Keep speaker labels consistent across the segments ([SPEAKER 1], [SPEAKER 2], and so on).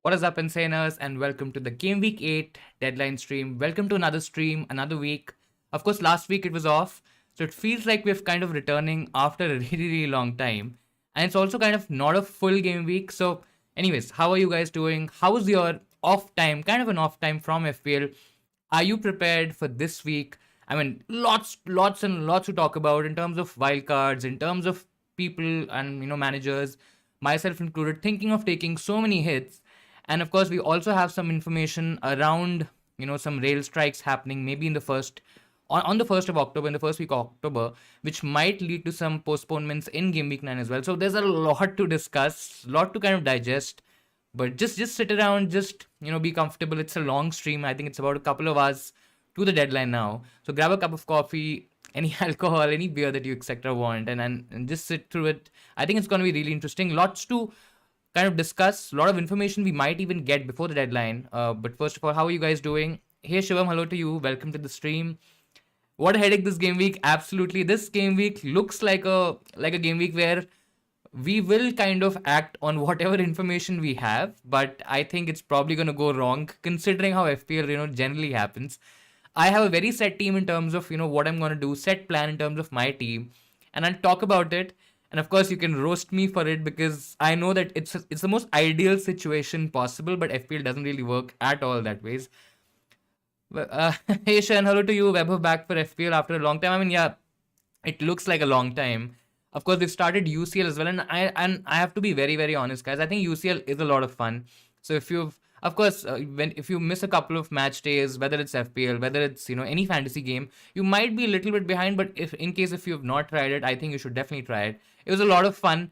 [SPEAKER 1] What is up, Insaners, and welcome to the Game Week 8 deadline stream. Welcome to another stream, another week. Of course, last week it was off, so it feels like we're kind of returning after a really long time. And it's also kind of not a full game week. So, anyways, how are you guys doing? How was your off time? Kind of an off time from FPL. Are you prepared for this week? I mean, lots and lots to talk about in terms of wildcards, in terms of people and managers, myself included, thinking of taking so many hits. And of course, we also have some information around some rail strikes happening maybe in the first on the 1st of October, in the first week of October, which might lead to some postponements in Game Week 9 as well. So there's a lot to discuss, lot to kind of digest. But just sit around, just be comfortable. It's a long stream. I think it's about a couple of hours to the deadline now. So grab a cup of coffee, any alcohol, any beer that you etc. want, and just sit through it. I think it's going to be really interesting. Lots to kind of discuss, a lot of information we might even get before the deadline. But first of all, how are you guys doing? Hey Shivam, hello to you. Welcome to the stream. What a headache this game week. Absolutely. This game week looks like a game week where we will kind of act on whatever information we have, but I think it's probably going to go wrong considering how FPL, generally happens. I have a very set team in terms of, what I'm going to do, set plan in terms of my team, and I'll talk about it. And of course, you can roast me for it because I know that it's the most ideal situation possible, but FPL doesn't really work at all that ways. Hey Shan, hello to you. Weber back for FPL after a long time. I mean, yeah, it looks like a long time. Of course, we've started UCL as well, and I have to be very honest, guys. I think UCL is a lot of fun. So if you've, of course, if you miss a couple of match days, whether it's FPL, whether it's any fantasy game, you might be a little bit behind. But if you have not tried it, I think you should definitely try it. It was a lot of fun.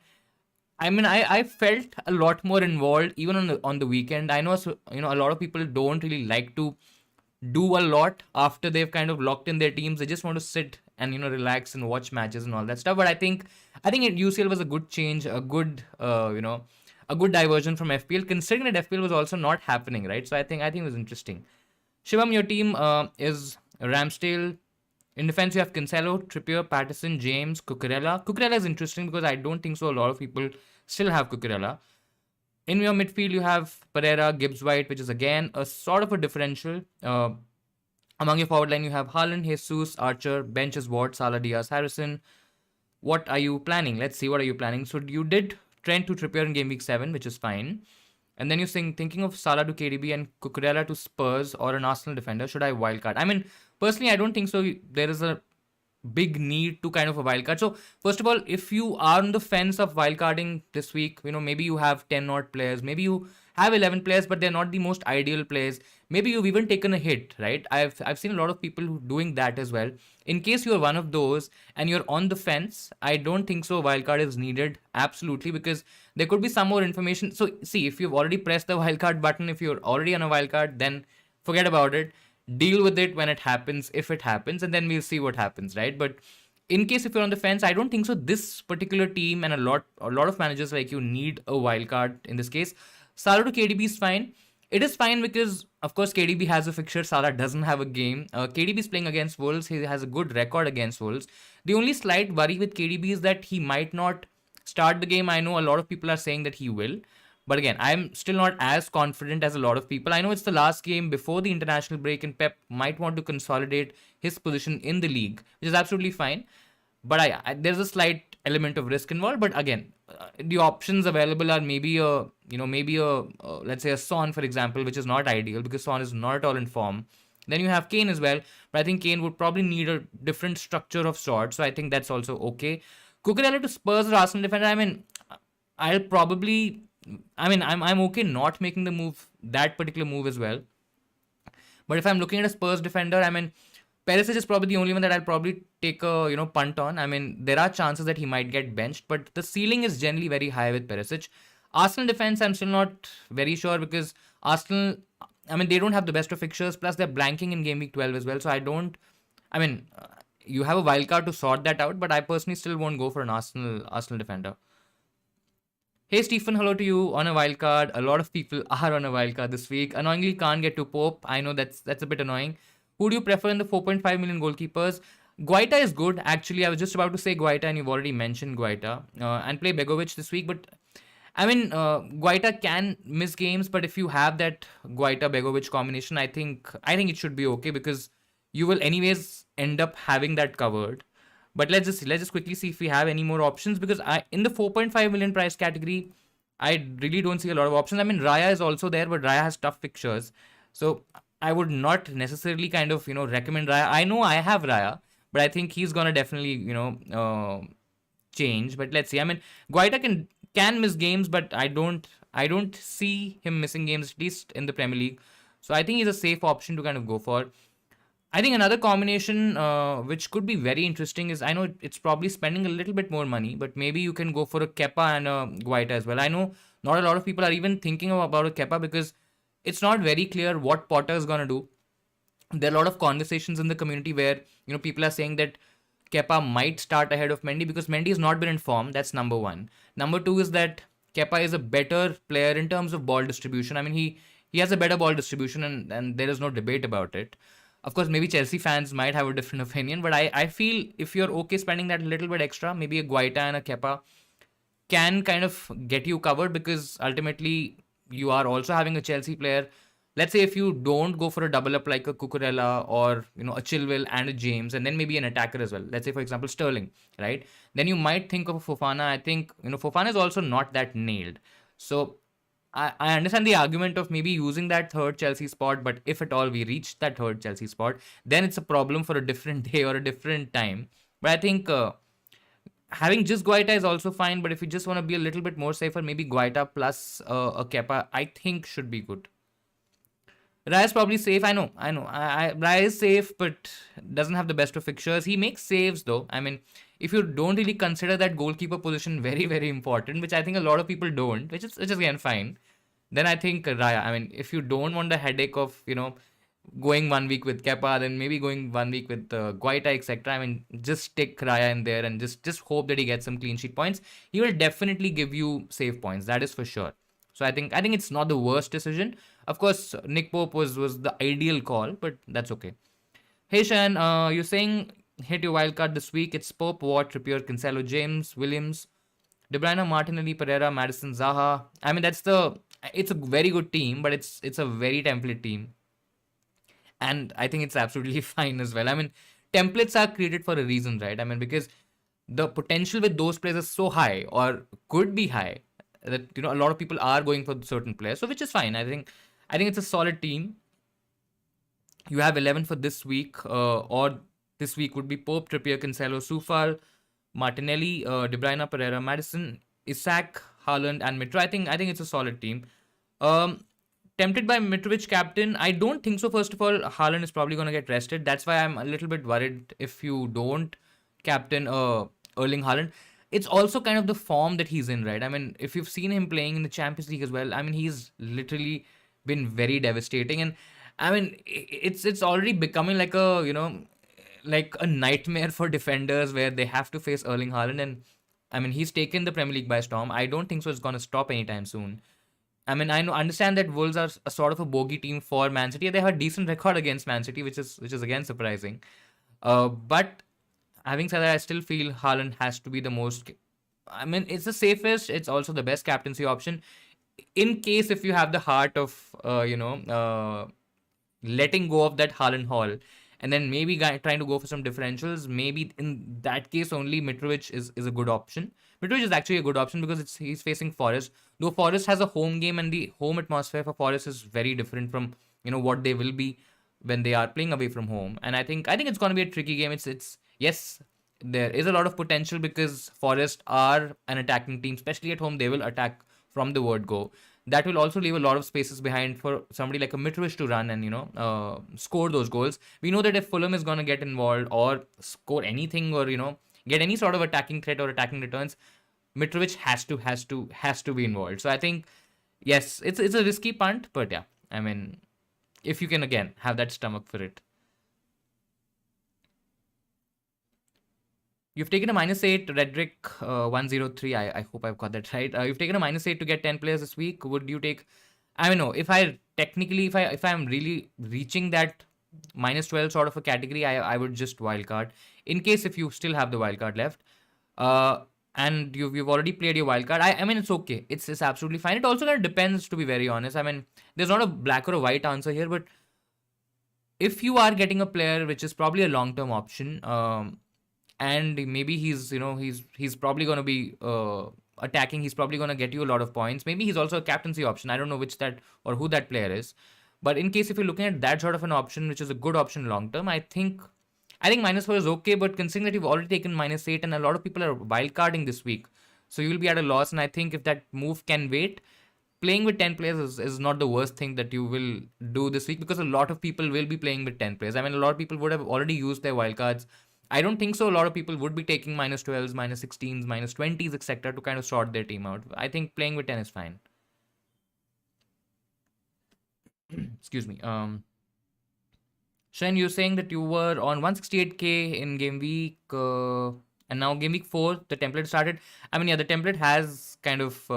[SPEAKER 1] I mean, I felt a lot more involved even on the weekend. I know a lot of people don't really like to do a lot after they've kind of locked in their teams. They just want to sit and relax and watch matches and all that stuff. But I think UCL was a good change, a good a good diversion from FPL, considering that FPL was also not happening, right? So I think it was interesting. Shivam, your team is Ramsdale. In defense, you have Cancelo, Trippier, Patterson, James, Cucurella. Cucurella is interesting because I don't think so a lot of people still have Cucurella. In your midfield, you have Pereira, Gibbs-White, which is again a sort of a differential. Among your forward line, you have Haaland, Jesus, Archer, bench is Ward, Salah, Diaz, Harrison. What are you planning? Let's see, what are you planning? So you did Trent to Trippier in Game Week 7, which is fine. And then you're thinking of Salah to KDB and Cucurella to Spurs or an Arsenal defender. Should I wildcard? I mean, personally, I don't think so. There is a big need to kind of a wildcard. So first of all, if you are on the fence of wildcarding this week, maybe you have 10 odd players, maybe you have 11 players, but they're not the most ideal players. Maybe you've even taken a hit, right? I've seen a lot of people doing that as well. In case you're one of those and you're on the fence, I don't think so wildcard is needed, absolutely, because there could be some more information. So see, if you've already pressed the wildcard button, if you're already on a wildcard, then forget about it. Deal with it when it happens, if it happens, and then we'll see what happens, right? But in case if you're on the fence, I don't think so this particular team and a lot of managers like you need a wildcard in this case. Salah to KDB is fine. It is fine because, of course, KDB has a fixture. Salah doesn't have a game. KDB is playing against Wolves. He has a good record against Wolves. The only slight worry with KDB is that he might not start the game. I know a lot of people are saying that he will. But again, I'm still not as confident as a lot of people. I know it's the last game before the international break and Pep might want to consolidate his position in the league, which is absolutely fine. But there's a slight element of risk involved. But again, the options available are maybe let's say a Son, for example, which is not ideal because Son is not at all in form. Then you have Kane as well, but I think Kane would probably need a different structure of sorts. So I think that's also okay. Cucurella to Spurs or Arsenal defender. I mean, I'm okay not making the move, that particular move as well. But if I'm looking at a Spurs defender, I mean, Perisic is probably the only one that I'll probably take a punt on. I mean, there are chances that he might get benched, but the ceiling is generally very high with Perisic. Arsenal defense, I'm still not very sure because Arsenal, I mean, they don't have the best of fixtures. Plus, they're blanking in Game Week 12 as well. So you have a wildcard to sort that out, but I personally still won't go for an Arsenal defender. Hey Stephen, hello to you on a wildcard. A lot of people are on a wildcard this week. Annoyingly can't get to Pope. I know that's a bit annoying. Who do you prefer in the 4.5 million goalkeepers? Guaita is good. Actually, I was just about to say Guaita and you've already mentioned Guaita. And play Begovic this week. But I mean, Guaita can miss games, but if you have that Guaita Begovic combination, I think it should be okay, because you will anyways end up having that covered. But let's just quickly see if we have any more options, because I in the 4.5 million price category, I really don't see a lot of options. I mean, Raya is also there, but Raya has tough fixtures, so I would not necessarily kind of recommend Raya. I know I have Raya, but I think he's gonna definitely change. But let's see. I mean, Guaita can miss games, but I don't see him missing games, at least in the Premier League. So I think he's a safe option to kind of go for. I think another combination which could be very interesting is, I know it's probably spending a little bit more money, but maybe you can go for a Kepa and a Guaita as well. I know not a lot of people are even thinking about a Kepa, because it's not very clear what Potter is gonna do. There are a lot of conversations in the community where people are saying that Kepa might start ahead of Mendy, because Mendy has not been in form. That's number one. Number two is that Kepa is a better player in terms of ball distribution. I mean, he has a better ball distribution, and there is no debate about it. Of course, maybe Chelsea fans might have a different opinion, but I feel if you're okay spending that little bit extra, maybe a Guaita and a Kepa can kind of get you covered, because ultimately you are also having a Chelsea player. Let's say if you don't go for a double up like a Cucurella or a Chilwell and a James, and then maybe an attacker as well. Let's say for example Sterling, right? Then you might think of Fofana. I think Fofana is also not that nailed. So I understand the argument of maybe using that third Chelsea spot, but if at all we reach that third Chelsea spot, then it's a problem for a different day or a different time. But I think having just Guaita is also fine, but if you just want to be a little bit more safer, maybe Guaita plus a Kepa, I think should be good. Raya is probably safe. I know. Raya is safe, but doesn't have the best of fixtures. He makes saves though. I mean, if you don't really consider that goalkeeper position very, very important, which I think a lot of people don't, which is again fine, then I think Raya. I mean, if you don't want the headache of going 1 week with Kepa, then maybe going 1 week with Guaita, etc. I mean, just stick Raya in there and just hope that he gets some clean sheet points. He will definitely give you save points. That is for sure. So I think it's not the worst decision. Of course, Nick Pope was the ideal call, but that's okay. Hey Shan, you're saying hit your wildcard this week. It's Pope, Watt, Trippier, Cancelo, James, Williams, De Bruyne, Martinelli, Pereira, Madison, Zaha. I mean, it's a very good team, but it's a very template team, and I think it's absolutely fine as well. I mean, templates are created for a reason, right? I mean, because the potential with those players is so high, or could be high, that a lot of people are going for certain players, so which is fine. I think it's a solid team. You have 11 for this week, or this week would be Pope, Trippier, Cancelo, Sufal, Martinelli, De Bruyne, Pereira, Madison, Isak, Haaland, and Mitro. I think it's a solid team. Um, Tempted by Mitrovic captain? I don't think so. First of all, Haaland is probably going to get rested. That's why I'm a little bit worried if you don't captain Erling Haaland. It's also kind of the form that he's in, right? I mean, if you've seen him playing in the Champions League as well, I mean, he's literally been very devastating. And I mean, it's already becoming like like a nightmare for defenders, where they have to face Erling Haaland. And I mean, he's taken the Premier League by storm. I don't think so it's going to stop anytime soon. I mean, understand that Wolves are a sort of a bogey team for Man City. They have a decent record against Man City, which is again surprising. But having said that, I still feel Haaland has to be the most. I mean, it's the safest. It's also the best captaincy option. In case if you have the heart of letting go of that Haaland haul, and then maybe trying to go for some differentials, maybe in that case only Mitrovic is a good option. Mitrovic is actually a good option because he's facing Forest. Though Forest has a home game, and the home atmosphere for Forest is very different from what they will be when they are playing away from home. And I think it's going to be a tricky game. It's yes, there is a lot of potential because Forest are an attacking team, especially at home. They will attack from the word go. That will also leave a lot of spaces behind for somebody like a Mitrovic to run and score those goals. We know that if Fulham is going to get involved or score anything, or get any sort of attacking threat or attacking returns, Mitrovic has to be involved. So I think yes, it's a risky punt, but yeah, I mean, if you can again have that stomach for it. You've taken a -8, Redrick 103. I hope I've got that right. You've taken a -8 to get 10 players this week. Would you take? I don't know. If I'm really reaching that -12 sort of a category, I would just wildcard. In case if you still have the wildcard left. and you've already played your wild card. I mean, it's okay. It's absolutely fine. It also kind of depends, to be very honest. I mean, there's not a black or a white answer here, but if you are getting a player which is probably a long term option, and maybe he's probably going to be attacking, he's probably going to get you a lot of points. Maybe he's also a captaincy option. I don't know which that or who that player is, but in case if you're looking at that sort of an option, which is a good option long term, I think -4 is okay. But considering that you've already taken -8, and a lot of people are wildcarding this week, so you'll be at a loss. And I think if that move can wait, playing with 10 players is not the worst thing that you will do this week, because a lot of people will be playing with 10 players. I mean, a lot of people would have already used their wildcards. I don't think so. A lot of people would be taking -12s, -16s, -20s, etc. to kind of sort their team out. I think playing with 10 is fine. Excuse me. Shen, you're saying that you were on 168k in game week, and now game week 4, the template started. I mean, yeah, the template has kind of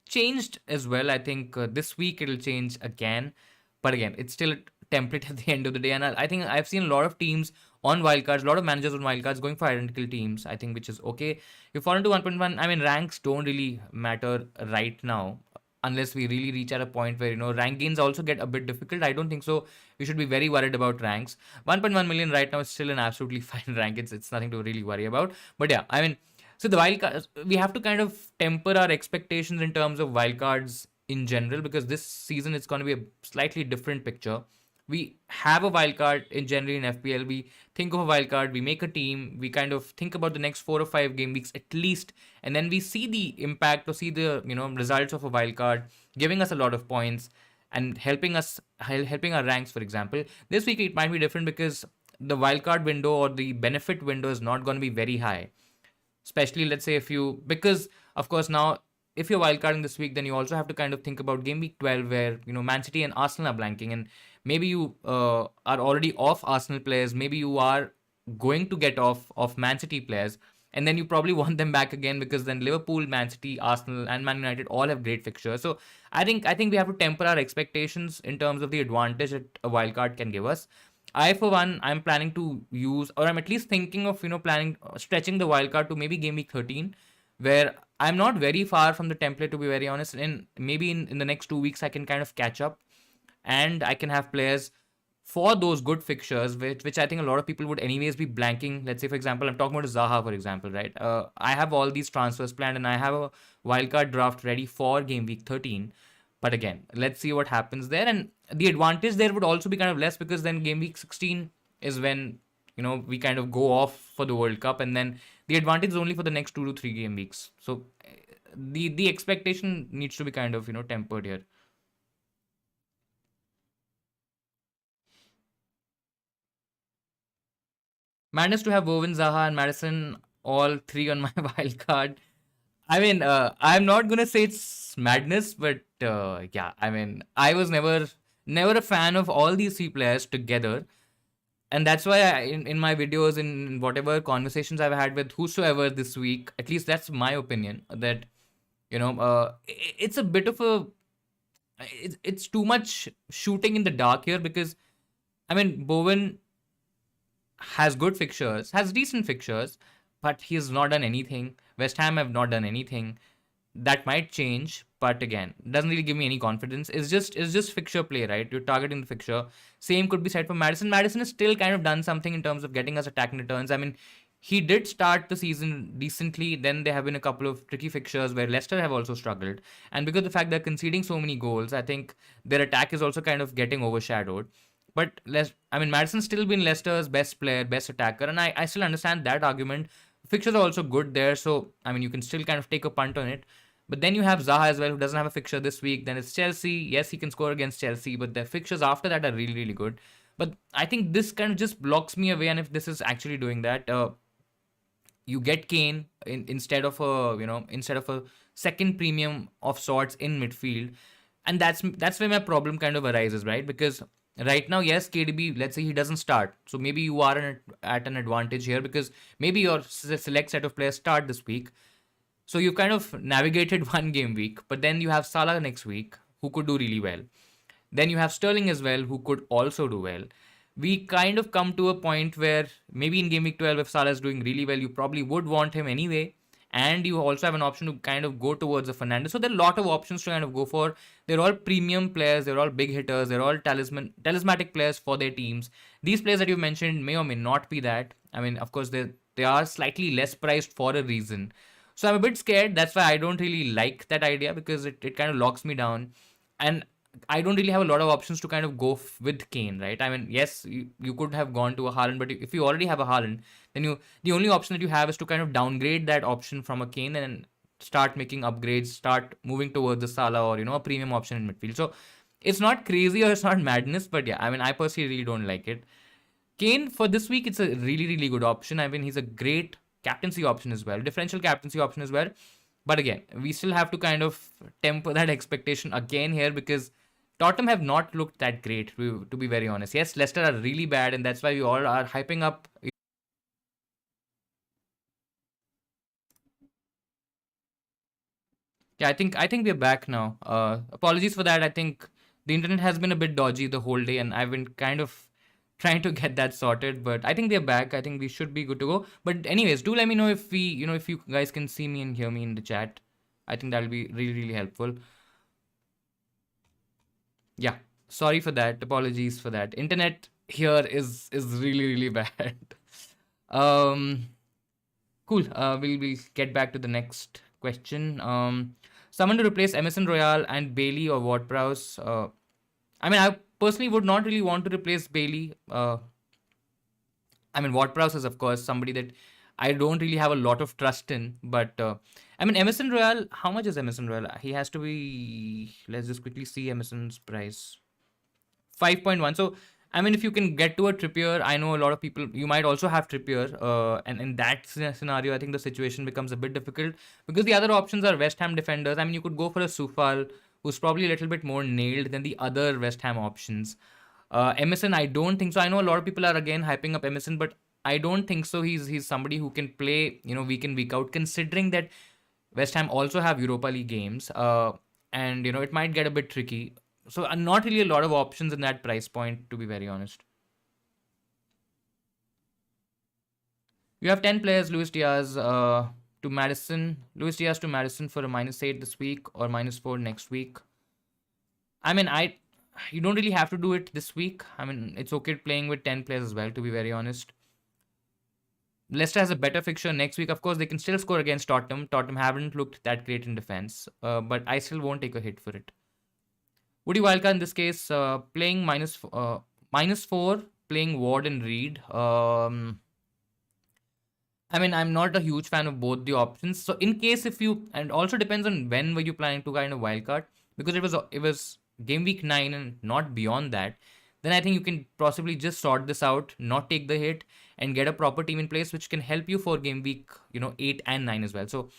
[SPEAKER 1] changed as well. I think this week it'll change again, but again, it's still a template at the end of the day. And I think I've seen a lot of teams on wildcards, a lot of managers on wildcards going for identical teams. I think, which is okay. You fall into 1.1. I mean, ranks don't really matter right now, unless we really reach at a point where rank gains also get a bit difficult. I don't think so. We should be very worried about ranks. 1.1 million right now is still an absolutely fine rank. It's nothing to really worry about. But yeah, I mean, so the wildcards, we have to kind of temper our expectations in terms of wildcards in general, because this season it's going to be a slightly different picture. We have a wildcard in generally in FPL. We think of a wildcard, we make a team, we kind of think about the next 4 or 5 game weeks at least, and then we see the impact or see the results of a wildcard giving us a lot of points and helping our ranks. For example, this week it might be different because the wildcard window or the benefit window is not going to be very high. Especially, let's say, because of course now if you're wildcarding this week, then you also have to kind of think about game week 12, where Man City and Arsenal are blanking, and maybe you are already off Arsenal players, maybe you are going to get off Man City players, and then you probably want them back again, because then Liverpool, Man City, Arsenal, and Man United all have great fixtures. So I think we have to temper our expectations in terms of the advantage that a wildcard can give us. For one, I'm planning to use, or I'm at least thinking of, planning stretching the wildcard to maybe game week 13, where I'm not very far from the template, to be very honest. And maybe in the next 2 weeks, I can kind of catch up, and I can have players for those good fixtures, which I think a lot of people would anyways be blanking. Let's say, for example, I'm talking about Zaha, for example, right? I have all these transfers planned, and I have a wildcard draft ready for game week 13. But again, let's see what happens there. And the advantage there would also be kind of less, because then game week 16 is when we kind of go off for the World Cup, and then the advantage is only for the next 2 to 3 game weeks. So the expectation needs to be kind of tempered here. Madness to have Bowen, Zaha, and Madison all three on my wild card. I mean, I'm not gonna say it's madness, but yeah, I mean, I was never a fan of all these three players together, and that's why in my videos, in whatever conversations I've had with whosoever this week, at least that's my opinion, that it's a bit of a it's too much shooting in the dark here, because I mean, Bowen has good fixtures, has decent fixtures, but he's not done anything. West Ham have not done anything. That might change, but again, doesn't really give me any confidence. It's just fixture play, right? You're targeting the fixture. Same could be said for Madison. Madison has still kind of done something in terms of getting us attacking returns. I mean, he did start the season decently. Then there have been a couple of tricky fixtures where Leicester have also struggled. And because of the fact they're conceding so many goals, I think their attack is also kind of getting overshadowed. But Madison's still been Leicester's best player, best attacker, and I still understand that argument. Fixtures are also good there, so I mean, you can still kind of take a punt on it. But then you have Zaha as well, who doesn't have a fixture this week. Then it's Chelsea. Yes, he can score against Chelsea, but their fixtures after that are really, really good. But I think this kind of just blocks me away. And if this is actually doing that, you get Kane instead of a second premium of sorts in midfield, and that's where my problem kind of arises, right? Because right now, yes, KDB, let's say he doesn't start, so maybe you are at an advantage here, because maybe your select set of players start this week. So you've kind of navigated one game week, but then you have Salah next week, who could do really well. Then you have Sterling as well, who could also do well. We kind of come to a point where maybe in game week 12, if Salah is doing really well, you probably would want him anyway. and you also have an option to kind of go towards the Fernandes. So there are a lot of options to kind of go for. They're all premium players, they're all big hitters, they're all talismanic players for their teams. These players that you mentioned may or may not be that. I mean, of course, they are slightly less priced for a reason. So I'm a bit scared. That's why I don't really like that idea, because it kind of locks me down. And I don't really have a lot of options to kind of go with Kane, right? I mean, yes, you could have gone to a Haaland, but if you already have a Haaland, then the only option that you have is to kind of downgrade that option from a Kane and start making upgrades, start moving towards the Salah or a premium option in midfield. So it's not crazy or it's not madness, but yeah, I mean, I personally really don't like it. Kane for this week, it's a really, really good option. I mean, he's a great captaincy option as well, differential captaincy option as well. But again, we still have to kind of temper that expectation again here, because Tottenham have not looked that great, to be very honest. Yes, Leicester are really bad, and that's why we all are hyping up. Yeah, I think we're back now. Apologies for that. I think the internet has been a bit dodgy the whole day, and I've been kind of trying to get that sorted. But I think we're back. I think we should be good to go. But anyways, do let me know if if you guys can see me and hear me in the chat. I think that'll be really, really helpful. Yeah, sorry for that. Apologies for that. Internet here is really, really bad. um, cool. We'll get back to the next question. Someone to replace Emerson Royale and Bailey or Ward-Prowse. I mean, I personally would not really want to replace Bailey. I mean, Ward-Prowse is, of course, somebody that I don't really have a lot of trust in. But, I mean, Emerson Royale, how much is Emerson Royale? He has to be... Let's just quickly see Emerson's price. 5.1. So, I mean, if you can get to a Trippier, I know a lot of people, you might also have Trippier. And in that scenario, I think the situation becomes a bit difficult, because the other options are West Ham defenders. I mean, you could go for a Soufal, who's probably a little bit more nailed than the other West Ham options. Emerson, I don't think so. I know a lot of people are again hyping up Emerson, but I don't think so. He's somebody who can play, week in, week out, considering that West Ham also have Europa League games. And, it might get a bit tricky. So not really a lot of options in that price point, to be very honest. You have 10 players, Luis Diaz to Madison. Luis Diaz to Madison for a -8 this week or -4 next week. I mean, you don't really have to do it this week. I mean, it's okay playing with 10 players as well, to be very honest. Leicester has a better fixture next week. Of course, they can still score against Tottenham. Tottenham haven't looked that great in defense, but I still won't take a hit for it. Would you wildcard in this case? Playing -4, playing Ward and Reed. I mean, I'm not a huge fan of both the options. So in case if you, and also depends on when were you planning to kind of wildcard, because it was game week 9 and not beyond that, then I think you can possibly just sort this out, not take the hit, and get a proper team in place which can help you for game week 8 and 9 as well. So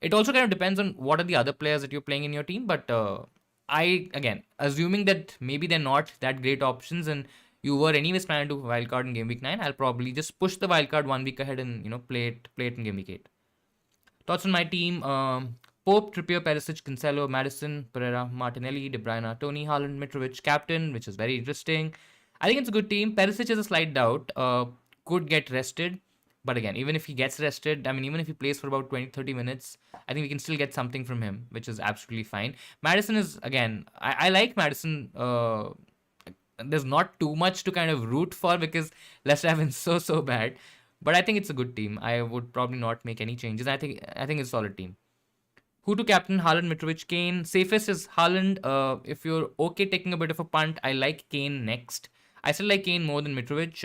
[SPEAKER 1] it also kind of depends on what are the other players that you're playing in your team. But again, assuming that maybe they're not that great options and you were anyways planning to wildcard in game week 9, I'll probably just push the wildcard 1 week ahead and play it in game week 8. Thoughts on my team? Pope, Trippier, Perisic, Cancelo, Madison, Pereira, Martinelli, De Bruyne, Tony, Haaland, Mitrovic, captain, which is very interesting. I think it's a good team. Perisic is a slight doubt. Could get rested. But again, even if he gets rested, I mean, even if he plays for about 20-30 minutes, I think we can still get something from him, which is absolutely fine. Madison is, again, I like Madison. There's not too much to kind of root for, because Leicester have been so bad. But I think it's a good team. I would probably not make any changes. I think it's a solid team. Who to captain? Haaland, Mitrovic, Kane. Safest is Haaland. If you're okay taking a bit of a punt, I like Kane next. I still like Kane more than Mitrovic.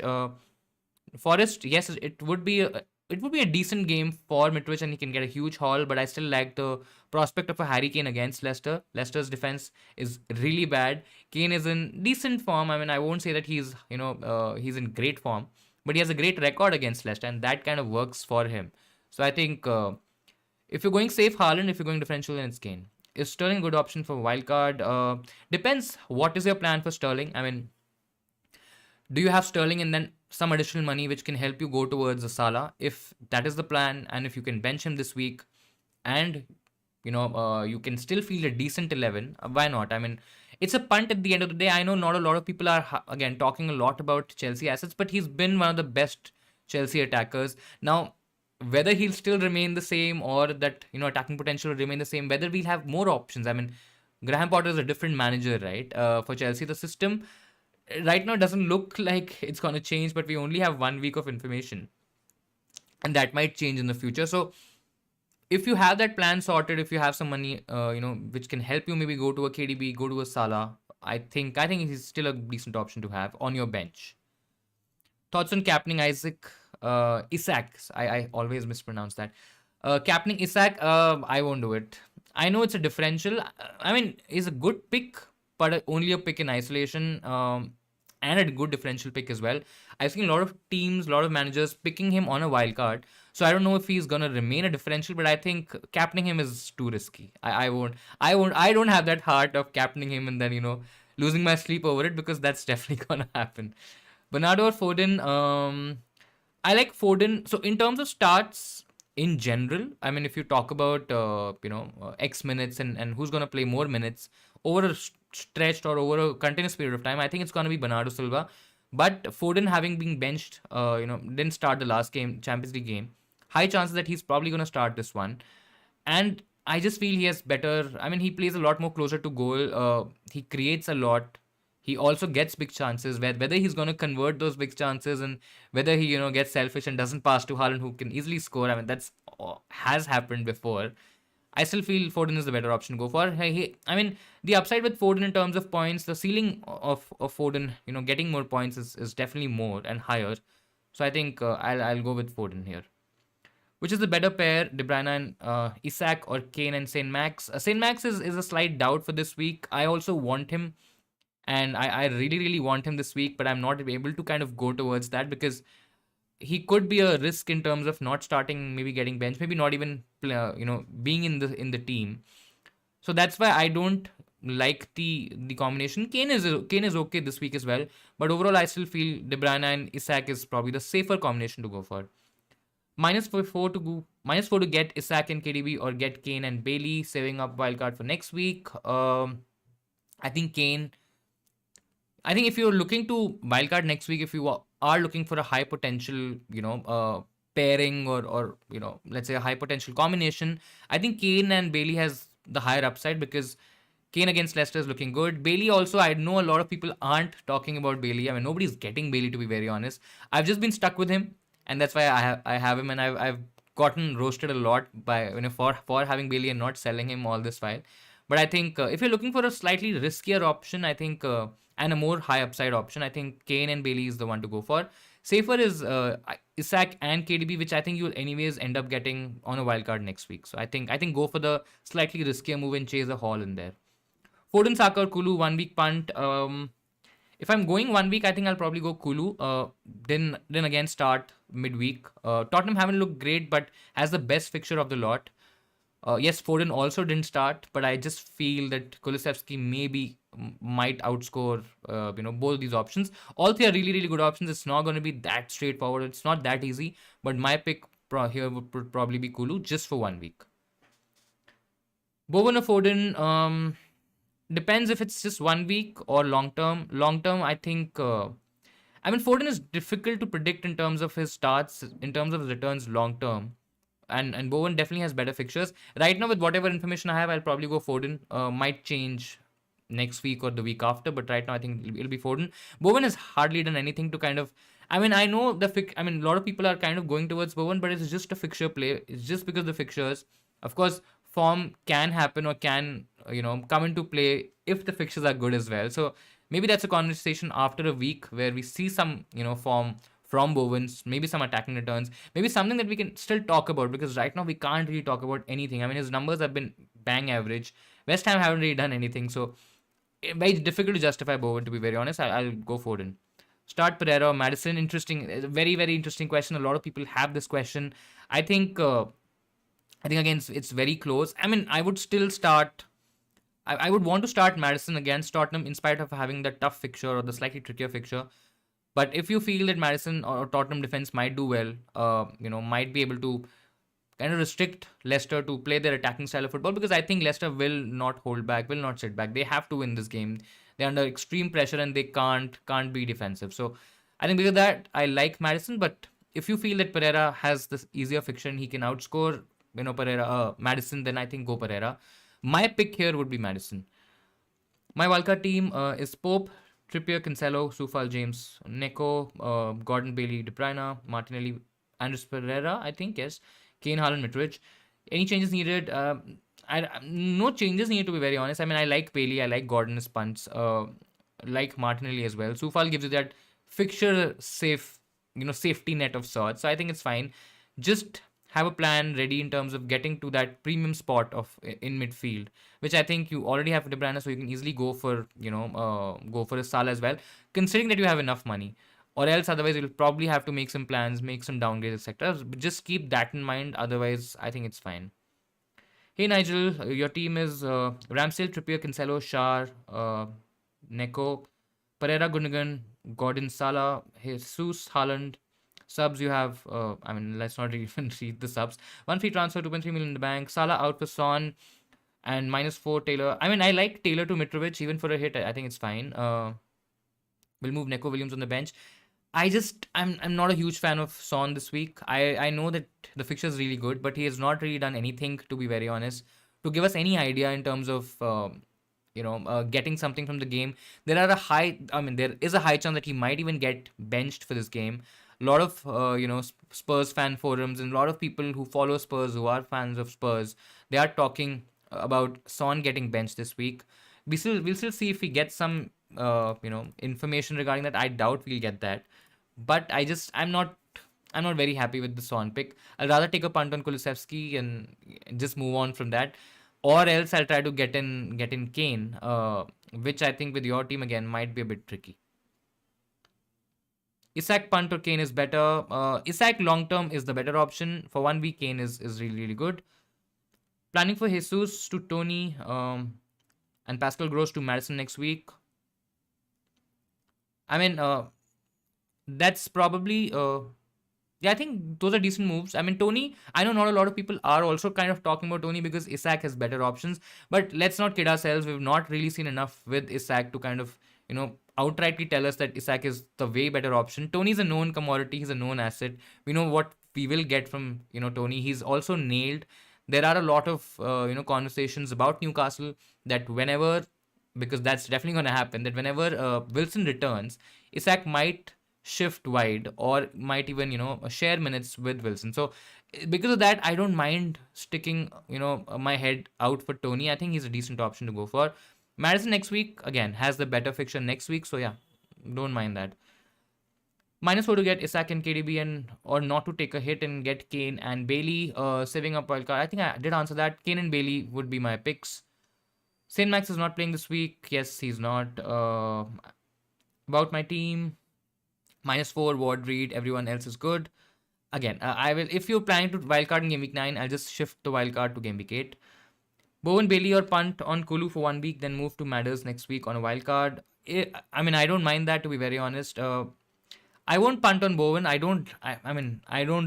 [SPEAKER 1] Forest, yes, it would be a decent game for Mitrovic and he can get a huge haul, but I still like the prospect of a Harry Kane against Leicester. Leicester's defense is really bad. Kane is in decent form. I mean, I won't say that he's he's in great form, but he has a great record against Leicester, and that kind of works for him. So I think if you're going safe, Haaland. If you're going differential, then it's Kane. Is Sterling a good option for wildcard? Depends. What is your plan for Sterling? I mean, do you have Sterling and then some additional money which can help you go towards a Salah? If that is the plan, and if you can bench him this week, and you can still field a decent 11, why not? I mean, it's a punt at the end of the day. I know not a lot of people are again talking a lot about Chelsea assets, but he's been one of the best Chelsea attackers. Now, whether he'll still remain the same or that, attacking potential will remain the same, whether we'll have more options. I mean, Graham Potter is a different manager, right? For Chelsea, the system right now doesn't look like it's going to change, but we only have 1 week of information, and that might change in the future. So if you have that plan sorted, if you have some money, which can help you maybe go to a KDB, go to a Salah, I think he's still a decent option to have on your bench. Thoughts on captaining Isak? I always mispronounce that. Captaining Isak, I won't do it. I know it's a differential. I mean, he's a good pick, but only a pick in isolation, and a good differential pick as well. I've seen a lot of teams, a lot of managers picking him on a wild card. So I don't know if he's gonna remain a differential, but I think captaining him is too risky. I won't. I don't have that heart of captaining him and then losing my sleep over it, because that's definitely gonna happen. Bernardo or Foden? I like Foden. So in terms of starts in general, I mean, if you talk about X minutes and who's gonna play more minutes over a stretched or over a continuous period of time, I think it's gonna be Bernardo Silva. But Foden, having been benched, didn't start the last game, Champions League game. High chances that he's probably gonna start this one, and I just feel he has better. I mean, he plays a lot more closer to goal. He creates a lot. He also gets big chances. Whether he's going to convert those big chances, and whether he gets selfish and doesn't pass to Haaland, who can easily score. I mean, that's has happened before. I still feel Foden is the better option to go for. I mean, the upside with Foden in terms of points, the ceiling of Foden, getting more points is definitely more and higher. So I think I'll go with Foden here. Which is the better pair, De Bruyne and Isak, or Kane and Saint Max? Saint Max is a slight doubt for this week. I also want him, and I really, really want him this week, but I'm not able to kind of go towards that, because he could be a risk in terms of not starting, maybe getting benched, maybe not even being in the team. So that's why I don't like the combination. Kane is okay this week as well, but overall I still feel De Bruyne and Isak is probably the safer combination to go for. -4 to get Isak and KDB, or get Kane and Bailey, saving up wildcard for next week. I think Kane. I think if you're looking to wildcard next week, if you are looking for a high potential, pairing, or let's say a high potential combination, I think Kane and Bailey has the higher upside, because Kane against Leicester is looking good. Bailey also, I know a lot of people aren't talking about Bailey. I mean, nobody's getting Bailey, to be very honest. I've just been stuck with him, and that's why I have him, and I've gotten roasted a lot by for having Bailey and not selling him all this while. But I think if you're looking for a slightly riskier option, I think and a more high upside option, I think Kane and Bailey is the one to go for. Safer is Isak and KDB, which I think you'll anyways end up getting on a wildcard next week. So I think go for the slightly riskier move and chase a haul in there. Foden, Saka, or Kulu 1 week punt. If I'm going 1 week, I think I'll probably go Kulu. Then again start midweek. Tottenham haven't looked great, but has the best fixture of the lot. Yes, Foden also didn't start, but I just feel that Kulusevski might outscore both these options. All three are really, really good options. It's not going to be that straightforward. It's not that easy. But my pick here would probably be Kulu, just for 1 week. Bowen or Foden? Depends if it's just 1 week or long term. Long term, I think. Foden is difficult to predict in terms of his starts, in terms of his returns long term. And Bowen definitely has better fixtures. Right now, with whatever information I have, I'll probably go Foden. Might change next week or the week after, but right now I think it'll be Foden. Bowen has hardly done anything to kind of. I know a lot of people are kind of going towards Bowen, but it's just a fixture play. It's just because the fixtures. Of course, form can happen or can come into play if the fixtures are good as well. So maybe that's a conversation after a week where we see some form from Bowen's, maybe some attacking returns, maybe something that we can still talk about, because right now we can't really talk about anything. His numbers have been bang average. West Ham haven't really done anything, so it's very difficult to justify Bowen, to be very honest. I'll go Foden. Start Pereira or Madison? Interesting, very, very interesting question. A lot of people have this question. I think again it's very close. I would still start. I would want to start Madison against Tottenham, in spite of having the tough fixture or the slightly trickier fixture. But if you feel that Madison or Tottenham defense might do well, might be able to kind of restrict Leicester to play their attacking style of football, because I think Leicester will not hold back, will not sit back. They have to win this game. They're under extreme pressure and they can't be defensive. So I think because of that, I like Madison. But if you feel that Pereira has this easier fixture and he can outscore, Madison, then I think go Pereira. My pick here would be Madison. My wildcard team is Pope, Trippier, Cancelo, Sufal, James, Neko, Gordon, Bailey, De Bruyne, Martinelli, Andres Pereira, I think, yes. Kane, Haaland, Mitrovic. Any changes needed? No changes needed, to be very honest. I mean, I like Bailey, I like Gordon as punts, like Martinelli as well. Sufal gives you that fixture safe, safety net of sorts. So I think it's fine. Just have a plan ready in terms of getting to that premium spot of in midfield, which I think you already have for De Bruyne, so you can easily go for go for a Salah as well, considering that you have enough money. Or else, otherwise, you'll probably have to make some plans, make some downgrades, etc. Just keep that in mind. Otherwise, I think it's fine. Hey Nigel, your team is Ramsdale, Trippier, Cancelo, Shar, Neko, Pereira, Gundogan, Gordon, Salah, Jesus, Haaland. Subs you have, let's not even read the subs. One free transfer, 2.3 million in the bank. Salah out for Son and -4 Taylor. I mean, I like Taylor to Mitrovic even for a hit. I think it's fine. We'll move Neko Williams on the bench. I'm not a huge fan of Son this week. I know that the fixture is really good, but he has not really done anything, to be very honest, to give us any idea in terms of getting something from the game. There is a high chance that he might even get benched for this game. A lot of Spurs fan forums and a lot of people who follow Spurs, who are fans of Spurs, they are talking about Son getting benched this week. We'll still see if we get some information regarding that. I doubt we'll get that, but I'm not very happy with the Son pick. I'll rather take a punt on Kulusevski and just move on from that, or else I'll try to get in Kane, which I think with your team again might be a bit tricky. Isak punt or Kane is better. Isak long term is the better option. For 1 week, Kane is really good. Planning for Jesus to Tony and Pascal Gross to Madison next week. I mean, that's probably I think those are decent moves. I mean, Tony, I know not a lot of people are also kind of talking about Tony because Isak has better options. But let's not kid ourselves. We've not really seen enough with Isak to kind of, outrightly tell us that Isak is the way better option. Tony's a known commodity. He's a known asset. We know what we will get from, Tony. He's also nailed. There are a lot of, conversations about Newcastle that whenever, because that's definitely going to happen, that whenever Wilson returns, Isak might shift wide or might even share minutes with Wilson. So because of that, I don't mind sticking my head out for Tony. I think he's a decent option to go for. Madison next week again has the better fixture next week, so yeah, don't mind that. -4 to get Isak and KDB, and or not to take a hit and get Kane and Bailey. Saving up wildcard. I think I did answer that. Kane and Bailey would be my picks. Saint Max is not playing this week. Yes, he's not. About my team, -4 Ward Reed. Everyone else is good. Again, I will. If you're planning to wildcard in Game Week 9, I'll just shift the wildcard to Game Week 8. Bowen, Bailey or punt on Kulu for 1 week, then move to Matters next week on a wildcard. I don't mind that, to be very honest. I won't punt on Bowen. I don't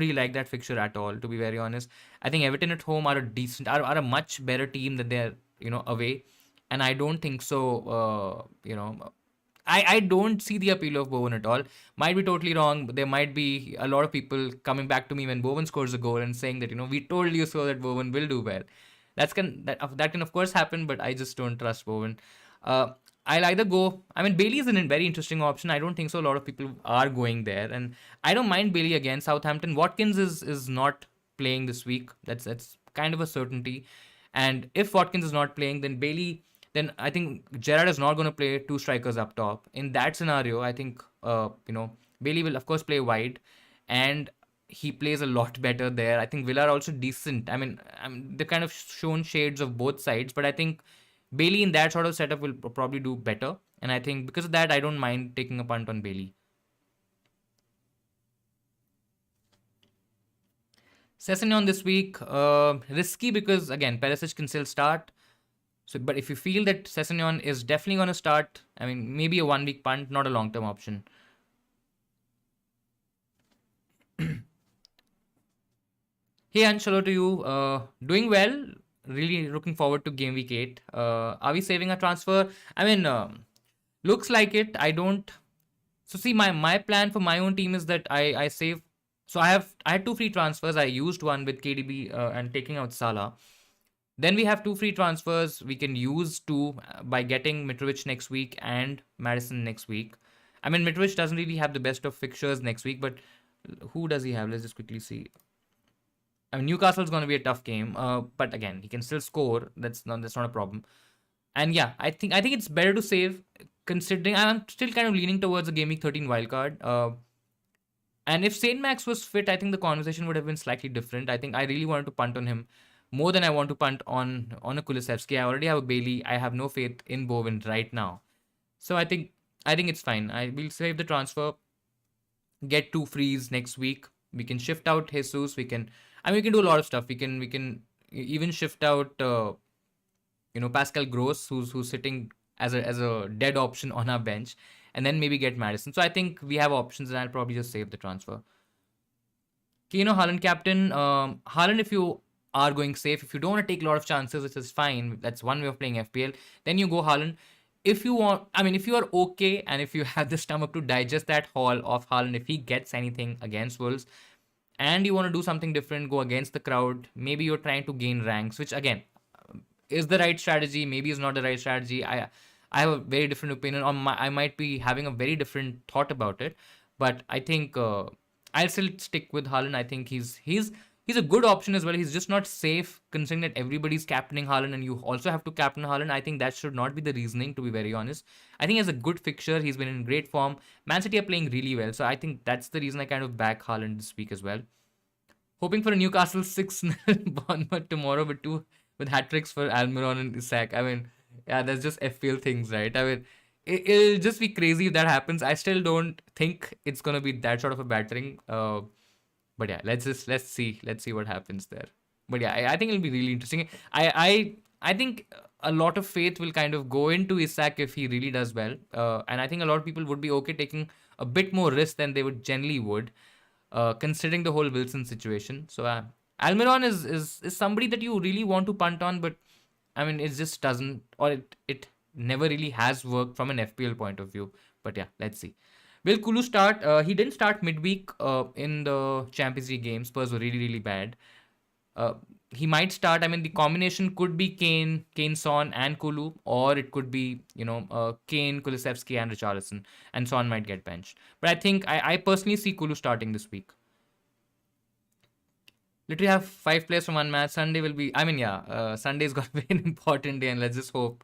[SPEAKER 1] really like that fixture at all, to be very honest. I think Everton at home are a much better team than they're away, and I don't think so. I don't see the appeal of Bowen at all. Might be totally wrong. But there might be a lot of people coming back to me when Bowen scores a goal and saying that we told you so that Bowen will do well. That can of course happen, but I just don't trust Bowen. I'll either go. I mean, Bailey is a very interesting option. I don't think so. A lot of people are going there, and I don't mind Bailey again. Southampton. Watkins is not playing this week. That's kind of a certainty. And if Watkins is not playing, then Bailey. Then I think Gerrard is not going to play two strikers up top. In that scenario, I think Bailey will of course play wide, and he plays a lot better there. I think Villa are also decent. I mean, they've kind of shown shades of both sides, but I think Bailey in that sort of setup will probably do better. And I think because of that, I don't mind taking a punt on Bailey. Sessegnon this week, risky because again, Perisic can still start. So, but if you feel that Sessegnon is definitely going to start, I mean, maybe a 1 week punt, not a long term option. Hey Ansh, hello to you. Doing well. Really looking forward to Game Week 8. Are we saving a transfer? I mean, looks like it. I don't. So see, my plan for my own team is that I save So I had two free transfers. I used one with KDB and taking out Salah. Then we have two free transfers we can use two by getting Mitrovic next week and Madison next week. I mean, Mitrovic doesn't really have the best of fixtures next week, but who does he have? Let's just quickly see. I mean, Newcastle's going to be a tough game, but again, he can still score. That's not a problem. And yeah, I think it's better to save, considering I'm still kind of leaning towards a Game Week 13 wildcard. And if Saint Max was fit, I think the conversation would have been slightly different. I think I really wanted to punt on him more than I want to punt on a Kulusevski. I already have a Bailey. I have no faith in Bowen right now. So I think it's fine. I will save the transfer, get two frees next week. We can shift out Jesus. We can do a lot of stuff. We can even shift out Pascal Gross, who's sitting as a dead option on our bench, and then maybe get Madison. So I think we have options, and I'll probably just save the transfer. Haaland captain. Haaland, if you are going safe, if you don't want to take a lot of chances, which is fine. That's one way of playing FPL. Then you go Haaland. If you want, if you are okay and if you have the stomach to digest that haul of Haaland, if he gets anything against Wolves, and you want to do something different, go against the crowd. Maybe you're trying to gain ranks, which again is the right strategy. Maybe is not the right strategy. I have a very different opinion. I might be having a very different thought about it, but I think I'll still stick with Haaland. I think he's a good option as well. He's just not safe considering that everybody's captaining Haaland and you also have to captain Haaland. I think that should not be the reasoning, to be very honest. I think he has a good fixture. He's been in great form. Man City are playing really well, so I think that's the reason I kind of back Haaland this week as well. Hoping for a Newcastle 6-0 Bournemouth tomorrow with hat tricks for Almiron and Isak. Yeah, that's just FPL things, right? It'll just be crazy if that happens. I still don't think it's gonna be that sort of a battering. But yeah, let's see what happens there. But yeah, I think it'll be really interesting. I think a lot of faith will kind of go into Isak if he really does well. And I think a lot of people would be okay taking a bit more risk than they would generally would, considering the whole Wilson situation. So Almiron is somebody that you really want to punt on, but it just doesn't, or it never really has worked from an FPL point of view. But yeah, let's see. Will Kulu start? He didn't start midweek in the Champions League games. Spurs were really, really bad. He might start. The combination could be Kane, Son, and Kulu, or it could be Kane, Kulusevski, and Richarlison, and Son might get benched. But I think I personally see Kulu starting this week. Literally have 5 players from one match. Sunday will be. Sunday's got to be an important day, and let's just hope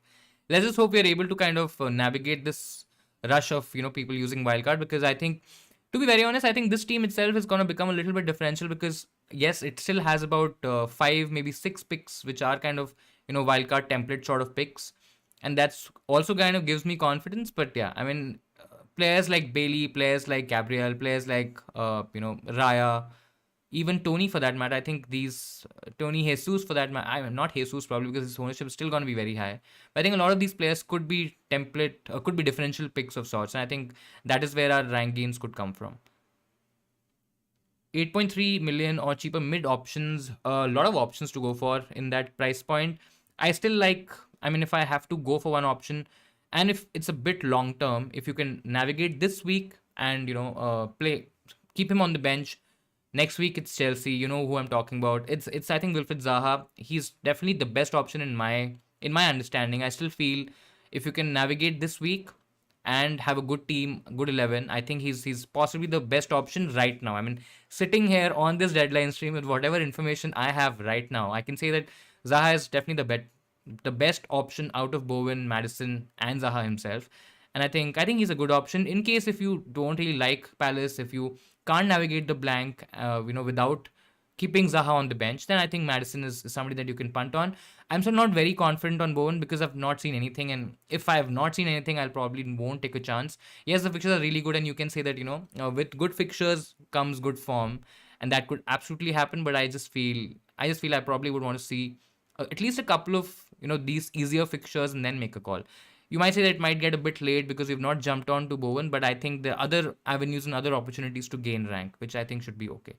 [SPEAKER 1] we are able to kind of navigate this rush of people using wildcard, because I think, to be very honest, I think this team itself is going to become a little bit differential, because yes, it still has about 5, maybe 6 picks which are kind of wildcard template sort of picks, and that's also kind of gives me confidence. But yeah, players like Bailey, players like Gabriel, players like Raya, even Tony for that matter. I think these Tony, Jesus for that matter. Not Jesus probably, because his ownership is still going to be very high. But I think a lot of these players could be template, could be differential picks of sorts, and I think that is where our rank gains could come from. 8.3 million or cheaper mid options, a lot of options to go for in that price point. I still like, if I have to go for one option, and if it's a bit long term, if you can navigate this week and keep him on the bench. Next week it's Chelsea. You know who I'm talking about. It's I think Wilfried Zaha. He's definitely the best option in my understanding. I still feel if you can navigate this week and have a good team, good 11, I think he's possibly the best option right now. Sitting here on this deadline stream with whatever information I have right now, I can say that Zaha is definitely the best option out of Bowen, Madison, and Zaha himself. And I think he's a good option in case if you don't really like Palace, if you can't navigate the blank, without keeping Zaha on the bench, then I think Madison is somebody that you can punt on. I'm still not very confident on Bowen because I've not seen anything, and if I have not seen anything, I'll probably won't take a chance. Yes, the fixtures are really good, and you can say that with good fixtures comes good form, and that could absolutely happen. But I just feel I probably would want to see at least a couple of these easier fixtures and then make a call. You might say that it might get a bit late because we've not jumped on to Bowen, but I think there are other avenues and other opportunities to gain rank, which I think should be okay.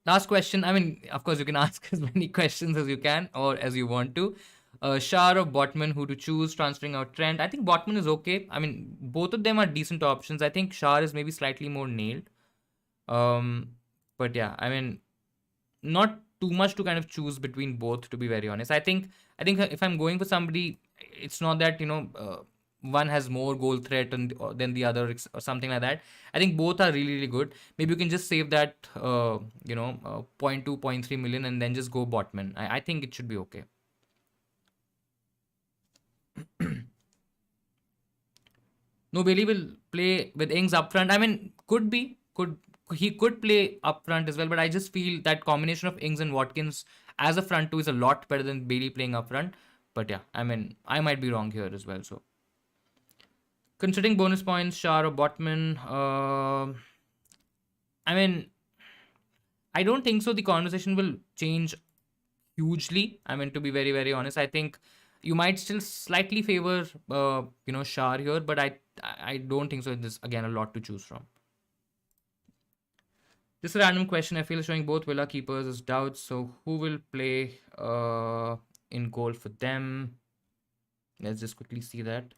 [SPEAKER 1] Last question. Of course, you can ask as many questions as you can or as you want to. Shah or Botman, who to choose, transferring out Trent. I think Botman is okay. I mean, both of them are decent options. I think Shah is maybe slightly more nailed. Um, but yeah, I mean, not too much to kind of choose between both, to be very honest. I think if I'm going for somebody, it's not that one has more goal threat than the other or something like that. I think both are really really good. Maybe you can just save that point 2 point 3 million and then just go Botman. I think it should be okay. No, Bailey will play with Ings up front. I mean, could he could play up front as well, but I just feel that combination of Ings and Watkins as a front two is a lot better than Bailey playing up front. But yeah, I mean, I might be wrong here as well. So considering bonus points, Shah or Botman, I mean, I don't think so. The conversation will change hugely. I mean, to be very, very honest, I think you might still slightly favor, Shah here, but I don't think so. There's again a lot to choose from. This is a random question. I feel showing both Villa keepers as doubts. So who will play in goal for them? Let's just quickly see that.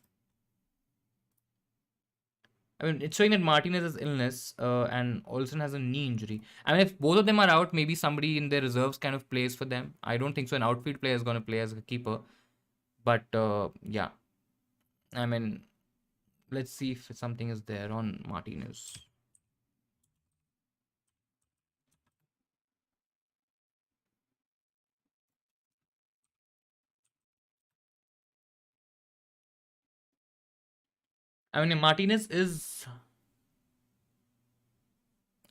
[SPEAKER 1] I mean, it's showing that Martinez has illness and Olsen has a knee injury. I mean, if both of them are out, maybe somebody in their reserves kind of plays for them. I don't think so. An outfield player is going to play as a keeper. But yeah, I mean, let's see if something is there on Martinez. I mean, Martinez is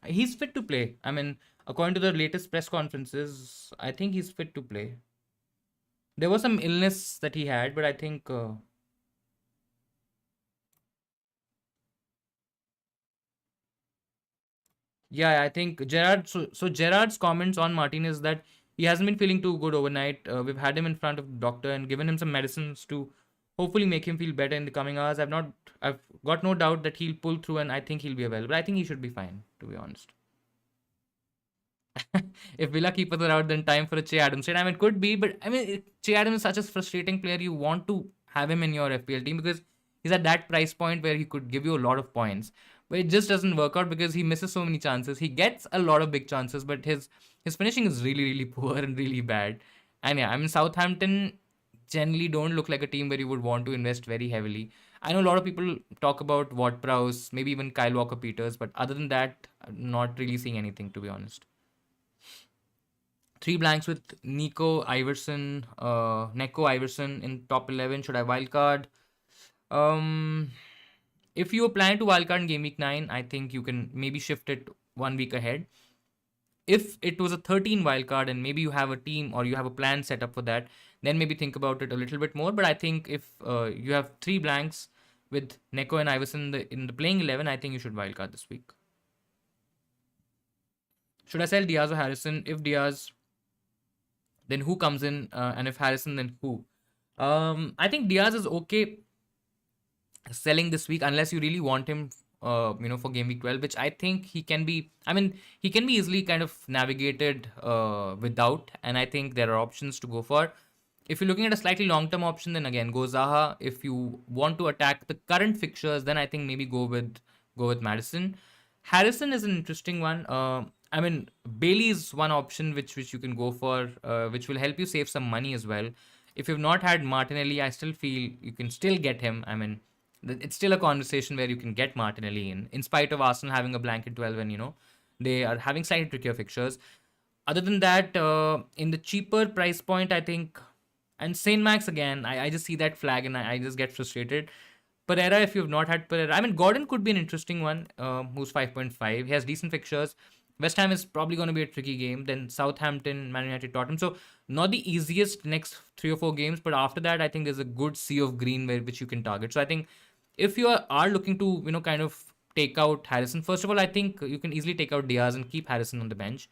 [SPEAKER 1] he's fit to play. I mean, according to the latest press conferences, I think he's fit to play. There was some illness that he had, but I think yeah, I think Gerard. So Gerard's comments on Martinez that he hasn't been feeling too good overnight. We've had him in front of the doctor and given him some medicines to hopefully make him feel better in the coming hours. I've got no doubt that he'll pull through and I think he'll be available. I think he should be fine, to be honest. If Villa keepers are out, then time for a Che Adams trade. I mean, it could be, but I mean, Che Adams is such a frustrating player. You want to have him in your FPL team because he's at that price point where he could give you a lot of points. But it just doesn't work out because he misses so many chances. He gets a lot of big chances, but his finishing is really, really poor and really bad. And yeah, I mean, Southampton generally don't look like a team where you would want to invest very heavily. I know a lot of people talk about Ward Prowse, maybe even Kyle Walker Peters, but other than that, I'm not really seeing anything, to be honest. Three blanks with Neko Iverson in top 11. Should I wildcard? Um, if you are planning to wildcard in Game Week 9, I think you can maybe shift it 1 week ahead. If it was a 13 wildcard and maybe you have a team or you have a plan set up for that, then maybe think about it a little bit more. But I think if you have three blanks with Neko and Iverson in the playing 11, I think you should wildcard this week. Should I sell Diaz or Harrison? If Diaz, then who comes in? And if Harrison, then who? I think Diaz is okay selling this week unless you really want him, for game week 12, which I think he can be. I mean, he can be easily kind of navigated without, and I think there are options to go for. If you're looking at a slightly long-term option, then again go Zaha. If you want to attack the current fixtures, then I think maybe go with Madison. Harrison is an interesting one. I mean, Bailey is one option which you can go for, which will help you save some money as well. If you've not had Martinelli, I still feel you can still get him. I mean, it's still a conversation where you can get Martinelli in spite of Arsenal having a blanket 12 and they are having slightly trickier fixtures. Other than that, in the cheaper price point, I think, and Saint Max again, I just see that flag and I just get frustrated. Pereira, if you've not had Pereira, I mean, Gordon could be an interesting one, who's 5.5. He has decent fixtures. West Ham is probably going to be a tricky game. Then Southampton, Man United, Tottenham. So not the easiest next 3 or 4 games, but after that, I think there's a good sea of green which you can target. So I think if you are looking to kind of take out Harrison, first of all, I think you can easily take out Diaz and keep Harrison on the bench.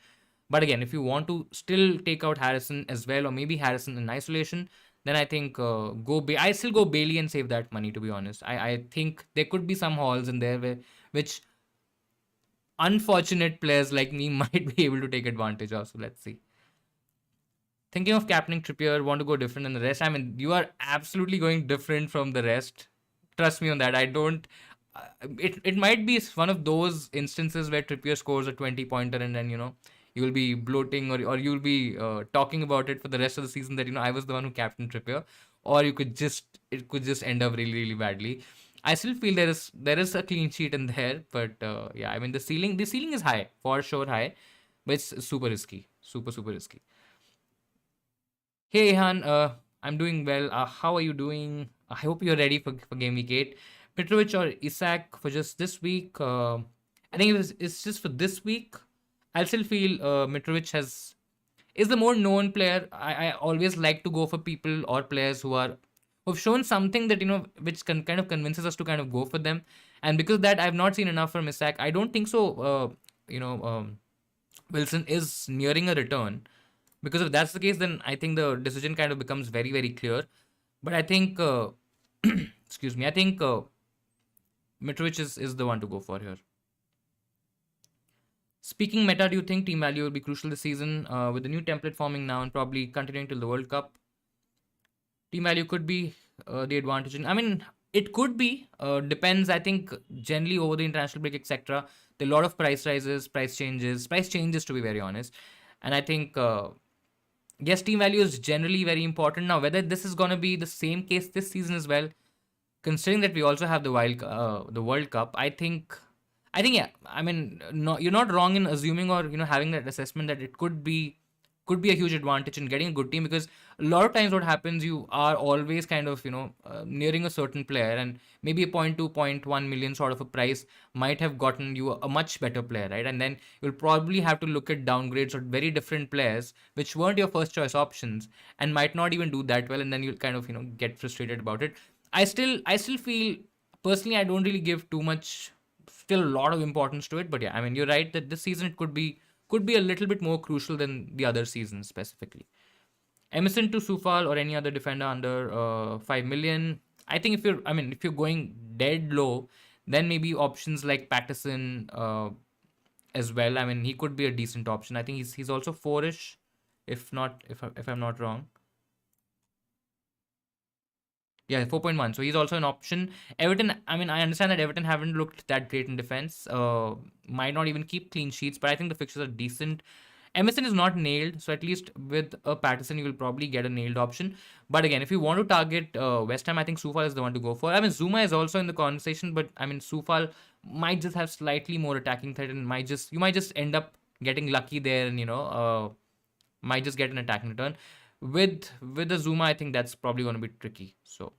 [SPEAKER 1] But again, if you want to still take out Harrison as well, or maybe Harrison in isolation, then I think I still go Bailey and save that money. To be honest, I think there could be some halls in there which unfortunate players like me might be able to take advantage of. So let's see. Thinking of captaining Trippier, want to go different than the rest. I mean, you are absolutely going different from the rest. Trust me on that. I don't. It might be one of those instances where Trippier scores a 20 pointer and then you'll be bloating or you'll be talking about it for the rest of the season that I was the one who captained Trippier, or it could just end up really really badly. I still feel there is a clean sheet in there, but yeah, I mean the ceiling is high for sure high, but it's super risky, super risky. Hey Han, I'm doing well. How are you doing? I hope you're ready for Game Week 8. Mitrovic or Isak for just this week? I think it's just for this week. I still feel Mitrovic is the more known player. I always like to go for people or players who've shown something that which can kind of convinces us to kind of go for them. And because of that I've not seen enough from Isak. I don't think so. You know, Wilson is nearing a return. Because if that's the case, then I think the decision kind of becomes very, very clear. But I think, excuse me, I think Mitrovic is the one to go for here. Speaking meta, do you think team value will be crucial this season with the new template forming now and probably continuing till the World Cup? Team value could be the advantage. I mean, it could be. Depends. I think generally over the international break, etc. There are a lot of price rises, price changes to be very honest. And I think yes, team value is generally very important. Now, whether this is going to be the same case this season as well, considering that we also have the World Cup, I think yeah. I mean, no, you're not wrong in assuming or having that assessment that it could be a huge advantage in getting a good team, because a lot of times what happens, you are always kind of nearing a certain player, and maybe a point 2 point 1 million sort of a price might have gotten you a much better player, right? And then you'll probably have to look at downgrades or very different players which weren't your first choice options and might not even do that well, and then you'll kind of get frustrated about it. I still feel personally I don't really give too much, still a lot of importance to it. But yeah, I mean, you're right that this season it could be a little bit more crucial than the other seasons specifically. Emerson to Sufal or any other defender under 5 million. I think if you're going dead low, then maybe options like Patterson as well. I mean, he could be a decent option. I think he's also fourish, if I'm not wrong. Yeah, 4.1. So he's also an option. Everton, I mean, I understand that Everton haven't looked that great in defense. Might not even keep clean sheets, but I think the fixtures are decent. Emerson is not nailed, so at least with a Patterson, you will probably get a nailed option. But again, if you want to target West Ham, I think Sufal is the one to go for. I mean, Zuma is also in the conversation, but I mean, Sufal might just have slightly more attacking threat, and you might just end up getting lucky there, and might just get an attacking return. With the Zuma, I think that's probably going to be tricky. So.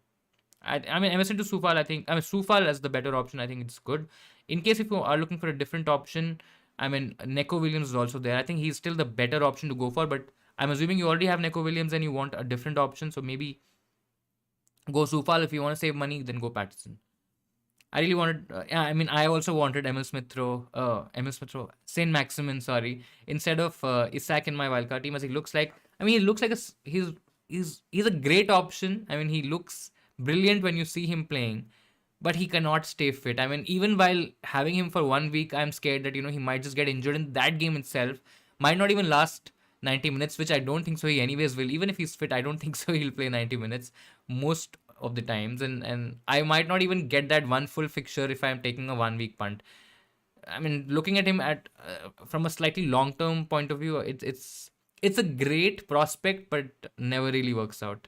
[SPEAKER 1] I mean, Emerson to Sufal, Sufal as the better option. I think it's good. In case if you are looking for a different option, I mean, Neko Williams is also there. I think he's still the better option to go for, but I'm assuming you already have Neko Williams and you want a different option. So maybe go Sufal. If you want to save money, then go Patterson. I really wanted, yeah, I mean, I also wanted Saint Maximin, sorry, instead of Isak in my wildcard team, as he looks like. I mean, he looks like he's a great option. I mean, he looks brilliant when you see him playing, but he cannot stay fit. I mean, even while having him for 1 week, I'm scared that he might just get injured in that game itself. Might not even last 90 minutes, which I don't think so. He anyways will. Even if he's fit, I don't think so. He'll play 90 minutes most of the times, and I might not even get that one full fixture if I'm taking a 1 week punt. I mean, looking at him at from a slightly long term point of view, it's a great prospect, but never really works out.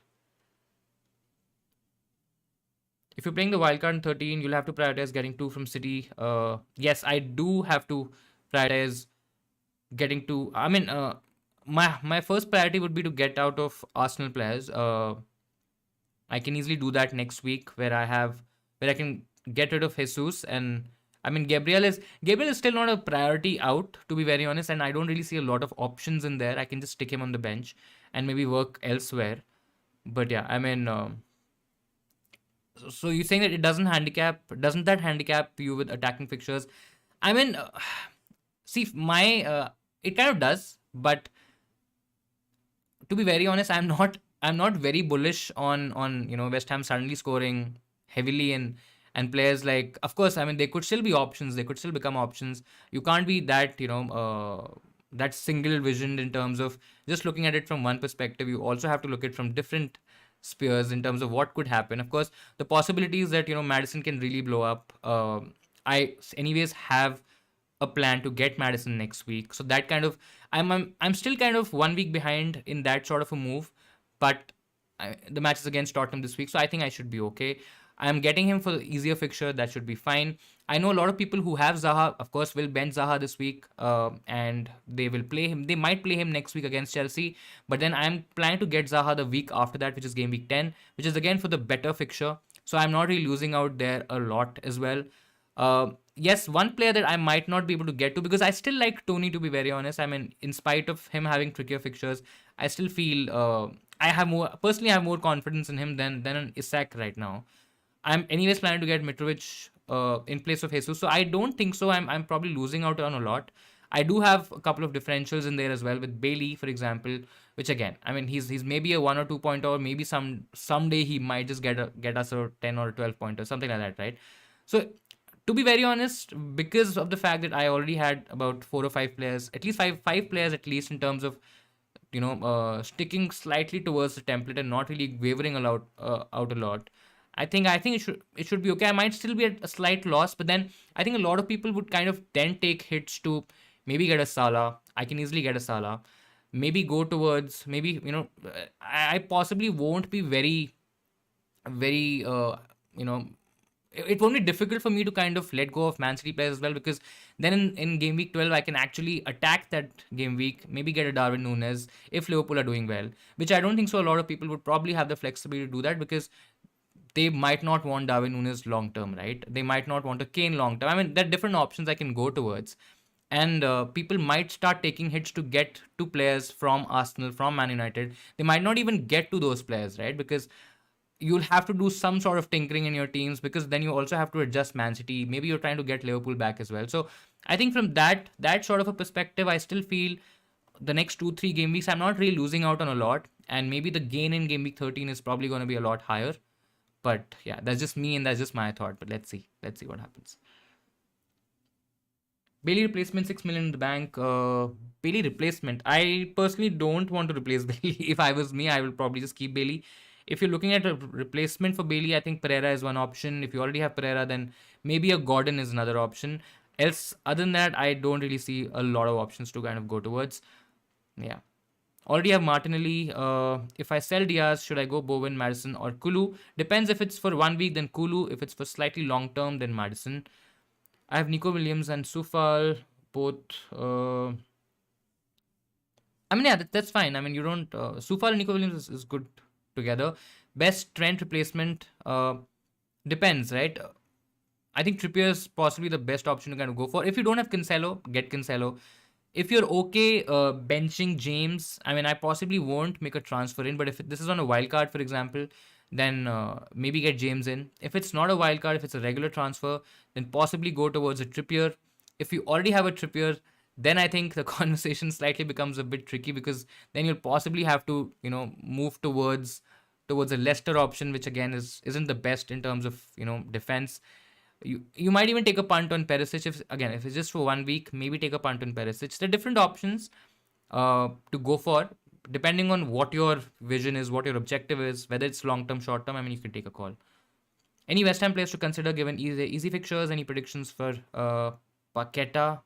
[SPEAKER 1] If you're playing the wildcard in 13, you'll have to prioritize getting two from City. Yes, I do have to prioritize getting two. I mean, my first priority would be to get out of Arsenal players. I can easily do that next week, where I can get rid of Jesus. And I mean, Gabriel is still not a priority out, to be very honest, and I don't really see a lot of options in there. I can just stick him on the bench and maybe work elsewhere. But yeah, I mean, so you're saying that doesn't that handicap you with attacking fixtures? I mean, see, it kind of does, but to be very honest, I'm not very bullish on West Ham suddenly scoring heavily, and players like, of course, I mean, they could still be options, they could still become options. You can't be that that single vision in terms of just looking at it from one perspective. You also have to look at it from different spheres in terms of what could happen. Of course, the possibilities that Madison can really blow up. I anyways have a plan to get Madison next week, so that kind of I'm still kind of 1 week behind in that sort of a move, but the match is against Tottenham this week, so I think I should be okay. I'm getting him for the easier fixture. That should be fine. I know a lot of people who have Zaha, of course, will bench Zaha this week, and they will play him. They might play him next week against Chelsea, but then I'm planning to get Zaha the week after that, which is game week 10, which is again for the better fixture. So I'm not really losing out there a lot as well. Yes, one player that I might not be able to get to, because I still like Tony, to be very honest. I mean, in spite of him having trickier fixtures, I still feel I have more personally I have more confidence in him than an Isak right now. I'm anyways planning to get Mitrovic in place of Jesus, so I don't think so. I'm probably losing out on a lot. I do have a couple of differentials in there as well with Bailey, for example, which again, I mean, he's maybe a 1 or 2 pointer, or maybe someday he might just get us a 10 or a 12 pointer, something like that, right? So to be very honest, because of the fact that I already had about 4 or 5 players, at least five players at least in terms of sticking slightly towards the template and not really wavering out a lot. I think it should be okay. I might still be at a slight loss, but then I think a lot of people would kind of then take hits to maybe get a Salah. I can easily get a Salah. Maybe go towards maybe I possibly won't be very it won't be difficult for me to kind of let go of Man City players as well, because then in game week 12 I can actually attack that game week, maybe get a Darwin Nunes if Liverpool are doing well, which I don't think so. A lot of people would probably have the flexibility to do that because they might not want Darwin Nunes long term, right? They might not want a Kane long term. I mean, there are different options I can go towards. And people might start taking hits to get to players from Arsenal, from Man United. They might not even get to those players, right? Because you'll have to do some sort of tinkering in your teams, because then you also have to adjust Man City. Maybe you're trying to get Liverpool back as well. So I think from that sort of a perspective, I still feel the next 2-3 game weeks I'm not really losing out on a lot, and maybe the gain in game week 13 is probably going to be a lot higher. But yeah, that's just me and that's just my thought. But let's see what happens. Bailey replacement, 6 million in the bank. Bailey replacement. I personally don't want to replace Bailey. If I was me, I will probably just keep Bailey. If you're looking at a replacement for Bailey, I think Pereira is one option. If you already have Pereira, then maybe a Gordon is another option. Else, other than that, I don't really see a lot of options to kind of go towards. Yeah. Already have Martinelli. If I sell Diaz, should I go Bowen, Madison, or Kulu? Depends. If it's for 1 week, then Kulu. If it's for slightly long term, then Madison. I have Nico Williams and Sufal, both. I mean, yeah, that's fine. I mean, you don't. Sufal and Nico Williams is good together. Best Trent replacement depends, right? I think Trippier is possibly the best option to kind of go for. If you don't have Cancelo, get Cancelo. If you're okay benching James, I mean, I possibly won't make a transfer in, but if this is on a wild card, for example, then maybe get James in. If it's not a wild card, if it's a regular transfer, then possibly go towards a Trippier. If you already have a Trippier, then I think the conversation slightly becomes a bit tricky, because then you'll possibly have to, move towards a Leicester option, which again isn't the best in terms of defense. You might even take a punt on Perisic if it's just for 1 week. Maybe take a punt on Perisic. There are different options to go for, depending on what your vision is, what your objective is, whether it's long term, short term. I mean, you can take a call. Any West Ham players to consider given easy fixtures? Any predictions for Paqueta?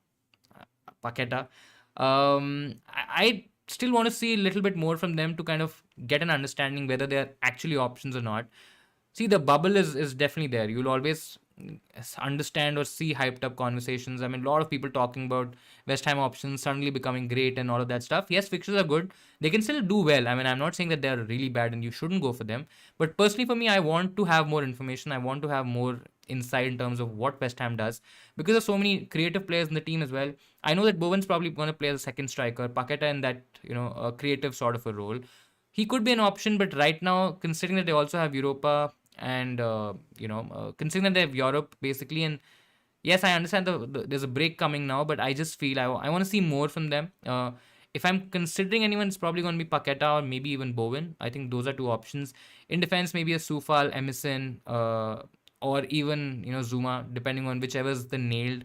[SPEAKER 1] Paqueta. I still want to see a little bit more from them to kind of get an understanding whether they're actually options or not. See, the bubble is definitely there. You'll always understand or see hyped up conversations. I mean, a lot of people talking about West Ham options suddenly becoming great and all of that stuff. Yes, fixtures are good. They can still do well. I mean, I'm not saying that they're really bad and you shouldn't go for them. But personally, for me, I want to have more information. I want to have more insight in terms of what West Ham does, because there's so many creative players in the team as well. I know that Bowen's probably going to play as a second striker, Paqueta in that, a creative sort of a role. He could be an option, but right now, considering that they also have Europa, and considering that they have Europe basically, and yes, I understand there's a break coming now, but I just feel I want to see more from them. If I'm considering anyone, it's probably going to be Paqueta or maybe even Bowen. I think those are two options. In defense, maybe a Soufal, Emerson, or even Zuma, depending on whichever is the nailed.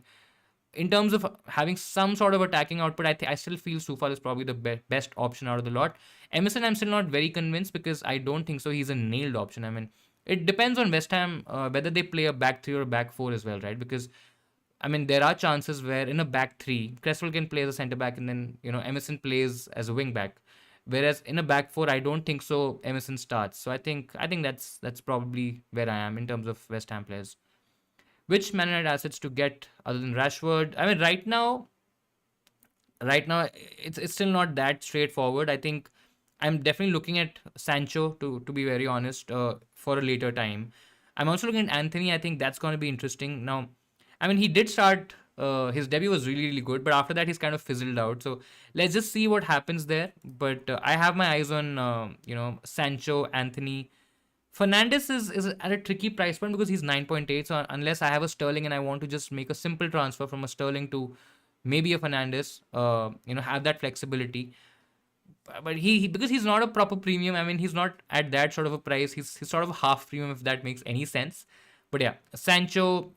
[SPEAKER 1] in terms of having some sort of attacking output, I still feel Soufal is probably the best option out of the lot. Emerson, I'm still not very convinced because I don't think so. He's a nailed option. I mean, it depends on West Ham whether they play a back three or a back four as well, right? Because I mean, there are chances where in a back three, Cresswell can play as a centre back, and then Emerson plays as a wing back. Whereas in a back four, I don't think so. Emerson starts, so I think that's probably where I am in terms of West Ham players. Which Man United assets to get other than Rashford? I mean, right now, it's still not that straightforward. I think I'm definitely looking at Sancho to be very honest for a later time. I'm also looking at Anthony. I think that's going to be interesting. Now, I mean, he did start. His debut was really really good, but after that he's kind of fizzled out. So let's just see what happens there. But I have my eyes on Sancho, Anthony. Fernandes is at a tricky price point because he's 9.8. So unless I have a Sterling and I want to just make a simple transfer from a Sterling to maybe a Fernandes, have that flexibility. But he because he's not a proper premium. I mean, he's not at that sort of a price. He's sort of a half premium if that makes any sense. But yeah, Sancho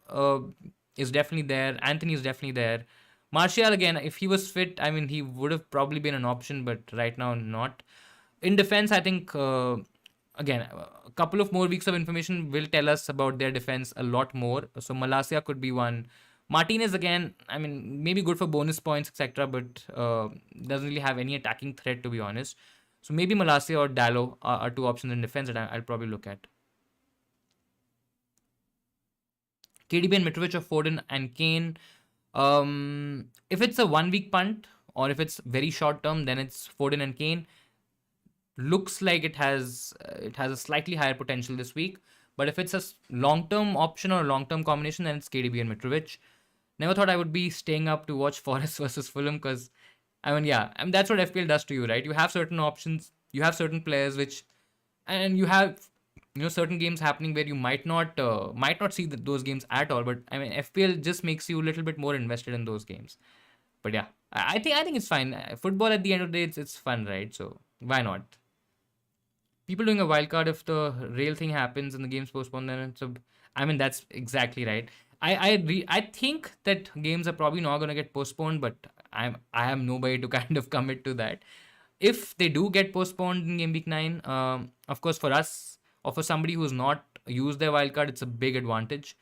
[SPEAKER 1] is definitely there. Anthony is definitely there. Martial again, if he was fit, I mean, he would have probably been an option, but right now not. In defense, I think again a couple of more weeks of information will tell us about their defense a lot more. So Malacia could be one. Martinez again, I mean, maybe good for bonus points, etc., but doesn't really have any attacking threat to be honest. So maybe Malacia or Dallo are two options in defense that I'll probably look at. KDB and Mitrovic or Foden and Kane. If it's a 1 week punt or if it's very short term, then it's Foden and Kane. Looks like it has a slightly higher potential this week. But if it's a long term option or a long term combination, then it's KDB and Mitrovic. Never thought I would be staying up to watch Forest versus Fulham because, I mean, yeah, I mean, that's what FPL does to you, right? You have certain options, you have certain players and you have certain games happening where you might not see those games at all. But I mean, FPL just makes you a little bit more invested in those games. But yeah, I think it's fine. Football at the end of the day, it's fun, right? So why not? People doing a wild card if the rail thing happens and the game's postponed, then it's a. I mean, that's exactly right. I think that games are probably not going to get postponed, but I am nobody to kind of commit to that. If they do get postponed in game week 9, of course for us or for somebody who's not used their wild card, it's a big advantage.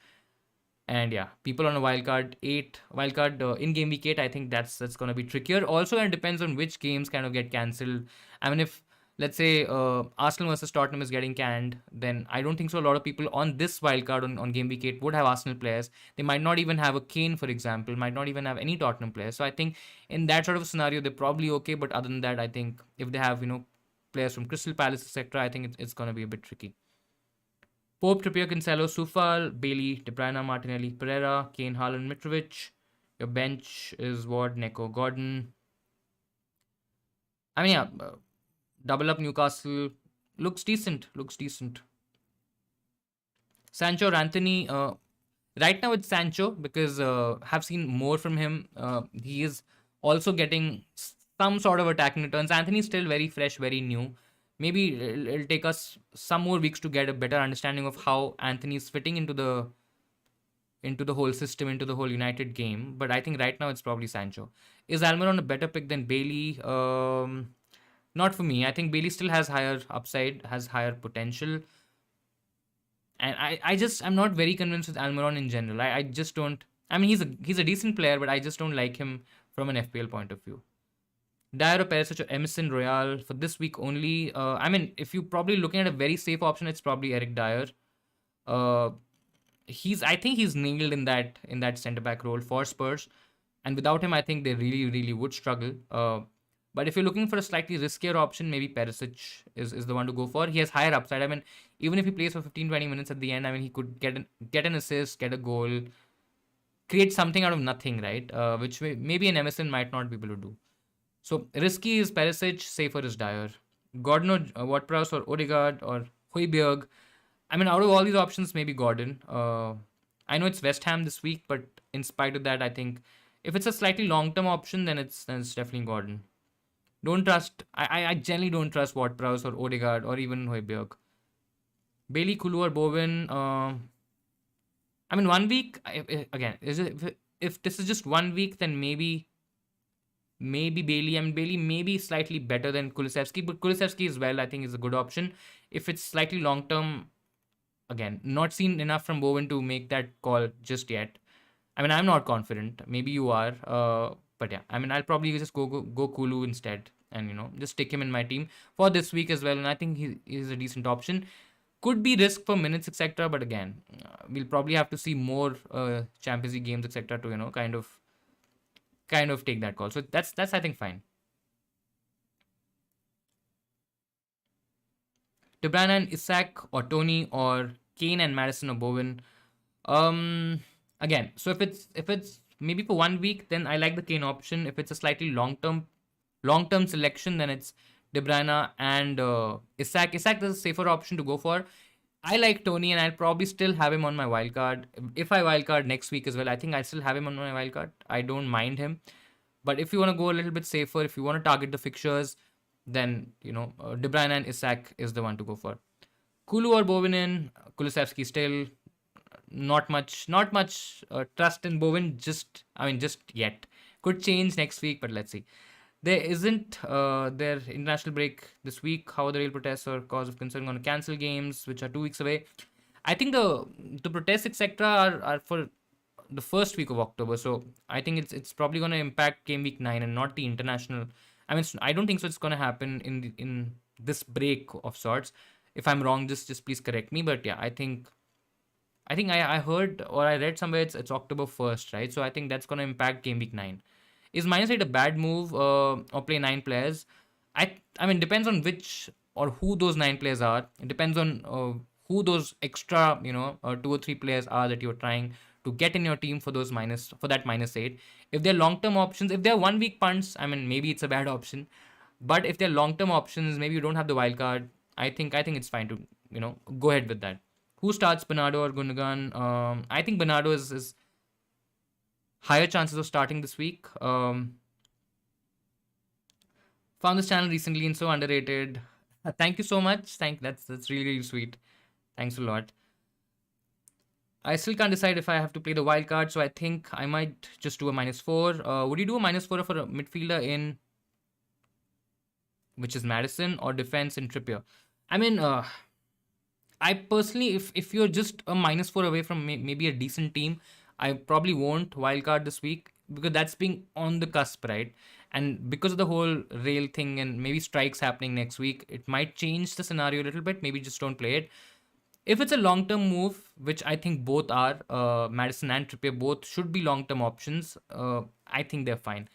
[SPEAKER 1] And yeah, people on a wildcard in game week 8, I think that's going to be trickier. Also, it depends on which games kind of get cancelled. I mean, if let's say Arsenal versus Tottenham is getting canned, then I don't think so. A lot of people on this wildcard on game week 8 would have Arsenal players. They might not even have a Kane, for example, might not even have any Tottenham players. So I think in that sort of a scenario, they're probably okay. But other than that, I think if they have, players from Crystal Palace, etc., I think it's going to be a bit tricky. Pope, Trippier, Cancelo, Soufal, Bailey, De Bruyne, Martinelli, Pereira, Kane, Haaland, Mitrovic. Your bench is Ward, Neko, Gordon. I mean, yeah, double up Newcastle looks decent. Sancho or Anthony. Right now it's Sancho because have seen more from him. He is also getting some sort of attacking returns. Anthony is still very fresh, very new. Maybe it'll take us some more weeks to get a better understanding of how Anthony is fitting into the whole system, into the whole United game. But I think right now it's probably Sancho. Is Almiron a better pick than Bailey? Not for me. I think Bailey still has higher upside, has higher potential. And I'm not very convinced with Almiron in general. I just don't. I mean, he's a decent player, but I just don't like him from an FPL point of view. Dyer or Perisic or Emerson Royale for this week only. I mean, if you're probably looking at a very safe option, it's probably Eric Dyer. I think he's nailed in that centre back role for Spurs, and without him, I think they really really would struggle. But if you're looking for a slightly riskier option, maybe Perisic is the one to go for. He has higher upside. I mean, even if he plays for 15-20 minutes at the end, I mean, he could get an assist, get a goal, create something out of nothing, right? Which maybe an Emerson might not be able to do. So risky is Perisic, safer is Dyer. Gordon or Ward-Prowse or Odegaard or Højbjerg. I mean, out of all these options, maybe Gordon. I know it's West Ham this week, but in spite of that, I think if it's a slightly long-term option, then it's definitely Gordon. Don't trust. I generally don't trust Ward-Prowse or Odegaard or even Højbjerg. Bailey, Kulu or Bowen. I mean, 1 week again. if this is just 1 week, then maybe Bailey. I mean, Bailey may be slightly better than Kulusevski, but Kulusevski as well, I think, is a good option. If it's slightly long term, again, not seen enough from Bowen to make that call just yet. I mean, I'm not confident. Maybe you are. But yeah, I mean, I'll probably just go Kulu instead, and just stick him in my team for this week as well. And I think he's a decent option. Could be risk for minutes, etc. But again, we'll probably have to see more Champions League games, etc. To kind of take that call. So that's I think fine. De Bruyne and Isak, or Tony, or Kane and Madison, or Bowen. Um, Again, so if it's maybe for 1 week, then I like the Kane option. If it's a slightly long term selection, then it's De Bruyne and Isak. Isak is a safer option to go for. I like Tony, and I'll probably still have him on my wildcard. If I wildcard next week as well, I think I still have him on my wildcard. I don't mind him. But if you want to go a little bit safer, if you want to target the fixtures, then De Bruyne and Isak is the one to go for. Kulu or Bowen, Kulusevski still not much trust in Bowen. Just yet. Could change next week, but let's see. There isn't their international break this week. How are the real protests or cause of concern going to cancel games, which are 2 weeks away? I think the protests etc. are for the first week of October. So I think it's probably going to impact game week 9 and not the international. I mean, I don't think so. It's going to happen in this break of sorts. If I'm wrong, just please correct me. But yeah, I think I heard or I read somewhere it's October 1st, right? So I think that's going to impact game week 9. Is -8 a bad move or play 9 players? I mean, depends on which or who those 9 players are. It depends on who those extra 2 or 3 players are that you're trying to get in your team for that -8. If they're long term options, if they're 1 week punts, I mean, maybe it's a bad option. But if they're long term options, maybe you don't have the wild card. I think it's fine to go ahead with that. Who starts, Bernardo or Gundogan? I think Bernardo is higher chances of starting this week. Found this channel recently and so underrated. Thank you so much. That's really, really sweet. Thanks a lot. I still can't decide if I have to play the wild card, so I think I might just do a -4. Would you do a -4 for a midfielder in which is Madison, or defense in Trippier? I mean, I personally, if you're just a -4 away from maybe a decent team, I probably won't wildcard this week because that's being on the cusp, right? And because of the whole rail thing and maybe strikes happening next week, it might change the scenario a little bit. Maybe just don't play it. If it's a long term move, which I think both are, Madison and Trippier both should be long term options, I think they're fine.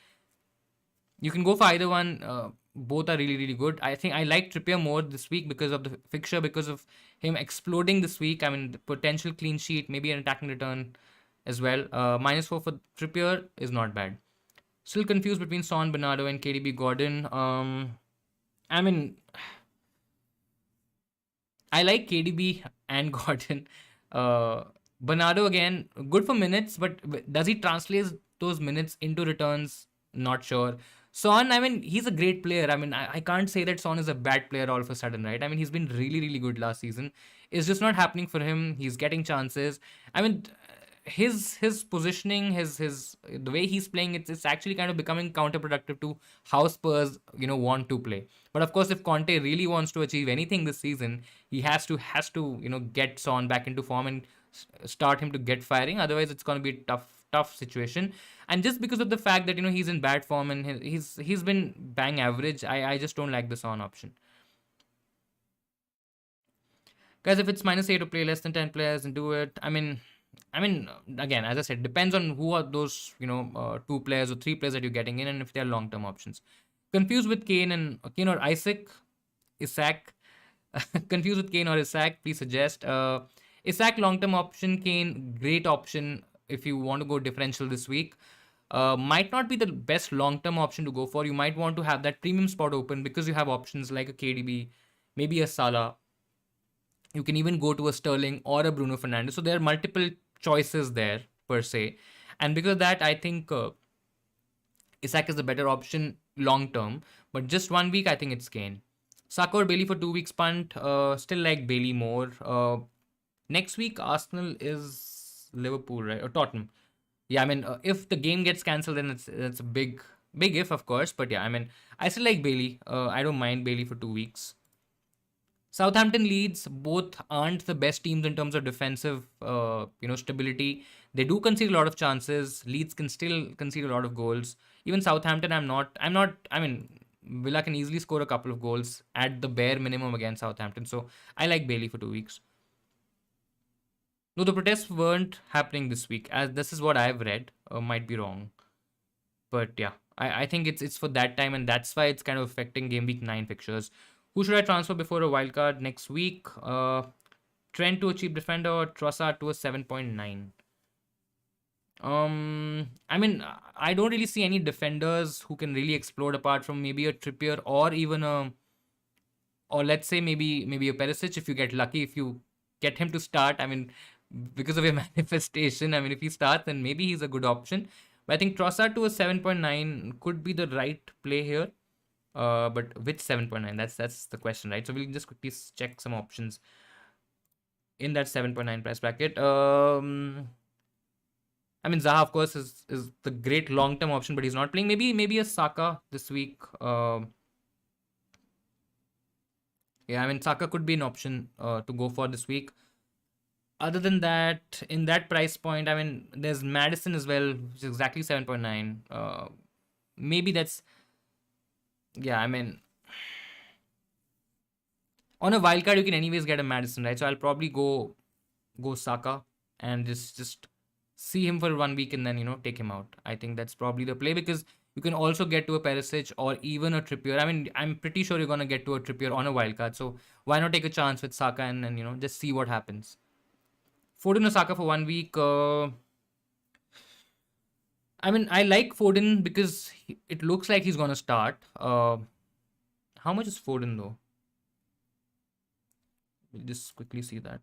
[SPEAKER 1] You can go for either one. Both are really, really good. I think I like Trippier more this week because of the fixture, because of him exploding this week. I mean, the potential clean sheet, maybe an attacking return as well. -4 for Trippier is not bad. Still confused between Son, Bernardo, and KDB Gordon. I mean, I like KDB and Gordon. Bernardo, again, good for minutes, but does he translate those minutes into returns? Not sure. Son, I mean, he's a great player. I mean, I can't say that Son is a bad player all of a sudden, right? I mean, he's been really, really good last season. It's just not happening for him. He's getting chances. I mean, his positioning, his the way he's playing, it's actually kind of becoming counterproductive to how Spurs want to play. But of course, if Conte really wants to achieve anything this season, he has to get Son back into form and start him to get firing. Otherwise, it's going to be a tough situation. And just because of the fact that he's in bad form and he's been bang average, I just don't like the Son option. Guys, if it's -8 to play less than 10 players and do it, I mean, again, as I said, depends on who are those, 2 players or 3 players that you're getting in, and if they're long-term options. Confused with Kane or Isak. Confused with Kane or Isak, please suggest. Isak long-term option, Kane great option if you want to go differential this week. Might not be the best long-term option to go for. You might want to have that premium spot open because you have options like a KDB, maybe a Salah. You can even go to a Sterling or a Bruno Fernandes. So there are multiple choices there per se. And because of that, I think Isak is the better option long term. But just 1 week, I think it's Kane. Saka or Bailey for 2 weeks punt. Still like Bailey more. Next week, Arsenal is Liverpool, right? Or Tottenham. Yeah, I mean, if the game gets cancelled, then it's a big if, of course. But yeah, I mean, I still like Bailey. I don't mind Bailey for 2 weeks. Southampton, Leeds both aren't the best teams in terms of defensive, stability. They do concede a lot of chances. Leeds can still concede a lot of goals. Even Southampton, I'm not. I'm not. I mean, Villa can easily score a couple of goals at the bare minimum against Southampton. So I like Bailey for 2 weeks. No, the protests weren't happening this week, as this is what I've read. Might be wrong, but yeah, I think it's for that time, and that's why it's kind of affecting game week 9 fixtures. Who should I transfer before a wild card next week? Trent to a cheap defender or Trossard to a 7.9? I mean, I don't really see any defenders who can really explode apart from maybe a Trippier or even a, or let's say maybe a Perisic if you get lucky, if you get him to start. I mean, because of your manifestation, I mean, if he starts, then maybe he's a good option. But I think Trossard to a 7.9 could be the right play here. But which 7.9? That's the question, right? So we'll just quickly check some options in that 7.9 price bracket. I mean, Zaha, of course, is the great long term option, but he's not playing. Maybe a Saka this week. Yeah, I mean, Saka could be an option to go for this week. Other than that, in that price point, I mean, there's Madison as well, which is exactly 7.9. Maybe that's, yeah, I mean, on a wild card, you can anyways get a Madison, right? So I'll probably go Saka and just see him for 1 week and then take him out. I think that's probably the play because you can also get to a Perisic or even a Trippier. I mean, I'm pretty sure you're gonna get to a Trippier on a wild card. So why not take a chance with Saka and just see what happens. Foden or Saka for 1 week. I mean, I like Foden because it looks like he's gonna start. How much is Foden though? We'll just quickly see that.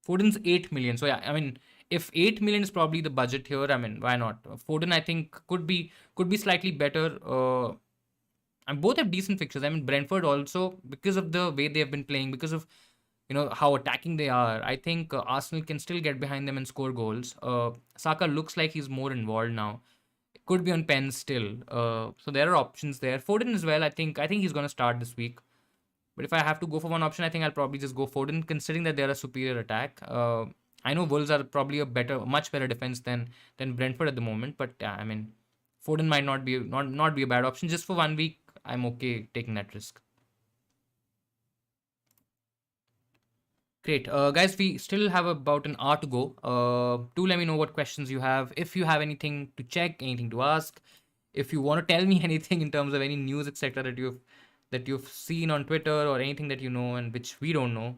[SPEAKER 1] Foden's 8 million. So yeah, I mean, if 8 million is probably the budget here, I mean, why not? Foden, I think, could be slightly better. And both have decent fixtures. I mean, Brentford also, because of the way they have been playing, because of how attacking they are. I think Arsenal can still get behind them and score goals. Saka looks like he's more involved now. Could be on pens still. So there are options there. Foden as well. I think he's gonna start this week. But if I have to go for one option, I think I'll probably just go Foden, considering that they're a superior attack. I know Wolves are probably much better defense than Brentford at the moment. But I mean, Foden might not be a bad option. Just for 1 week, I'm okay taking that risk. Great. Guys, we still have about an hour to go. Do let me know what questions you have. If you have anything to check, anything to ask, if you want to tell me anything in terms of any news, etc., that you've seen on Twitter or anything that you know and which we don't know.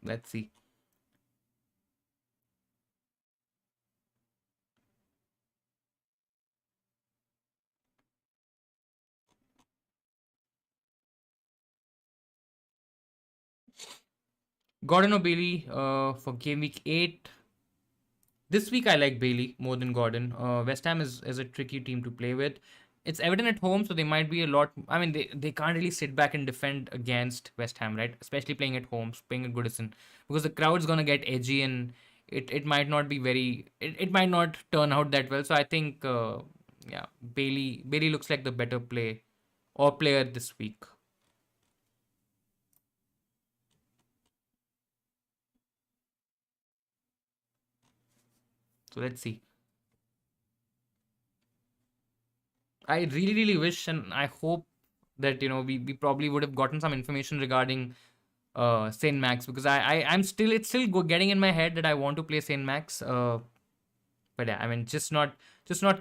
[SPEAKER 1] Let's see. Gordon or Bailey for game week 8. This week I like Bailey more than Gordon. West Ham is a tricky team to play with. It's Everton at home, so they might be a lot. I mean, they can't really sit back and defend against West Ham, right? Especially playing at home, playing at Goodison, because the crowd's gonna get edgy and it might not be very. It might not turn out that well. So I think, yeah, Bailey looks like the better play or player this week. So let's see. I really, really wish and I hope that we probably would have gotten some information regarding Saint Max because I'm still it's still getting in my head that I want to play Saint Max. But yeah, I mean just not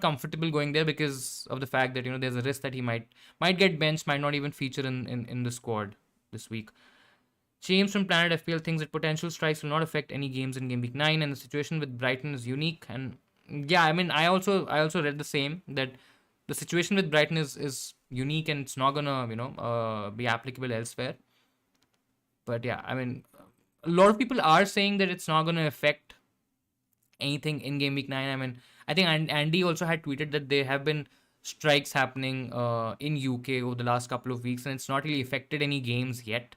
[SPEAKER 1] comfortable going there because of the fact that there's a risk that he might get benched, might not even feature in the squad this week. James from Planet FPL thinks that potential strikes will not affect any games in Game Week 9, and the situation with Brighton is unique. And yeah, I mean, I also read the same that the situation with Brighton is unique and it's not gonna be applicable elsewhere. But yeah, I mean, a lot of people are saying that it's not gonna affect anything in Game Week 9. I mean, I think Andy also had tweeted that there have been strikes happening in UK over the last couple of weeks, and it's not really affected any games yet.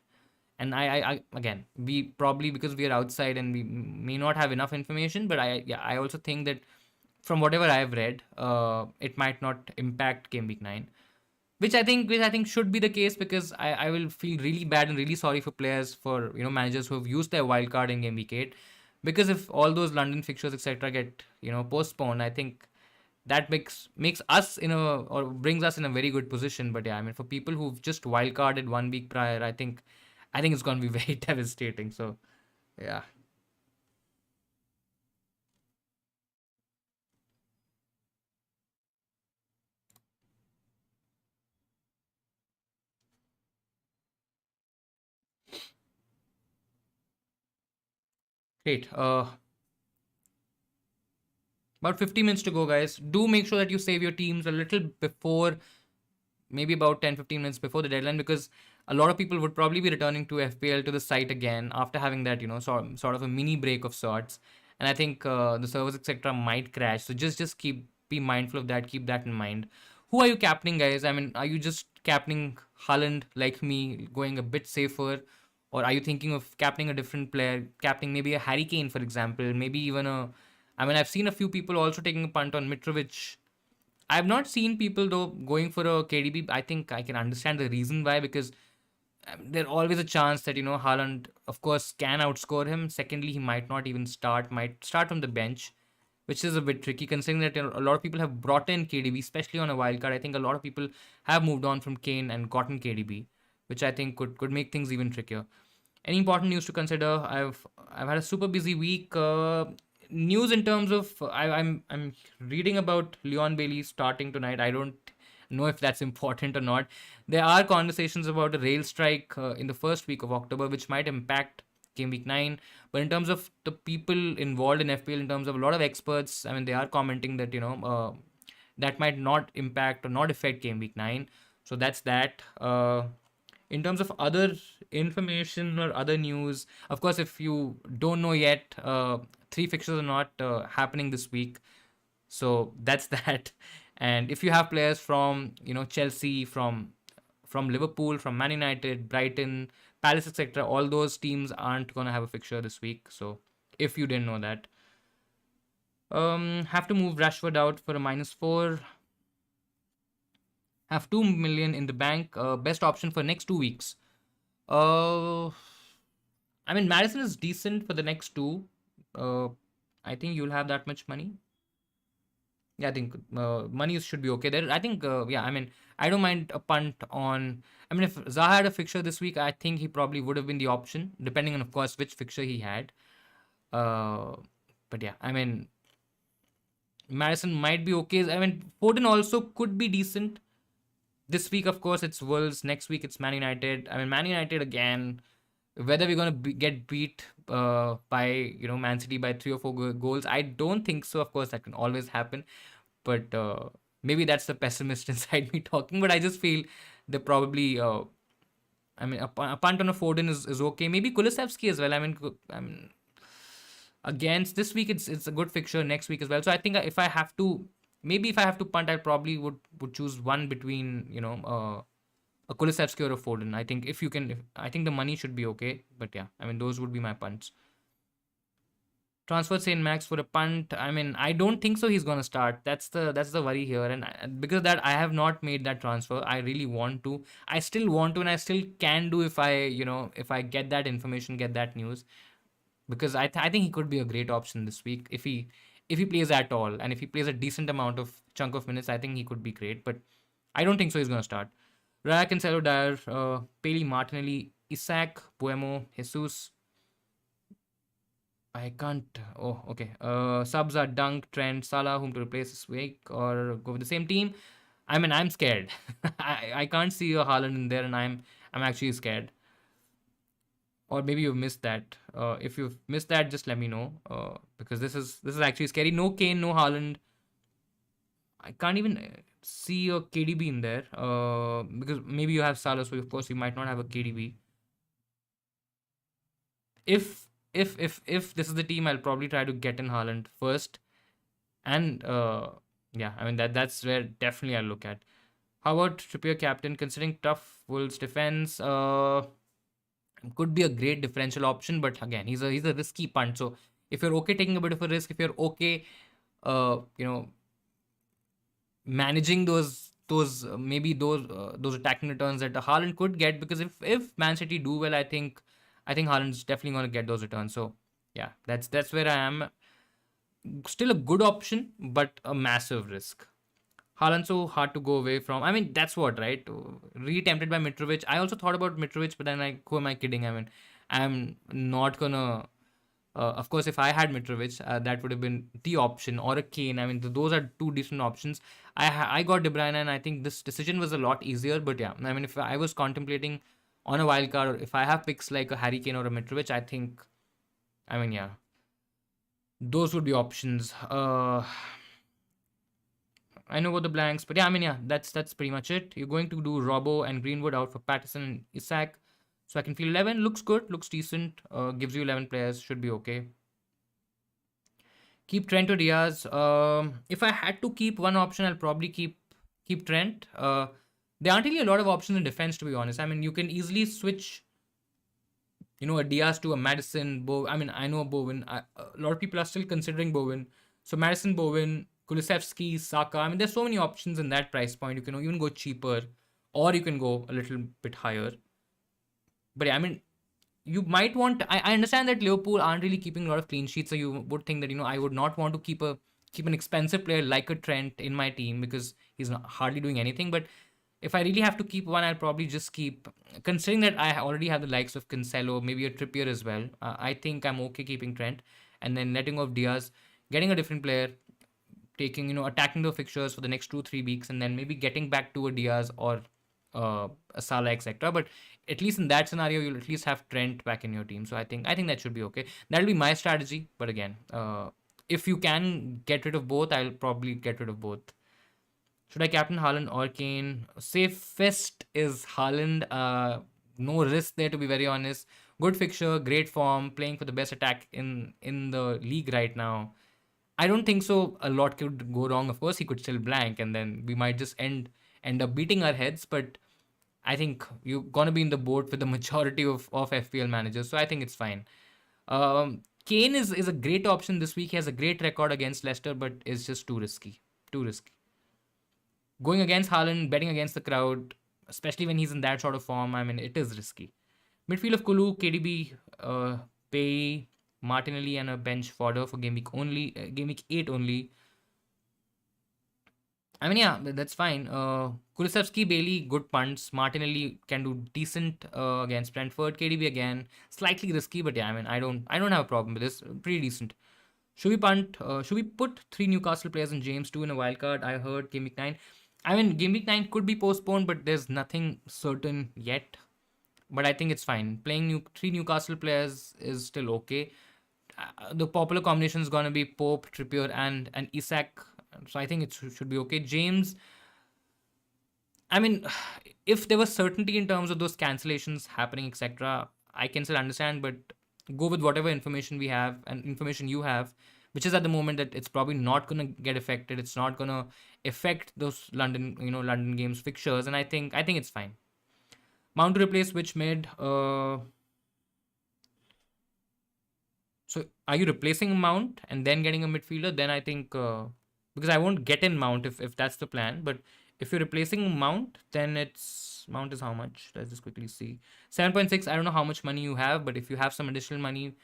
[SPEAKER 1] And I again, we probably, because we are outside and we may not have enough information, but I also think that from whatever I've read, it might not impact game week 9, which I think should be the case, because I will feel really bad and really sorry for players, for managers who have used their wild card in game week 8, because if all those London fixtures etc. get postponed, I think that makes us in a, or brings us in a very good position. But yeah, I mean, for people who've just wildcarded 1 week prior, I think it's going to be very devastating. So yeah. Great. About 50 minutes to go, guys. Do make sure that you save your teams a little before, maybe about 10-15 minutes before the deadline, because a lot of people would probably be returning to FPL, to the site again, after having that sort of a mini break of sorts. And I think the servers etc. might crash, so just keep be mindful of that, keep that in mind. Who are you captaining, guys? I mean, are you just captaining Haaland like me, going a bit safer, or are you thinking of captaining a different player, captaining maybe a Harry Kane, for example, maybe even a, I mean, I've seen a few people also taking a punt on Mitrovic. I've not seen people though going for a KDB. I think I can understand the reason why, because there's always a chance that Haaland, of course, can outscore him. Secondly, he might not even start, might start from the bench, which is a bit tricky considering that a lot of people have brought in KDB, especially on a wild card. I think a lot of people have moved on from Kane and gotten KDB, which I think could make things even trickier. Any important news to consider? I've had a super busy week. News in terms of, I'm reading about Leon Bailey starting tonight. I don't know if that's important or not. There are conversations about a rail strike in the first week of October, which might impact game week 9. But in terms of the people involved in FPL, in terms of a lot of experts, I mean, they are commenting that that might not impact or not affect game week 9. So that's that. In terms of other information or other news, of course, if you don't know yet, three fixtures are not happening this week, so that's that. And if you have players from Chelsea, from Liverpool, from Man United, Brighton, Palace, etc., all those teams aren't gonna have a fixture this week. So if you didn't know that, have to move Rashford out for a -4. Have 2 million in the bank. Best option for next 2 weeks. Uh, I mean, Madison is decent for the next two. Uh, I think you'll have that much money. Yeah, I think money should be okay there. I think, yeah, I mean, I don't mind a punt on. I mean, if Zaha had a fixture this week, I think he probably would have been the option, depending on, of course, which fixture he had. Uh, but yeah, I mean, Madison might be okay. I mean, Foden also could be decent. This week, of course, it's Wolves. Next week, it's Man United. I mean, Man United again. Whether we're gonna get beat by Man City by 3 or 4 goals, I don't think so. Of course, that can always happen, but maybe that's the pessimist inside me talking. But I just feel they probably. I mean, a punt on a Foden is okay. Maybe Kulusevski as well. I mean, against this week, it's a good fixture. Next week as well. So I think if I have to, maybe if I have to punt, I probably would choose one between a Kulusevski or a Foden. I think if you can, I think the money should be okay. But yeah, I mean, those would be my punts. Transfer Saint Max for a punt. I mean, I don't think so. He's gonna start. That's the worry here, and because of that I have not made that transfer. I really want to. I still want to, and I still can do if I get that information, get that news, because I think he could be a great option this week if he plays at all, and if he plays a decent amount of chunk of minutes. I think he could be great, but I don't think so. He's gonna start. Raya Cancelo, Dyer, Paley, Martinelli, Isaac, Buemo, Jesus. I can't. Oh, okay. Subs are Dunk, Trent, Salah, whom to replace this week, or go with the same team. I mean, I'm scared. I can't see a Haaland in there, and I'm actually scared. Or maybe you've missed that. If you've missed that, just let me know. Because this is actually scary. No Kane, no Haaland. I can't even see a KDB in there. Because maybe you have Salah, so of course you might not have a KDB. If this is the team, I'll probably try to get in Haaland first, and yeah, I mean that's where definitely I'll look at. How about Trippier captain? Considering tough Wolves defense, could be a great differential option, but again, he's a risky punt. So if you're okay taking a bit of a risk, if you're okay, you know, managing those attacking returns that Haaland could get, because if Man City do well, I think Haaland's definitely going to get those returns. So yeah, that's where I am. Still a good option, but a massive risk. Haaland so hard to go away from. I mean, that's what, right? Really tempted by Mitrovic. I also thought about Mitrovic, but then like, who am I kidding? I mean, I'm not gonna. Of course, if I had Mitrovic, that would have been the option, or a Kane. I mean, those are two different options. I got De Bruyne, and I think this decision was a lot easier. But yeah, I mean, if I was contemplating on a wild card, or if I have picks like a Harry Kane or a Mitrovic, I mean, yeah, those would be options. I know about the blanks, but yeah, I mean, yeah, that's pretty much it. You're going to do Robbo and Greenwood out for Patterson and Isak. So I can feel 11. Looks good, looks decent. Gives you 11 players, should be okay. Keep Trent or Diaz. If I had to keep one option, I'll probably keep Trent. There aren't really a lot of options in defense, to be honest. I mean, you can easily switch, a Diaz to a Madison. I mean, I know Bowen. A lot of people are still considering Bowen. So Madison, Bowen, Kulusevski, Saka. I mean, there's so many options in that price point. You can even go cheaper, or you can go a little bit higher. But yeah, I mean, you might want. I understand that Liverpool aren't really keeping a lot of clean sheets, so you would think that I would not want to keep an expensive player like a Trent in my team because he's not hardly doing anything. But if I really have to keep one, I'll probably just keep. Considering that I already have the likes of Cancelo, maybe a Trippier as well. I think I'm okay keeping Trent and then letting off Diaz, getting a different player, taking attacking the fixtures for the next 2-3 weeks, and then maybe getting back to a Diaz or a Salah, etc. But at least in that scenario, you'll at least have Trent back in your team. So I think that should be okay. That'll be my strategy. But again, if you can get rid of both, I'll probably get rid of both. Should I captain Haaland or Kane? Safest is Haaland. No risk there, to be very honest. Good fixture, great form, playing for the best attack in the league right now. I don't think so. A lot could go wrong. Of course, he could still blank, and then we might just end up beating our heads. But I think you're gonna be in the boat with the majority of FPL managers, so I think it's fine. Kane is a great option this week. He has a great record against Leicester, but it's just too risky. Too risky. Going against Haaland, betting against the crowd, especially when he's in that sort of form, I mean, it is risky. Midfield of Kulu, KDB, Pay, Martinelli, and a bench fodder for game week 8 only. I mean, yeah, that's fine. Kulusevski, Bailey, good punts. Martinelli can do decent against Brentford. KDB again, slightly risky, but yeah, I mean, I don't have a problem with this. Pretty decent. Should we punt? Should we put 3 Newcastle players and James 2 in a wild card? I heard game week 9. I mean, game week 9 could be postponed, but there's nothing certain yet. But I think it's fine. Playing 3 Newcastle players is still okay. The popular combination is going to be Pope, Trippier, and Isak. So I think it should be okay. James, I mean, if there was certainty in terms of those cancellations happening, etc., I can still understand, but go with whatever information we have and information you have, which is at the moment that it's probably not going to get affected. It's not going to affect those London games fixtures, and I think it's fine. Mount to replace which mid? So are you replacing Mount and then getting a midfielder? Then I think because I won't get in Mount if that's the plan. But if you're replacing Mount, then Mount is how much? Let's just quickly see. 7.6. I don't know how much money you have, but if you have some additional money,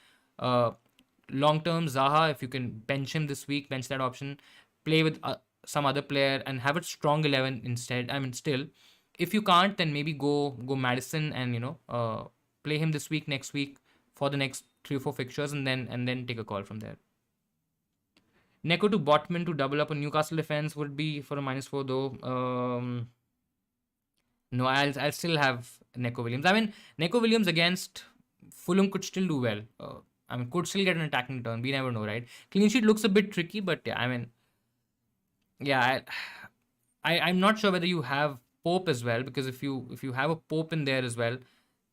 [SPEAKER 1] long term Zaha, if you can bench him this week, bench that option, play with some other player and have a strong 11 instead. I mean, still, if you can't, then maybe go Madison and play him this week, next week for the next 3 or 4 fixtures, and then take a call from there. Neko to Botman to double up on Newcastle defense would be for a -4 though. No, I'll still have Neko Williams. I mean, Neko Williams against Fulham could still do well. I mean, could still get an attacking turn. We never know, right? Clean sheet looks a bit tricky, but yeah, I mean, yeah, I'm not sure whether you have Pope as well, because if you have a Pope in there as well,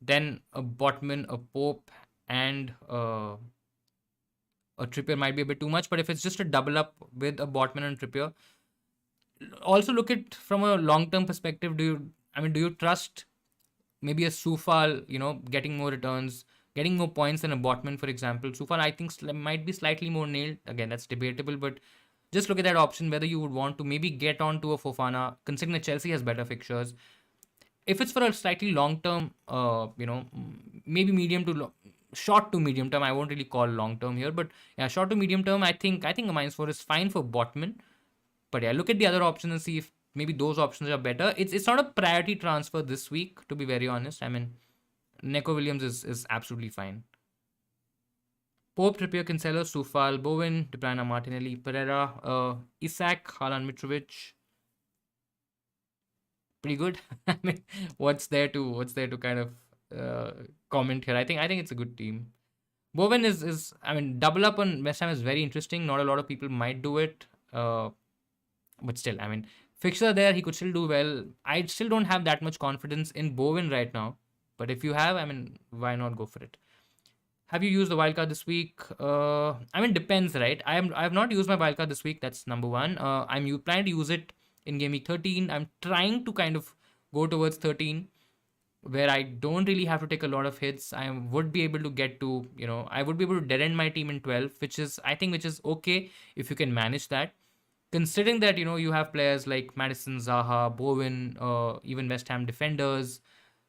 [SPEAKER 1] then a Botman, a Pope, and a Trippier might be a bit too much. But if it's just a double up with a Botman and Trippier, also look at from a long term perspective. Do you trust maybe a Sufal, getting more returns, getting more points than a Botman, for example. Sufal, I think, might be slightly more nailed. Again, that's debatable, but just look at that option whether you would want to maybe get onto a Fofana, considering that Chelsea has better fixtures. If it's for a slightly long term, maybe medium to short to medium term, I won't really call long term here, but yeah, short to medium term, I think a -4 is fine for Botman. But yeah, look at the other options and see if maybe those options are better. It's not a priority transfer this week, to be very honest. I mean, Neco Williams is absolutely fine. Pope, Trippier, Cancelo, Sufal, Bowen, De Bruyne, Martinelli, Pereira, Isak, Haaland, Mitrovic. Pretty good. I mean, what's there to kind of comment here? I think it's a good team. Bowen is I mean, double up on West Ham is very interesting. Not a lot of people might do it. But still, I mean, fixture there, he could still do well. I still don't have that much confidence in Bowen right now. But if you have, I mean, why not go for it? Have you used the wildcard this week? I mean, depends, right? I have not used my wildcard this week. That's number one. I'm planning to use it in game week 13. I'm trying to kind of go towards 13, where I don't really have to take a lot of hits. I would be able to get to, I would be able to dead end my team in 12, which is okay if you can manage that. Considering that, you have players like Madison, Zaha, Bowen, even West Ham defenders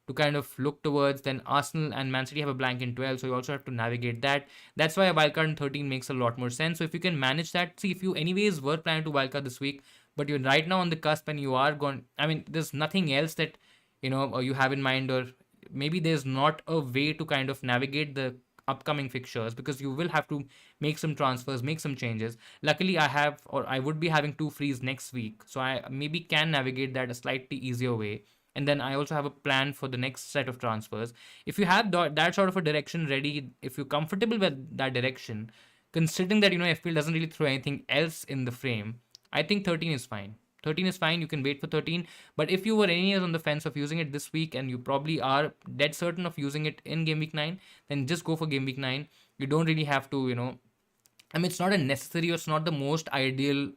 [SPEAKER 1] to kind of look towards. Then Arsenal and Man City have a blank in 12, so you also have to navigate that. That's why a wildcard in 13 makes a lot more sense. So if you can manage that, see, if you anyways were planning to wildcard this week, but you're right now on the cusp and you are going, I mean, there's nothing else that, you have in mind, or maybe there's not a way to kind of navigate the upcoming fixtures because you will have to make some transfers, make some changes. Luckily, I would be having two frees next week, so I maybe can navigate that a slightly easier way. And then I also have a plan for the next set of transfers. If you have that sort of a direction ready, if you're comfortable with that direction, considering that FPL doesn't really throw anything else in the frame, I think 13 is fine. 13 is fine. You can wait for 13. But if you were any years on the fence of using it this week and you probably are dead certain of using it in game week 9, then just go for game week 9. You don't really have to, I mean, it's not a necessary or it's not the most ideal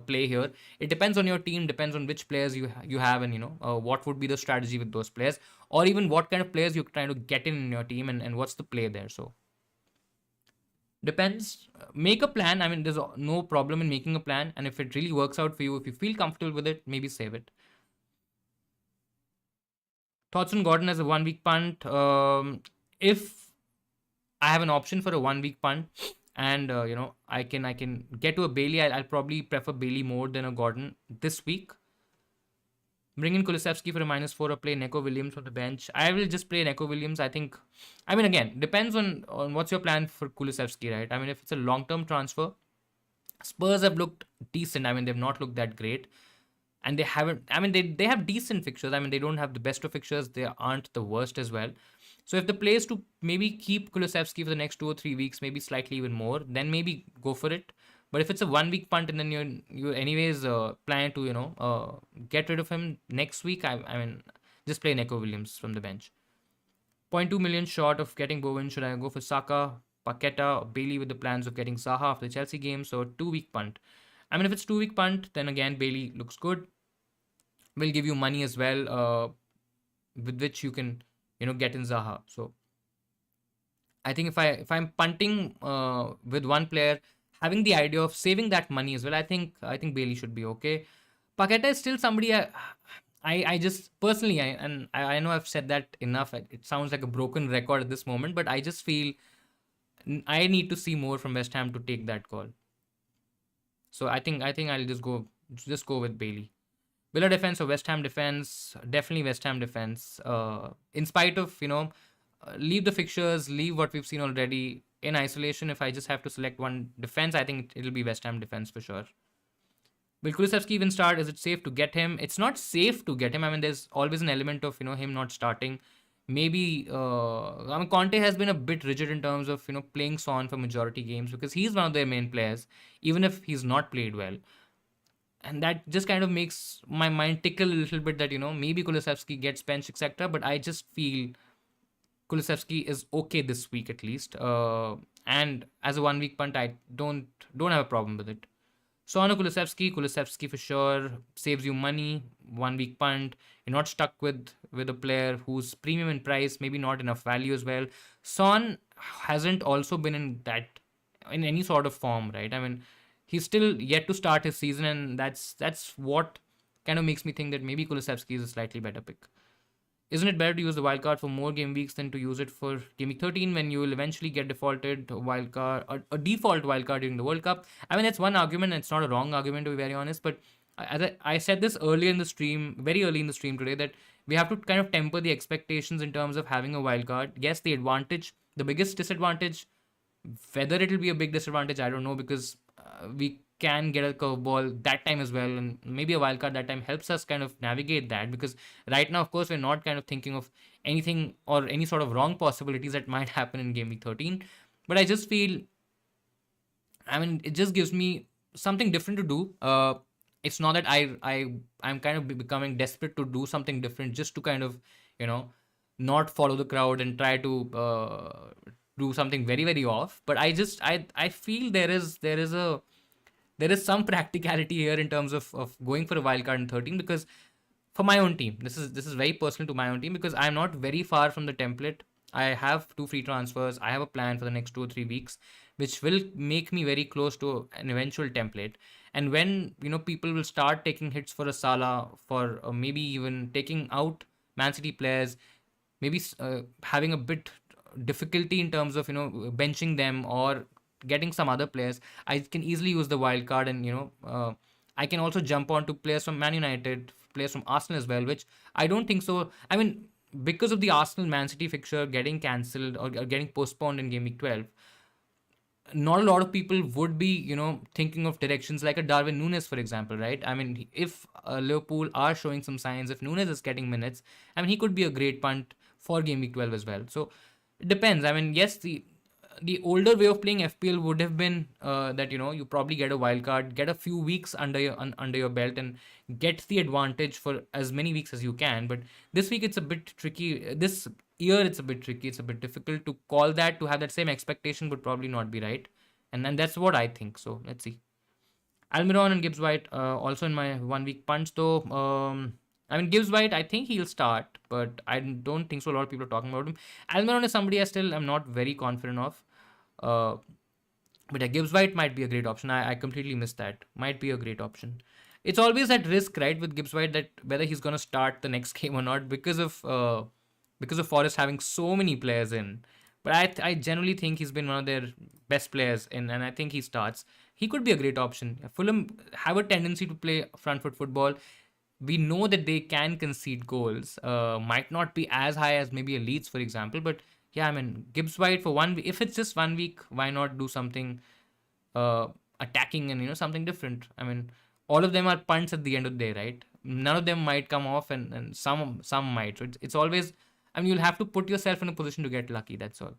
[SPEAKER 1] play here. It depends on your team, depends on which players you have, and what would be the strategy with those players, or even what kind of players you're trying to get in your team, and what's the play there. So depends. Make a plan. I mean, there's no problem in making a plan, and if it really works out for you, if you feel comfortable with it, maybe save it. Thoughts on Gordon as a 1 week punt? If I have an option for a 1 week punt, and I can get to a Bailey, I'll probably prefer Bailey more than a Gordon this week. Bring in Kulusevski for a -4 or play Neco Williams on the bench. I will just play Neco Williams. I mean, again, depends on what's your plan for Kulusevski, right? I mean, if it's a long-term transfer, Spurs have looked decent. I mean, they've not looked that great. And they haven't, I mean, they have decent fixtures. I mean, they don't have the best of fixtures. They aren't the worst as well. So if the play is to maybe keep Kulusevski for the next 2 or 3 weeks, maybe slightly even more, then maybe go for it. But if it's a 1 week punt and then you anyways plan to get rid of him next week, I mean, just play Neco Williams from the bench. 0.2 million short of getting Bowen. Should I go for Saka, Paqueta, or Bailey with the plans of getting Zaha after the Chelsea game? So 2 week punt. I mean, if it's 2 week punt, then again Bailey looks good. Will give you money as well, with which you can get in Zaha. So I think if I'm punting with one player, having the idea of saving that money as well, I think Bailey should be okay. Paqueta is still somebody I just personally, I know I've said that enough. It sounds like a broken record at this moment, but I just feel I need to see more from West Ham to take that call. So I think I'll just go with Bailey. Villa defense or West Ham defense? Definitely West Ham defense. In spite of leave the fixtures, leave what we've seen already in isolation. If I just have to select one defense, I think it'll be West Ham defense for sure. Will Kulusevski even start? Is it safe to get him? It's not safe to get him. I mean, there's always an element of him not starting. Maybe I mean, Conte has been a bit rigid in terms of playing Son for majority games because he's one of their main players, even if he's not played well. And that just kind of makes my mind tickle a little bit that maybe Kulusevski gets benched, etc. But I just feel Kulusevski is okay this week at least. And as a 1 week punt, I don't have a problem with it. Son or Kulusevski for sure saves you money. 1 week punt. You're not stuck with a player who's premium in price, maybe not enough value as well. Son hasn't also been in any sort of form, right? I mean, he's still yet to start his season, and that's what kind of makes me think that maybe Kulusevski is a slightly better pick. Isn't it better to use the wildcard for more game weeks than to use it for game week 13 when you will eventually get defaulted wildcard, a default wildcard during the World Cup? I mean, that's one argument, and it's not a wrong argument to be very honest. But as I said this earlier in the stream, very early in the stream today, that we have to kind of temper the expectations in terms of having a wildcard. Yes, the advantage, the biggest disadvantage, whether it'll be a big disadvantage, I don't know, because we can get a curveball that time as well, and maybe a wildcard that time helps us kind of navigate that. Because right now, of course, we're not kind of thinking of anything or any sort of wrong possibilities that might happen in game week 13. But I just feel, I mean, it just gives me something different to do. It's not that I'm kind of becoming desperate to do something different just to kind of, you know, not follow the crowd and try to do something very very off. But I feel there is some practicality here in terms of going for a wild card in 13, because for my own team, this is very personal to my own team, because I'm not very far from the template. I have 2 free transfers. I have a plan for the next 2 or 3 weeks, which will make me very close to an eventual template. And when people will start taking hits for a Salah, for maybe even taking out Man City players, maybe having a bit difficulty in terms of benching them or getting some other players, I can easily use the wild card. And I can also jump on to players from Man United, players from Arsenal as well, which I don't think so. I mean, because of the Arsenal Man City fixture getting cancelled or getting postponed in game week 12, not a lot of people would be, thinking of directions like a Darwin Nunes, for example, right? I mean, if Liverpool are showing some signs, if Nunes is getting minutes, I mean, he could be a great punt for game week 12 as well. So it depends. I mean, yes, the older way of playing FPL would have been that you probably get a wild card, get a few weeks under your belt, and get the advantage for as many weeks as you can. But this week it's a bit tricky. This year it's a bit tricky. It's a bit difficult to call that. To have that same expectation would probably not be right, and then that's what I think. So let's see. Almiron and Gibbs White also in my 1 week punch though. I mean, Gibbs White, I think he'll start, but I don't think so. A lot of people are talking about him. Almiron is somebody I still am not very confident of. Uh, but yeah, Gibbs White might be a great option. I completely missed that. Might be a great option. It's always at risk, right, with Gibbs White, that whether he's gonna start the next game or not, because of Forest having so many players in. But I generally think he's been one of their best players in, and I think he starts. He could be a great option. Fulham have a tendency to play front foot football. We know that they can concede goals. Might not be as high as maybe a Leeds, for example, but yeah, I mean, Gibbs White for 1 week. If it's just 1 week, why not do something uh, attacking and something different? I mean, all of them are punts at the end of the day, right? None of them might come off, and some might. So it's always. I mean, you'll have to put yourself in a position to get lucky. That's all.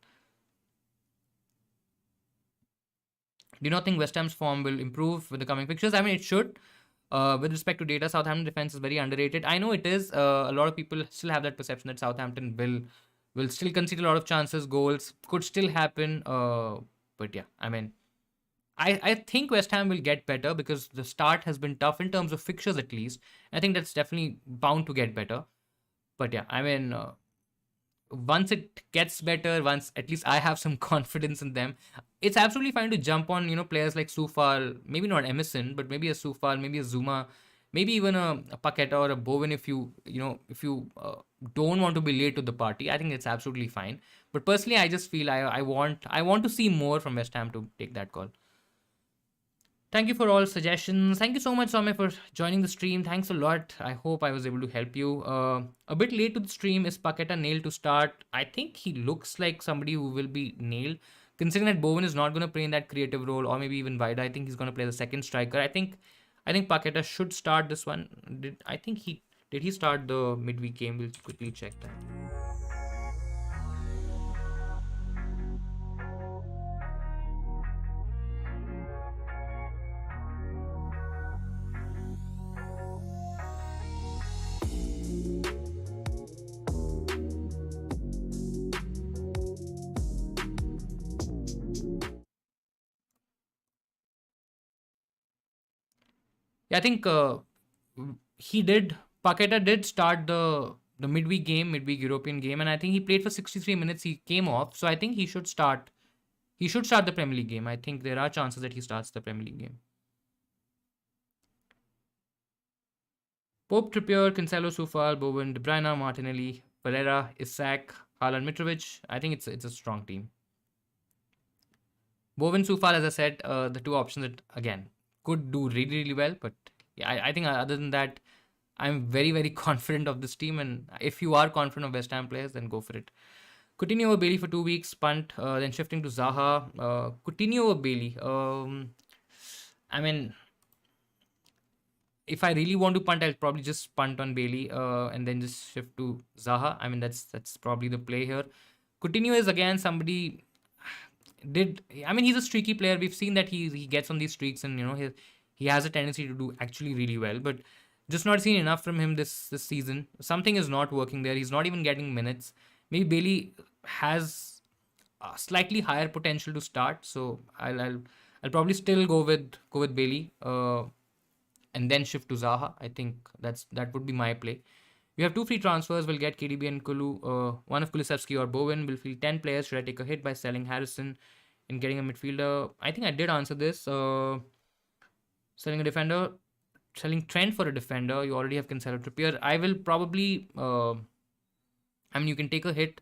[SPEAKER 1] Do you not think West Ham's form will improve with the coming fixtures? I mean, it should. With respect to data, Southampton defense is very underrated. I know it is. A lot of people still have that perception that Southampton will still concede a lot of chances, goals could still happen. But yeah, I mean, I think West Ham will get better because the start has been tough in terms of fixtures at least. I think that's definitely bound to get better. But yeah, I mean, once it gets better, once at least I have some confidence in them, it's absolutely fine to jump on, players like Sufal, maybe not Emerson, but maybe a Sufal, maybe a Zuma, maybe even a Paqueta or a Bowen if you don't want to be late to the party. I think it's absolutely fine. But personally, I just feel I want to see more from West Ham to take that call. Thank you for all suggestions. Thank you so much, Soumya, for joining the stream. Thanks a lot. I hope I was able to help you. A bit late to the stream. Is Paqueta nailed to start? I think he looks like somebody who will be nailed. Considering that Bowen is not going to play in that creative role, or maybe even wider, I think he's going to play the second striker. I think Paqueta should start this one. Did he start the midweek game? We'll quickly check that. Yeah, I think he did. Paqueta did start the midweek European game, and I think he played for 63 minutes. He came off, so I think he should start. He should start the Premier League game. I think there are chances that he starts the Premier League game. Pope, Trippier, Cancelo, Sufal, Bowen, De Bruyne, Martinelli, Pereira, Isak, Haaland, Mitrovic. I think it's a strong team. Bowen, Sufal, as I said, the two options that again could do really really well, but yeah, I think other than that, I'm very very confident of this team. And if you are confident of West Ham players, then go for it. Coutinho over Bailey for 2 weeks, punt, then shifting to Zaha. Coutinho over Bailey. I mean, if I really want to punt, I'll probably just punt on Bailey and then just shift to Zaha. I mean, that's probably the play here. Coutinho is again somebody did. I mean, he's a streaky player. We've seen that he gets on these streaks, and he has a tendency to do actually really well. But just not seen enough from him this season. Something is not working there. He's not even getting minutes. Maybe Bailey has slightly higher potential to start. So I'll probably still go with Bailey. And then shift to Zaha. I think that would be my play. We have two free transfers. We'll get KDB and Kulu. One of Kulusevski or Bowen. We'll field 10 players. Should I take a hit by selling Harrison and getting a midfielder? I think I did answer this. Selling a defender. Selling Trent for a defender. You already have Cancelo, Trippier. I will probably... I mean, you can take a hit.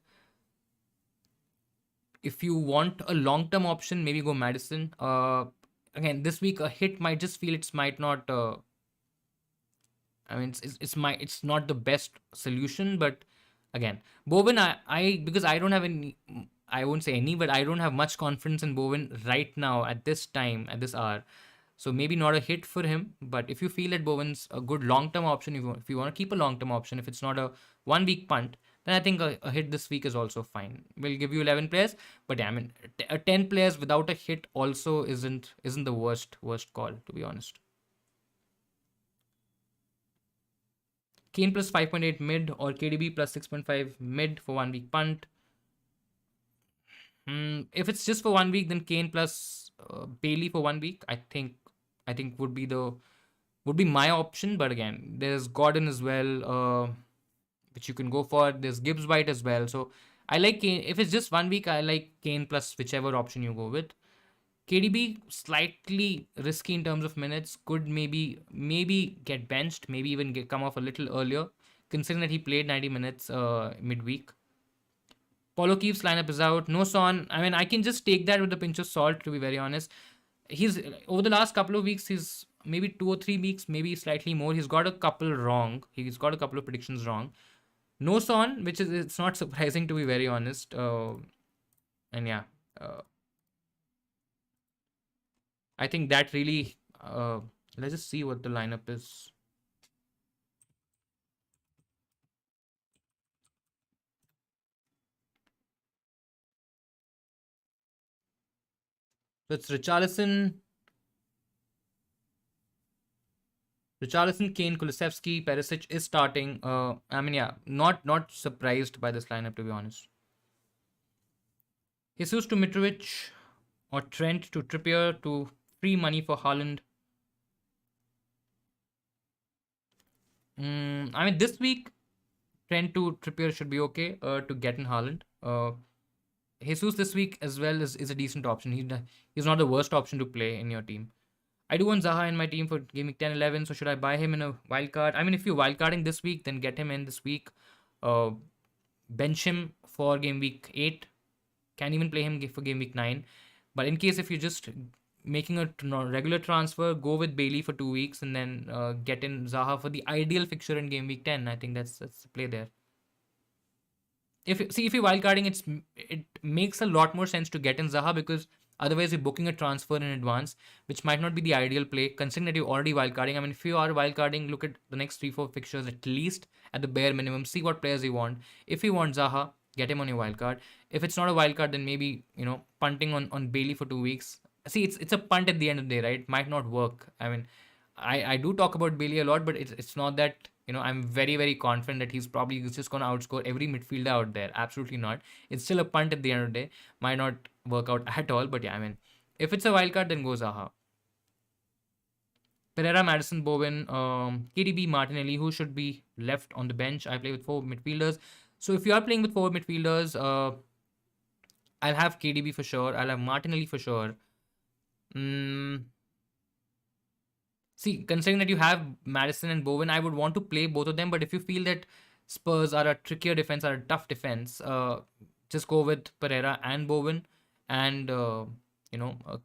[SPEAKER 1] If you want a long-term option, maybe go Madison. Again, this week a hit might just feel it might not... I mean, it's not the best solution, but again, Bowen, I because I don't have any, I won't say any, but I don't have much confidence in Bowen right now at this time, at this hour. So maybe not a hit for him, but if you feel that Bowen's a good long-term option, if you want to keep a long-term option, if it's not a 1 week punt, then I think a hit this week is also fine. We'll give you 11 players, but yeah, I mean, 10 players without a hit also isn't the worst call, to be honest. Kane plus 5.8 mid or KDB plus 6.5 mid for 1 week punt. If it's just for 1 week, then Kane plus Bailey for 1 week. I think would be my option. But again, there's Gordon as well, which you can go for. There's Gibbs White as well. So I like Kane. If it's just 1 week, I like Kane plus whichever option you go with. KDB slightly risky in terms of minutes. Could maybe get benched. Maybe even come off a little earlier, considering that he played 90 minutes midweek. Paulo Keefe's lineup is out. No Son. I mean, I can just take that with a pinch of salt. To be very honest, he's over the last couple of weeks. He's maybe 2 or 3 weeks, maybe slightly more. He's got a couple wrong. He's got a couple of predictions wrong. No Son, which is it's not surprising to be very honest. And yeah. I think that really. Let's just see what the lineup is. So it's Richarlison, Kane, Kulusevski, Perisic is starting. I mean, yeah, not surprised by this lineup, to be honest. Jesus to Mitrovic or Trent to Trippier to free money for Haaland. I mean, this week, Trent to Trippier should be okay to get in Haaland. Jesus this week as well is a decent option. He's not the worst option to play in your team. I do want Zaha in my team for Game Week 10, 11. So should I buy him in a wild card? I mean, if you're wildcarding this week, then get him in this week. Bench him for Game Week 8. Can even play him for Game Week 9. But in case if you're just making a regular transfer, go with Bailey for 2 weeks and then get in Zaha for the ideal fixture in Game Week 10. I think that's the play there. If you're wildcarding, it makes a lot more sense to get in Zaha because otherwise you're booking a transfer in advance, which might not be the ideal play considering that you're already wildcarding. I mean, if you are wildcarding, look at the next 3-4 fixtures at least at the bare minimum. See what players you want. If you want Zaha, get him on your wildcard. If it's not a wildcard, then maybe punting on Bailey for 2 weeks. See, it's a punt at the end of the day, right? Might not work. I mean, I do talk about Bailey a lot, but it's not that I'm very very confident that he's just going to outscore every midfielder out there. Absolutely not. It's still a punt at the end of the day. Might not work out at all. But yeah, I mean, if it's a wild card, then go Zaha. Pereira, Madison, Bowen, KDB, Martinelli, who should be left on the bench. I play with four midfielders. So if you are playing with four midfielders, I'll have KDB for sure. I'll have Martinelli for sure. Mm, See, considering that you have Madison and Bowen, I would want to play both of them. But if you feel that Spurs are a trickier defense, are a tough defense, just go with Pereira and Bowen, and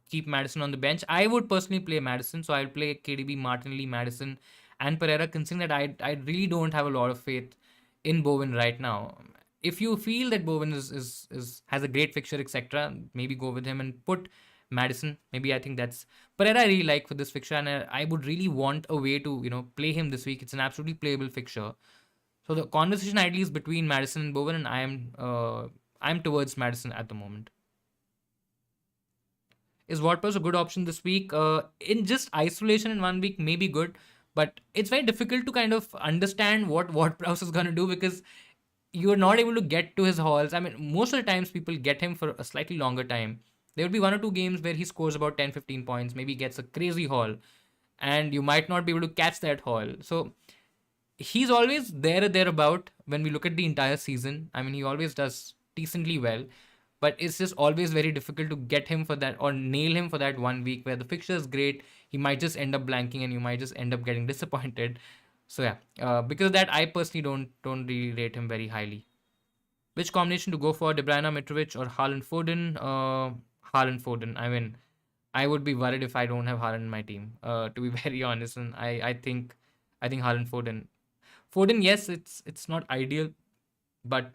[SPEAKER 1] keep Madison on the bench. I would personally play Madison, so I'll play KDB, Martinelli, Madison, and Pereira. Considering that I really don't have a lot of faith in Bowen right now. If you feel that Bowen is has a great fixture, etc., maybe go with him and put Madison. Maybe I think that's Pereira I really like for this fixture, and I would really want a way to play him this week. It's an absolutely playable fixture. So the conversation ideally is between Madison and Bowen, and I'm towards Madison at the moment. Is WordPress a good option this week? In just isolation in 1 week, maybe good, but it's very difficult to kind of understand what WordPress is going to do because you're not able to get to his hauls. I mean, most of the times people get him for a slightly longer time. There will be 1 or 2 games where he scores about 10, 15 points, maybe gets a crazy haul, and you might not be able to catch that haul. So he's always there or thereabout when we look at the entire season. I mean, he always does decently well, but it's just always very difficult to get him for that or nail him for that 1 week where the fixture is great. He might just end up blanking and you might just end up getting disappointed. So yeah, because of that, I personally don't really rate him very highly. Which combination to go for, De Bruyne, Mitrovic, or Haaland, Foden? Haaland, Foden. I mean, I would be worried if I don't have Haaland in my team. To be very honest, and I think Haaland, Foden. Foden, yes, it's not ideal, but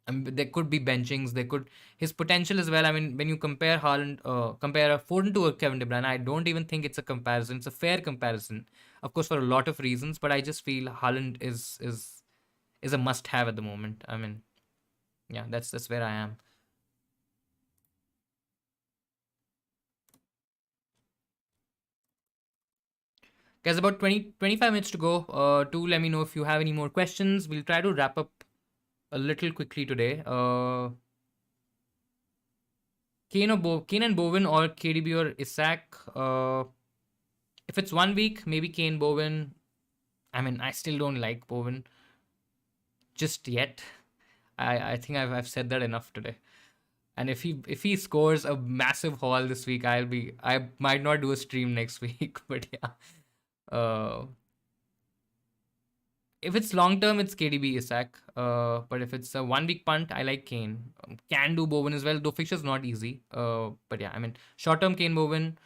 [SPEAKER 1] there could be benchings. There could his potential as well. I mean, when you compare Haaland, compare a Foden to a Kevin De Bruyne, I don't even think it's a comparison. It's a fair comparison, of course, for a lot of reasons. But I just feel Haaland is a must-have at the moment. I mean, yeah, that's where I am. Guys, about 20-25 minutes to go. Do let me know if you have any more questions. We'll try to wrap up a little quickly today. Kane and Bowen or KDB or Isaac. If it's 1 week, maybe Kane, Bowen. I mean, I still don't like Bowen just yet. I think I've said that enough today. And if he scores a massive haul this week, I might not do a stream next week. But yeah. Uh, if it's long term, it's KDB Isaac. But if it's a 1 week punt, I like Kane. Can do Bowen as well, though fixture's not easy. But yeah, I mean, short term Kane Bowen,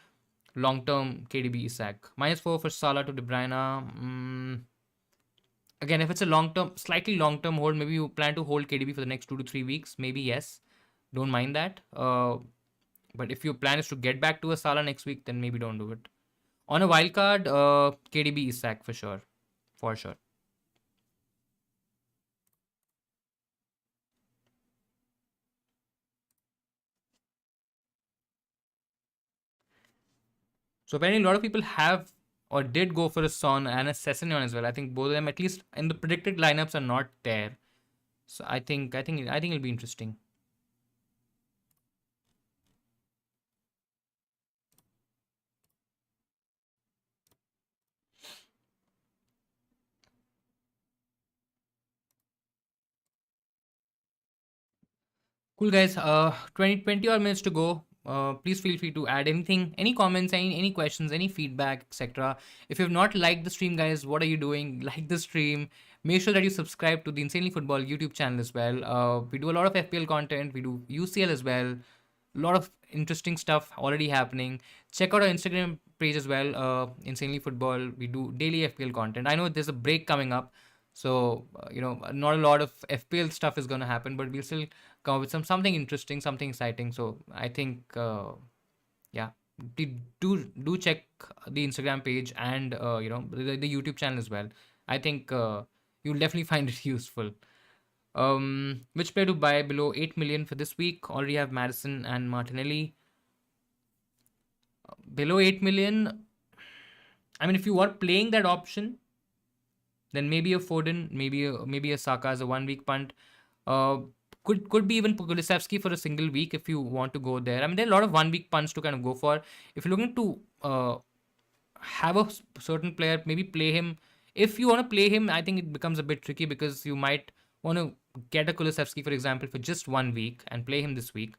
[SPEAKER 1] long term KDB Isaac. -4 for Salah to De Bruyne. Again, if it's a long term, slightly long term hold, maybe you plan to hold KDB for the next 2 to 3 weeks. Maybe yes, don't mind that. But if your plan is to get back to a Salah next week, then maybe don't do it. On a wild card, KDB Isaac for sure, for sure. So apparently, a lot of people have or did go for a Son and a Sessegnon as well. I think both of them, at least in the predicted lineups, are not there. So I think it'll be interesting. Cool guys. 20 odd minutes to go. Please feel free to add anything, any comments, any questions, any feedback, etc. If you have not liked the stream, guys, what are you doing? Like the stream. Make sure that you subscribe to the Insanely Football YouTube channel as well. We do a lot of FPL content. We do UCL as well. A lot of interesting stuff already happening. Check out our Instagram page as well. Insanely Football. We do daily FPL content. I know there's a break coming up, so not a lot of FPL stuff is going to happen, but we'll still come up with something interesting, something exciting. So I think yeah, do check the Instagram page and the YouTube channel as well. I think you'll definitely find it useful. Which player to buy below 8 million for this week? Already have Madison and Martinelli. Below 8 million, I mean, if you are playing that option, then maybe a Foden, maybe a Saka as a 1 week punt. Could be even Kulusevski for a single week if you want to go there. I mean, there are a lot of 1 week punts to kind of go for. If you're looking to have a certain player, maybe play him. If you want to play him, I think it becomes a bit tricky because you might want to get a Kulusevski, for example, for just 1 week and play him this week.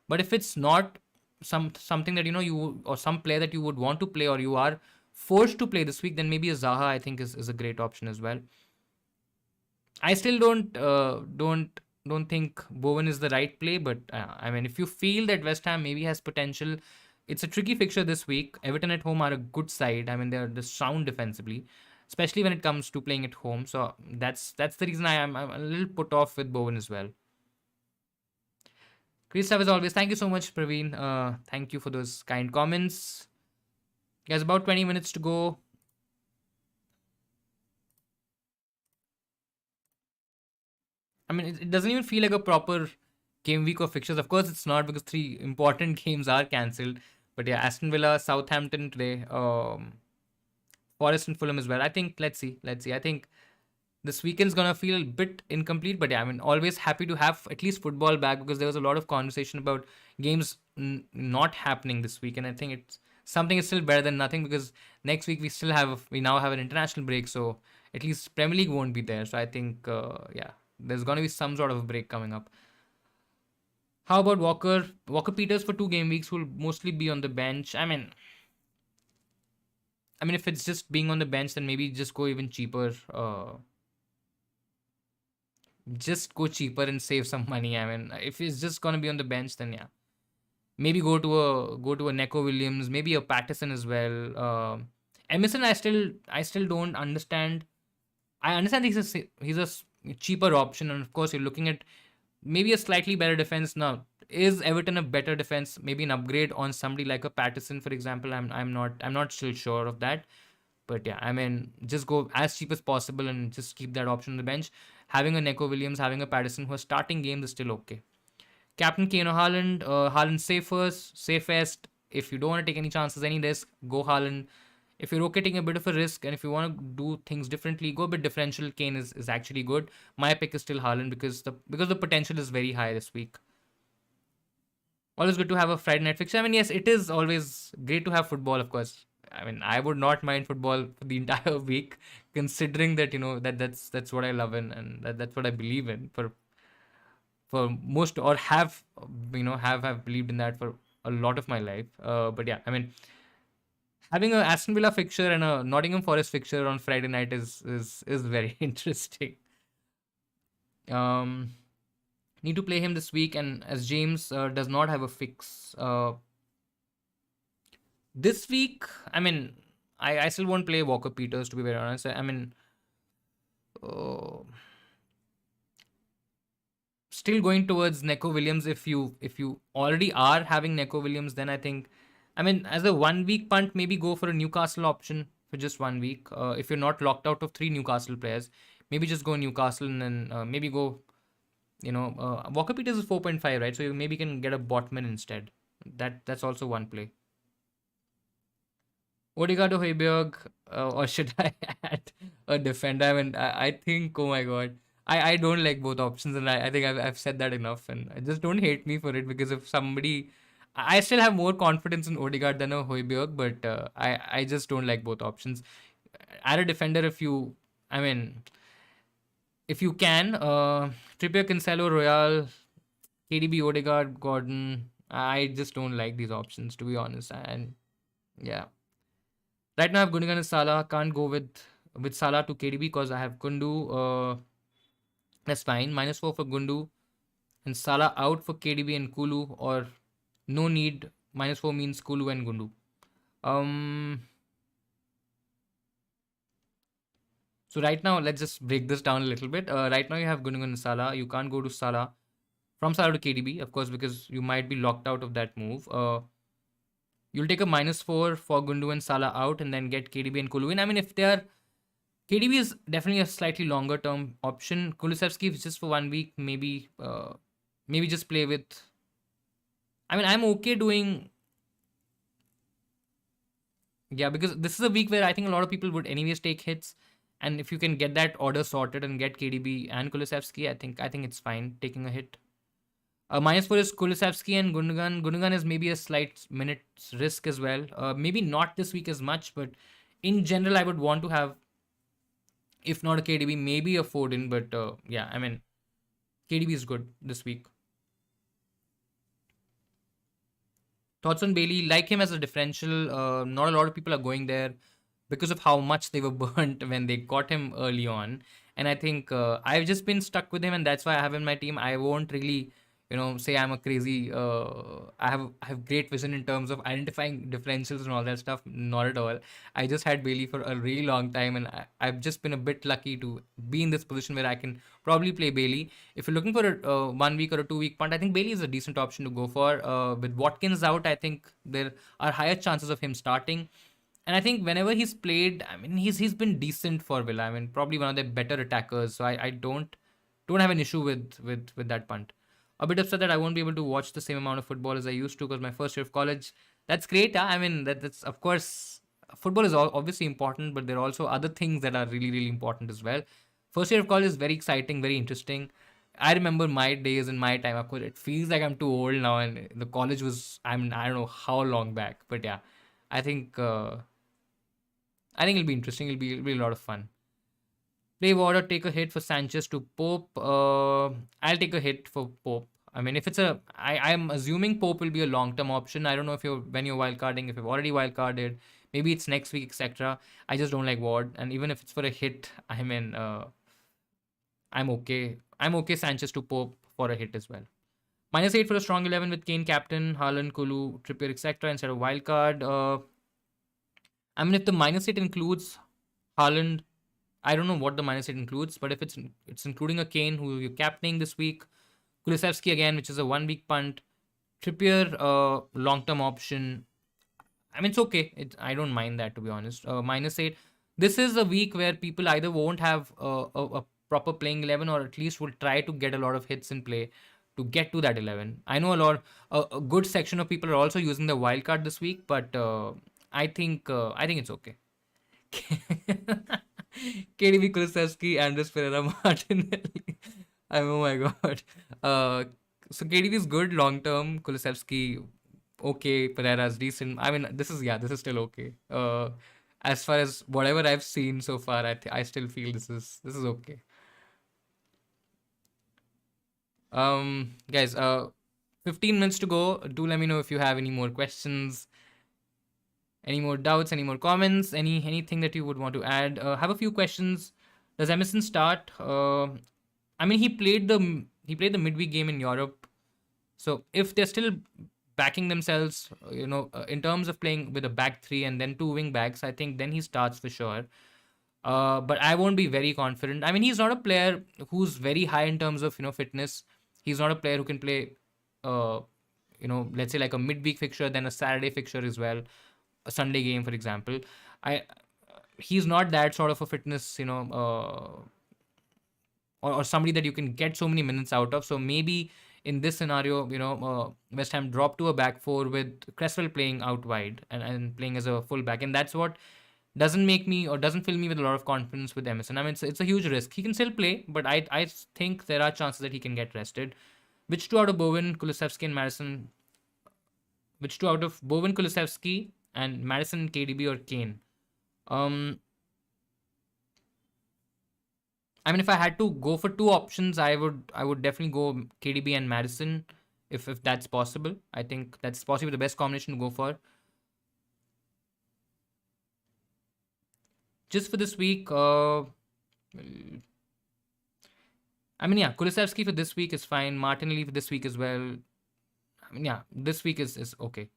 [SPEAKER 1] But if it's not something that you or some player that you would want to play or you are forced to play this week, then maybe a Zaha I think is a great option as well. I still don't think Bowen is the right play, but I mean, if you feel that West Ham maybe has potential, it's a tricky fixture this week. Everton at home are a good side. I mean, they're sound defensively, especially when it comes to playing at home. So that's the reason I'm a little put off with Bowen as well. Christoph, as always, thank you so much, Praveen. Thank you for those kind comments. There's about 20 minutes to go. I mean, it doesn't even feel like a proper game week of fixtures. Of course, it's not because three important games are cancelled. But yeah, Aston Villa, Southampton today, Forest and Fulham as well. I think let's see. I think this weekend's gonna feel a bit incomplete, but yeah, I mean, always happy to have at least football back because there was a lot of conversation about games not happening this week, and I think it's something is still better than nothing because next week we now have an international break, so at least Premier League won't be there. So I think yeah, there's gonna be some sort of a break coming up. How about Walker Peters for 2 game weeks will mostly be on the bench. I mean, if it's just being on the bench, then maybe just go even cheaper. Just go cheaper and save some money. I mean, if it's just gonna be on the bench, then yeah, maybe go to a Neko Williams, maybe a Patterson as well. Emerson, I still don't understand. I understand he's a cheaper option, and of course you're looking at maybe a slightly better defense now. Is Everton a better defense? Maybe an upgrade on somebody like a Patterson, for example. I'm not still sure of that. But yeah, I mean, just go as cheap as possible and just keep that option on the bench. Having a Neko Williams, having a Patterson who are starting games is still okay. Captain Kane or Haaland, Haaland safest. If you don't want to take any chances, any risk, go Haaland. If you're okay taking a bit of a risk and if you want to do things differently, go a bit differential. Kane is actually good. My pick is still Haaland because the potential is very high this week. Always good to have a Friday night fixture. I mean, yes, it is always great to have football, of course. I mean, I would not mind football for the entire week, considering that that's what I love and that's what I believe in for most or have believed in that for a lot of my life. But yeah, I mean, having a Aston Villa fixture and a Nottingham Forest fixture on Friday night is very interesting. Um, Need to play him this week, and as James does not have a fix this week, I mean, I still won't play Walker Peters to be very honest. I mean, uh, still going towards Neko Williams. If you already are having Neko Williams, then I think, I mean, as a 1 week punt, maybe go for a Newcastle option for just 1 week. If you're not locked out of three Newcastle players, maybe just go Newcastle and then maybe go. Walker Peters is 4.5, right? So you maybe can get a Botman instead. That's also one play. Odegaard or Højbjerg, or should I add a defender? I mean, I think, oh my god, I don't like both options, and I think I've said that enough, and I just don't hate me for it because if somebody, I still have more confidence in Odegaard than a Højbjerg, but I just don't like both options. Add a defender I mean, if you can, Trippier, Cancelo, Royal, KDB, Odegaard, Gordon. I just don't like these options to be honest, and yeah. Right now I have Gundogan and Salah. Can't go with Salah to KDB because I have Gundu. That's fine. -4 for Gundu and Salah out for KDB and Kulu, or no need. -4 means Kulu and Gundu. So right now let's just break this down a little bit. Right now you have Gundogan and Salah. You can't go to Salah from Salah to KDB, of course, because you might be locked out of that move. You'll take a -4 for Gundu and Salah out and then get KDB and Kulu in. I mean, if they are, KDB is definitely a slightly longer term option. Kulusevski is just for 1 week. Maybe just play with. I mean, I'm okay doing. Yeah, because this is a week where I think a lot of people would anyways take hits, and if you can get that order sorted and get KDB and Kulusevski, I think it's fine taking a hit. -4 is Kulusevski and Gundogan. Gundogan is maybe a slight minutes risk as well. Maybe not this week as much, but in general, I would want to have, if not a KDB, maybe a Foden. But yeah, I mean, KDB is good this week. Thoughts on Bailey? Like him as a differential. Not a lot of people are going there because of how much they were burnt when they got him early on. And I think I've just been stuck with him, and that's why I have him in my team. I won't really, say I'm a crazy. I have great vision in terms of identifying differentials and all that stuff. Not at all. I just had Bailey for a really long time, and I've just been a bit lucky to be in this position where I can probably play Bailey. If you're looking for a 1 week or a 2 week punt, I think Bailey is a decent option to go for. With Watkins out, I think there are higher chances of him starting. And I think whenever he's played, I mean, he's been decent for Villa. I mean, probably one of their better attackers. So I don't have an issue with that punt. A bit upset that I won't be able to watch the same amount of football as I used to because my first year of college. That's great. Huh? I mean, that's of course football is obviously important, but there are also other things that are really really important as well. First year of college is very exciting, very interesting. I remember my days in my time. Of course, it feels like I'm too old now, and the college was I don't know how long back, but yeah, I think. I think it'll be interesting. It'll be a lot of fun. Play Warder, take a hit for Sanchez to Pope. I'll take a hit for Pope. I mean, if it's I'm assuming Pope will be a long-term option. I don't know if when you're wildcarding, if you've already wildcarded, maybe it's next week, etc. I just don't like Ward, and even if it's for a hit, I mean, I'm okay. I'm okay Sanchez to Pope for a hit as well. -8 for a strong 11 with Kane captain, Haaland, Kulu, Trippier, etc. instead of wildcard. I mean, if the -8 includes Haaland, I don't know what the -8 includes, but if it's including a Kane who you're captaining this week, Kulusevski again, which is a 1 week punt, Trippier, long-term option. I mean, it's okay. I don't mind that, to be honest. -8. This is a week where people either won't have a proper playing 11 or at least will try to get a lot of hits in play to get to that 11. I know a good section of people are also using the wildcard this week, but I think it's okay. KDB, Kulusevski, Andres Pereira, Martinelli. Oh my god. Uh, so KDB is good long term. Kulusevski, okay. Pereira is decent. I mean, this is still okay. As far as whatever I've seen so far, I still feel this is okay. Guys, 15 minutes to go. Do let me know if you have any more questions, any more doubts, any more comments, anything that you would want to add. Have a few questions. Does Emerson start? I mean, he played the midweek game in Europe, so if they're still backing themselves, in terms of playing with a back three and then two wing backs, I think then he starts for sure. But I won't be very confident. I mean, he's not a player who's very high in terms of fitness. He's not a player who can play, let's say like a midweek fixture, then a Saturday fixture as well, a Sunday game, for example. I He's not that sort of a fitness, or somebody that you can get so many minutes out of. So maybe in this scenario, West Ham drop to a back four with Cresswell playing out wide and playing as a full back, and that's what doesn't make me or doesn't fill me with a lot of confidence with Emerson. I mean, it's a huge risk. He can still play, but I think there are chances that he can get rested. Which two out of Bowen, Kulusevski, and Madison? Which two out of Bowen, Kulusevski, and Madison, KDB, or Kane? I mean, if I had to go for two options, I would definitely go KDB and Madison, if that's possible. I think that's possibly the best combination to go for. Just for this week, I mean, yeah, Kulusevski for this week is fine. Martinelli for this week as well. I mean, yeah, this week is okay.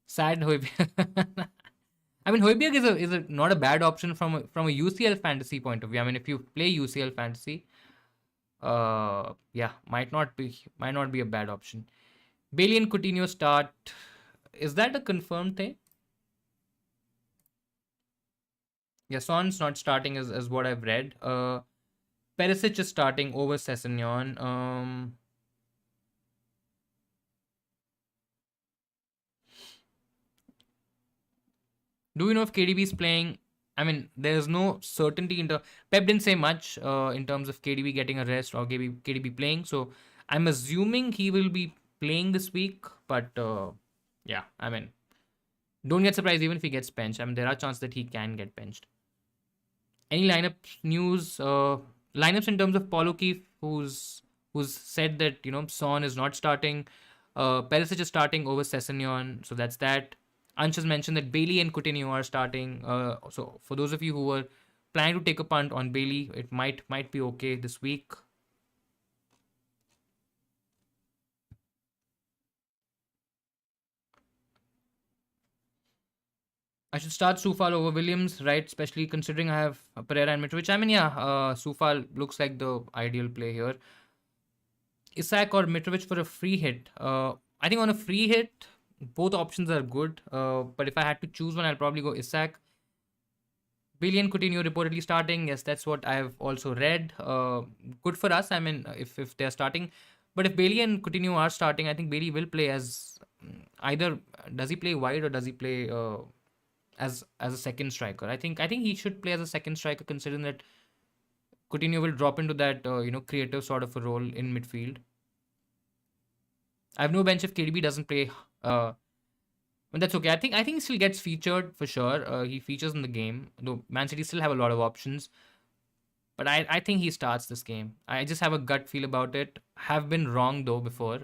[SPEAKER 1] Sad Højbjerg. I mean, Højbjerg is a not a bad option from a UCL fantasy point of view. I mean, if you play UCL fantasy, yeah, might not be a bad option. Bailey and Coutinho start. Is that a confirmed thing? Yeah, Son's not starting as what I've read. Perisic is starting over Sessegnon. Do we know if KDB is playing? I mean, there's no certainty Pep didn't say much in terms of KDB getting a rest or KDB playing. So I'm assuming he will be playing this week, but yeah, I mean, don't get surprised even if he gets benched. I mean, there are chances that he can get benched. Any lineup news? Lineups in terms of Paulo Keefe, who's said that Son is not starting. Perisic is starting over Sessegnon, so that's that. Ansh has mentioned that Bailey and Coutinho are starting. So for those of you who were planning to take a punt on Bailey, it might be okay this week. I should start Sufal over Williams, right? Especially considering I have Pereira and Mitrovic. I mean, yeah, Sufal looks like the ideal play here. Isak or Mitrovic for a free hit. I think on a free hit, both options are good. But if I had to choose one, I'll probably go Isak. Bailey and Coutinho reportedly starting. Yes, that's what I have also read. Good for us. I mean, if they're starting. But if Bailey and Coutinho are starting, I think Bailey will play as either does he play wide or does he play as a second striker. I think he should play as a second striker, considering that Coutinho will drop into that creative sort of a role in midfield. I have no bench if KDB doesn't play, but that's okay. I think he still gets featured for sure. He features in the game, though Man City still have a lot of options. But I think he starts this game. I just have a gut feel about it. Have been wrong though before.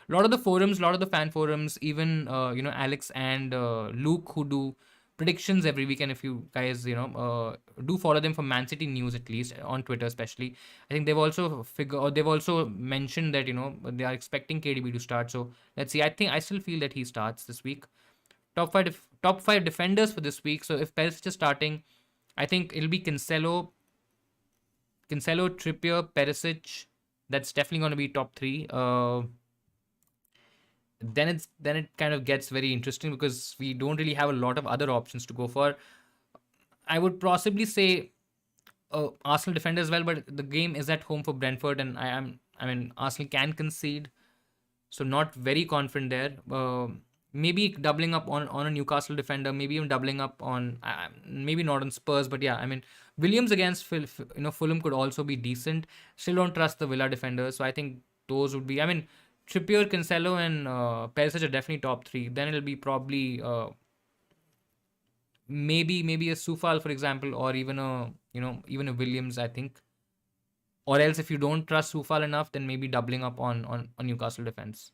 [SPEAKER 1] A lot of the forums, a lot of the fan forums, even Alex and Luke, who do predictions every week, and if you guys do follow them for Man City news, at least on Twitter especially, I think they've also mentioned that they are expecting KDB to start. So let's see. I still feel that he starts this week. Top five defenders for this week. So if Perisic is starting, I think it'll be Cancelo, Trippier, Perisic. That's definitely going to be top three. Then it kind of gets very interesting because we don't really have a lot of other options to go for. I would possibly say Arsenal defender as well, but the game is at home for Brentford, and I mean Arsenal can concede, so not very confident there. Maybe doubling up on a Newcastle defender, maybe even doubling up on maybe not on Spurs, but yeah, I mean Williams against Fulham could also be decent. Still don't trust the Villa defenders, so I think those would be. I mean Trippier, Cancelo, and Perisic are definitely top three. Then it'll be probably maybe a Sufal, for example, or even a Williams. I think, or else if you don't trust Sufal enough, then maybe doubling up on Newcastle defense.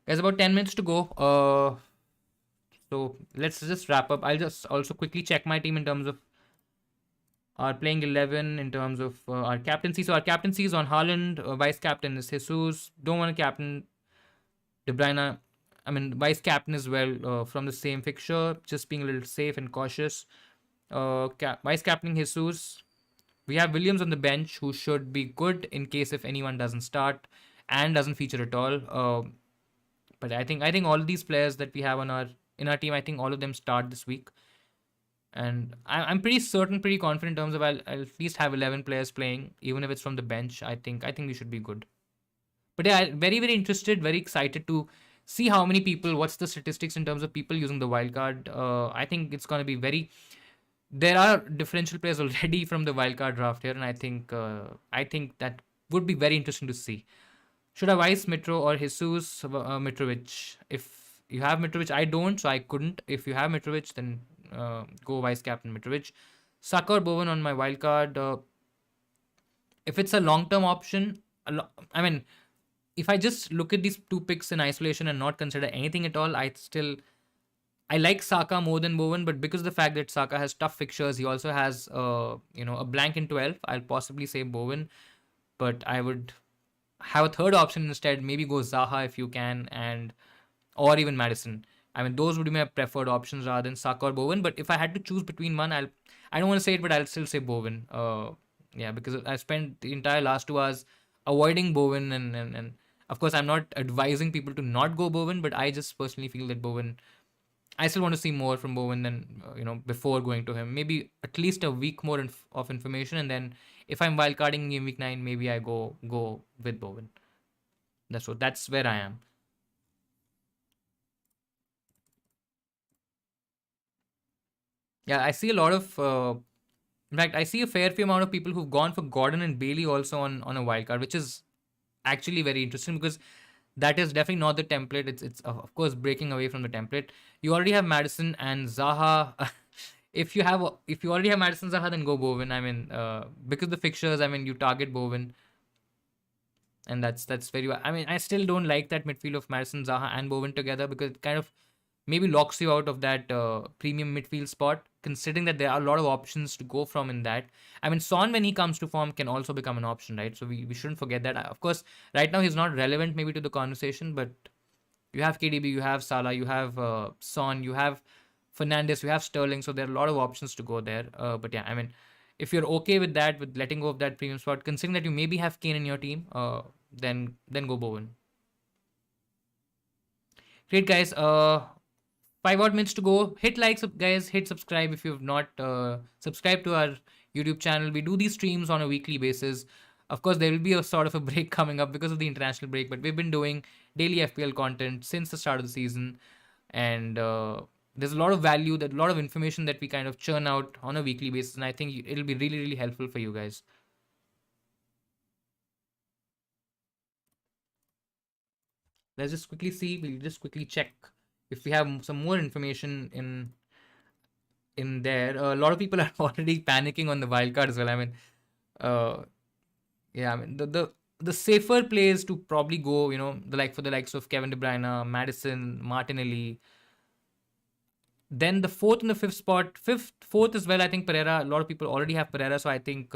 [SPEAKER 1] There's about 10 minutes to go. So let's just wrap up. I'll just also quickly check my team in terms of our playing 11 in terms of our captaincy. So our captaincy is on Haaland. Vice captain is Jesus. Don't want to captain De Bruyne. I mean, vice captain as well from the same fixture. Just being a little safe and cautious. Vice captain Jesus. We have Williams on the bench, who should be good in case if anyone doesn't start and doesn't feature at all. But I think all these players that we have in our team, I think all of them start this week. And I'm pretty certain, pretty confident in terms of I'll at least have 11 players playing, even if it's from the bench. I think we should be good. But yeah, very very interested, very excited to see how many people. What's the statistics in terms of people using the wildcard? I think it's gonna be very. There are differential players already from the wildcard draft here, and I think that would be very interesting to see. Should I vice Mitro or Jesus Mitrovic? If you have Mitrovic, I don't, so I couldn't. If you have Mitrovic, then go vice captain Mitrovic. Saka or Bowen on my wildcard. If it's a long term option, I mean, if I just look at these two picks in isolation and not consider anything at all, I like Saka more than Bowen, but because of the fact that Saka has tough fixtures, he also has a blank in 12. I'll possibly say Bowen, but I would have a third option instead. Maybe go Zaha if you can, and or even Madison. I mean, those would be my preferred options rather than Saka or Bowen. But if I had to choose between one, I don't want to say it, but I'll still say Bowen. Yeah, because I spent the entire last 2 hours avoiding Bowen, and of course I'm not advising people to not go Bowen, but I just personally feel that Bowen. I still want to see more from Bowen than before going to him. Maybe at least a week more of information, and then if I'm wildcarding game week 9, maybe I go with Bowen. That's that's where I am. Yeah, I see a lot of. In fact, I see a fair few amount of people who've gone for Gordon and Bailey also on a wild card, which is actually very interesting because that is definitely not the template. It's of course breaking away from the template. You already have Madison and Zaha. If you already have Madison Zaha, then go Bowen. I mean, because the fixtures, I mean, you target Bowen, and that's very. I mean, I still don't like that midfield of Madison Zaha and Bowen together because it kind of maybe locks you out of that premium midfield spot, considering that there are a lot of options to go from in that. I mean, Son, when he comes to form, can also become an option, right? So we shouldn't forget that. Of course, right now he's not relevant maybe to the conversation, but you have KDB, you have Salah, you have Son, you have Fernandes, you have Sterling. So there are a lot of options to go there. But yeah, I mean, if you're okay with that, with letting go of that premium spot, considering that you maybe have Kane in your team, then go Bowen. Great guys. 5 odd minutes to go. Hit like, guys. Hit subscribe if you've not subscribed to our YouTube channel. We do these streams on a weekly basis. Of course, there will be a sort of a break coming up because of the international break, but we've been doing daily FPL content since the start of the season, and there's a lot of value, that a lot of information that we kind of churn out on a weekly basis, and I think it'll be really, really helpful for you guys. Let's just quickly see. We'll just quickly check if we have some more information in there. A lot of people are already panicking on the wild card as well. I mean, uh, yeah, I mean the safer players to probably go, for the likes of Kevin De Bruyne, Madison, Martinelli. Then the fourth and the fifth spot, fourth as well. I think Pereira. A lot of people already have Pereira, so I think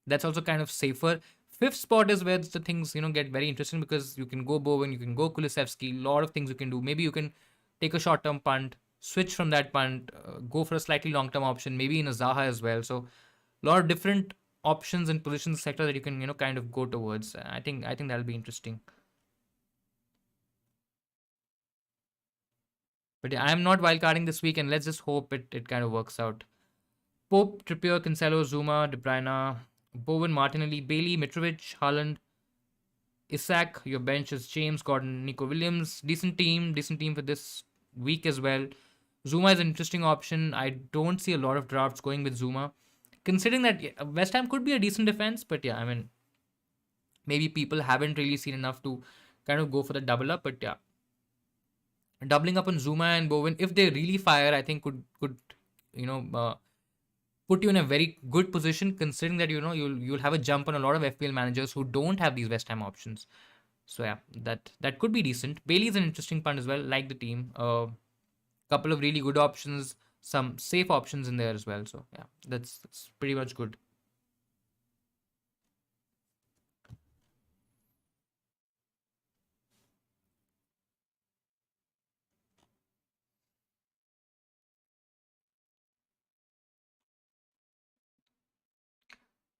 [SPEAKER 1] that's also kind of safer. Fifth spot is where the things get very interesting because you can go Bowen, you can go Kulusevski. A lot of things you can do. Maybe you can take a short term punt, switch from that punt, go for a slightly long term option, maybe in a Zaha as well. So a lot of different options and positions sector that you can kind of go towards. I think that'll be interesting. But yeah, I'm not wildcarding this week, and let's just hope it kind of works out. Pope, Trippier, Cancelo, Zuma, De Bruyne, Bowen, Martinelli, Bailey, Mitrovic, Haaland, Isaac. Your bench is James, Gordon, Nico Williams. Decent team for this week as well. Zuma is an interesting option. I don't see a lot of drafts going with Zuma, considering that West Ham could be a decent defense. But yeah, I mean, maybe people haven't really seen enough to kind of go for the double up. But yeah, doubling up on Zuma and Bowen, if they really fire, I think could you know put you in a very good position, considering that you'll have a jump on a lot of FPL managers who don't have these West Ham options. So yeah, that could be decent. Bailey is an interesting punt as well, like the team. Couple of really good options, some safe options in there as well. So yeah, that's pretty much good.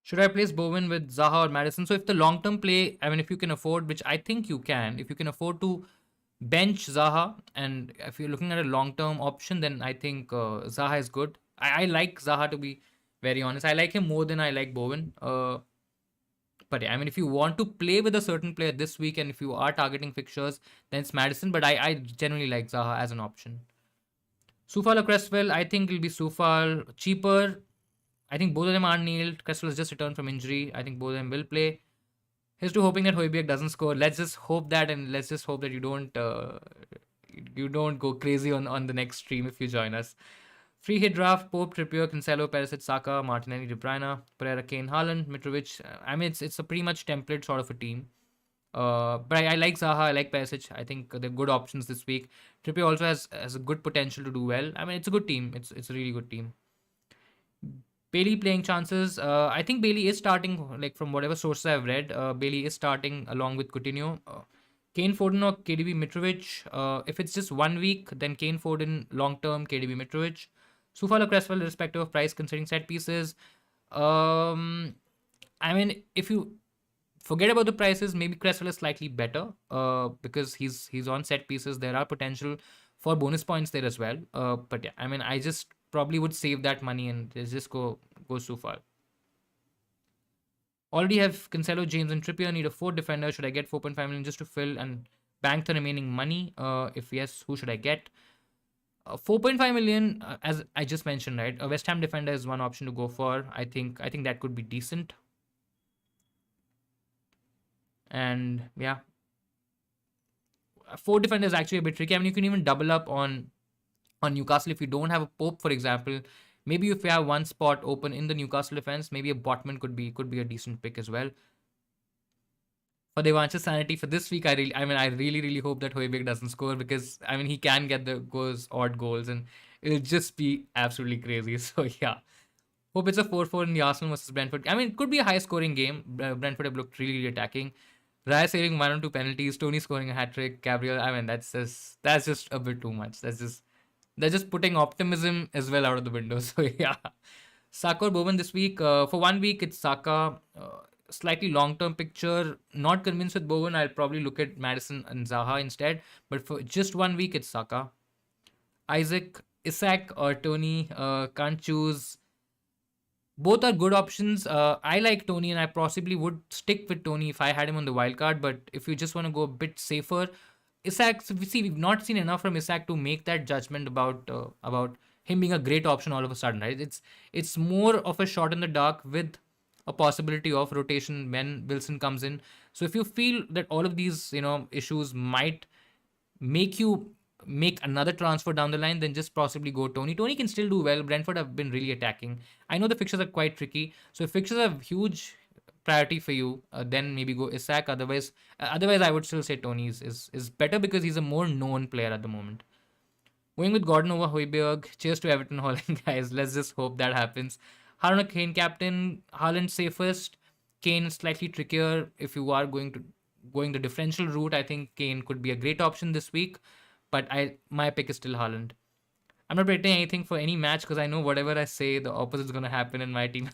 [SPEAKER 1] Should I place Bowen with Zaha or Madison? So if the long term play, I mean, if you can afford, which I think you can, if you can afford to bench Zaha, and if you're looking at a long term option, then I think Zaha is good. I like Zaha, to be very honest. I like him more than I like Bowen. But yeah, I mean, if you want to play with a certain player this week, and if you are targeting fixtures, then it's Madison. But I generally like Zaha as an option. Soufal or Cresswell, I think it'll be Soufal. Cheaper. I think both of them are nailed. Cresswell has just returned from injury. I think both of them will play. Here's to hoping that Højbjerg doesn't score. Let's just hope that, and let's just hope that you don't go crazy on the next stream if you join us. Free hit draft: Pope, Trippier, Cancelo, Perisic, Saka, Martinelli, De Bruyne, Pereira, Kane, Haaland, Mitrovic. I mean, it's a pretty much template sort of a team. But I like Zaha, I like Perisic. I think they're good options this week. Trippier also has a good potential to do well. I mean, it's a good team. It's a really good team. Bailey playing chances. I think Bailey is starting, like from whatever sources I've read. Bailey is starting along with Coutinho. Kane, Foden, or KDB, Mitrovic. If it's just 1 week, then Kane, Foden, long term, KDB, Mitrovic. Soufal or Cresswell, irrespective of price, considering set pieces. I mean, if you forget about the prices, maybe Cresswell is slightly better because he's on set pieces. There are potential for bonus points there as well. But yeah, I mean, I just probably would save that money and just go so far. Already have Cancelo, James, and Trippier. Need a fourth defender. Should I get 4.5 million just to fill and bank the remaining money? If yes, who should I get? 4.5 million, as I just mentioned, right? A West Ham defender is one option to go for. I think that could be decent. And yeah, four defender is actually a bit tricky. I mean, you can even double up on Newcastle if you don't have a Pope, for example. Maybe if you have one spot open in the Newcastle defense, maybe a Botman could be a decent pick as well. For Devansh's sanity for this week, I really hope that Højbjerg doesn't score, because I mean he can get the odd goals, and it'll just be absolutely crazy. So yeah, hope it's a 4-4 in the Arsenal versus Brentford. I mean, it could be a high scoring game. Brentford have looked really attacking. Raya saving 1 or 2 penalties, Tony scoring a hat trick, Gabriel. I mean, that's just a bit too much. They're just putting optimism as well out of the window. So yeah, Saka or Bowen this week. For 1 week, it's Saka. Slightly long-term picture. Not convinced with Bowen. I'll probably look at Madison and Zaha instead. But for just 1 week, it's Saka. Isaac, Isak or Tony. Can't choose. Both are good options. I like Tony, and I possibly would stick with Tony if I had him on the wild card. But if you just want to go a bit safer, Isak. See, we've not seen enough from Isak to make that judgment about him being a great option all of a sudden, right? It's more of a shot in the dark with a possibility of rotation when Wilson comes in. So if you feel that all of these issues might make you make another transfer down the line, then just possibly go Tony. Tony can still do well. Brentford have been really attacking. I know the fixtures are quite tricky, so if fixtures are huge priority for you, then maybe go Isak. Otherwise, I would still say Tony is better because he's a more known player at the moment. Going with Gordon over Højbjerg. Cheers to Everton Holland, guys. Let's just hope that happens. Haaland Kane captain. Haaland safest. Kane slightly trickier if you are going the differential route. I think Kane could be a great option this week, but my pick is still Haaland. I'm not predicting anything for any match because I know whatever I say, the opposite is gonna happen in my team.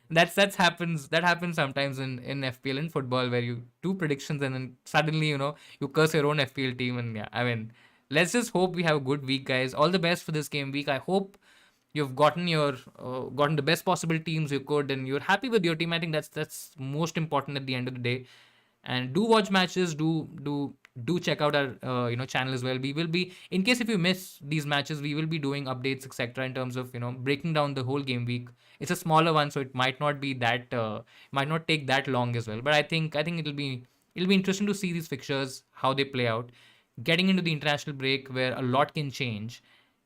[SPEAKER 1] That happens sometimes in FPL in football, where you do predictions and then suddenly you curse your own FPL team. And yeah, I mean, let's just hope we have a good week, guys. All the best for this game week. I hope you've gotten the best possible teams you could, and you're happy with your team. I think that's most important at the end of the day. And do watch matches. Do check out our channel as well. We will be, in case if you miss these matches, we will be doing updates, etc., in terms of breaking down the whole game week. It's a smaller one, so it might not be that might not take that long as well. But I think it'll be interesting to see these fixtures, how they play out, getting into the international break where a lot can change.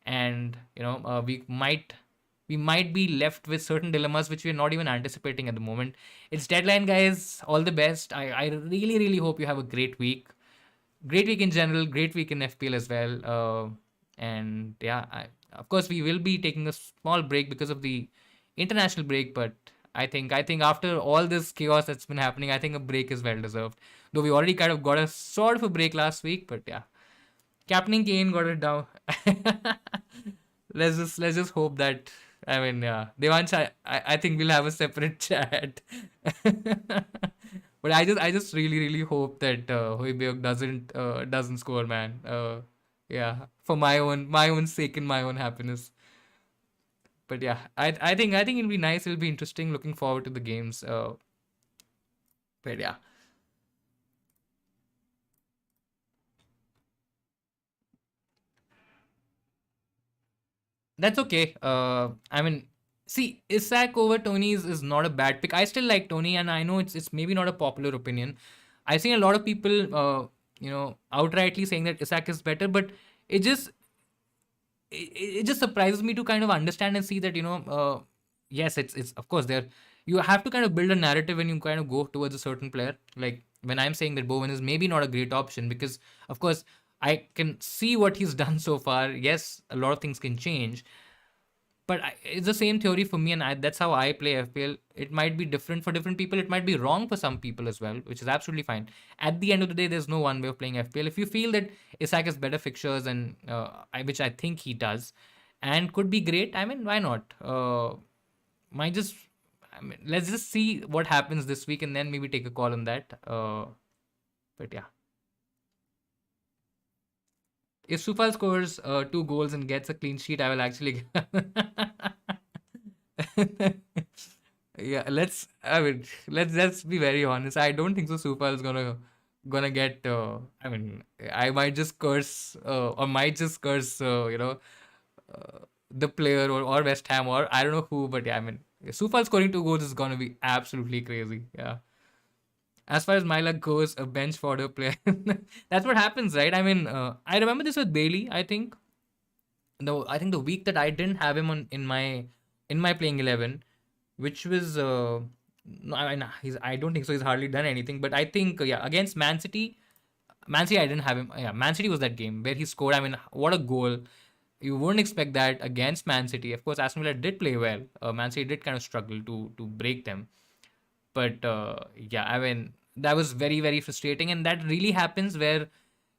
[SPEAKER 1] And we might be left with certain dilemmas which we're not even anticipating at the moment. It's deadline, guys. All the best. I really hope you have a great week in general, great week in FPL as well. And yeah, of course we will be taking a small break because of the international break, but I think after all this chaos that's been happening, I think a break is well deserved. Though we already kind of got a sort of a break last week, but yeah, Captain Kane got it down. Let's just hope that. I mean, yeah, Devansh, I think we'll have a separate chat. But I just really hope that Højbjerg doesn't score, man. Yeah, for my own sake and my own happiness. But yeah, I think it'll be nice. It'll be interesting. Looking forward to the games. But yeah, that's okay. I mean, see, Isak over Tony is not a bad pick. I still like Tony, and I know it's maybe not a popular opinion. I've seen a lot of people, outrightly saying that Isak is better, but it just it just surprises me to kind of understand and see that yes, it's of course there. You have to kind of build a narrative when you kind of go towards a certain player. Like when I'm saying that Bowen is maybe not a great option because, of course, I can see what he's done so far. Yes, a lot of things can change, but it's the same theory for me, and that's how I play FPL. It might be different for different people. It might be wrong for some people as well, which is absolutely fine. At the end of the day, there's no one way of playing FPL. If you feel that Isak has better fixtures, and which I think he does, and could be great, I mean, why not? Might just, I mean, let's just see what happens this week, and then maybe take a call on that. But yeah, if Sufal scores 2 goals and gets a clean sheet, I will actually. Yeah, let's. I mean, let's be very honest. I don't think so. Supal is gonna gonna get. I mean, I might just curse, or might just curse. The player or West Ham or I don't know who, but yeah, I mean, Sufal scoring 2 goals is gonna be absolutely crazy. Yeah. As far as my luck goes, a bench fodder player. That's what happens, right? I mean, I remember this with Bailey. I think the week that I didn't have him on in my playing 11, which was no, I don't think so. He's hardly done anything. But I think yeah, against Man City, I didn't have him. Yeah, Man City was that game where he scored. I mean, what a goal! You wouldn't expect that against Man City. Of course, Aston Villa did play well. Man City did kind of struggle to break them. But yeah, I mean, that was very, very frustrating. And that really happens where,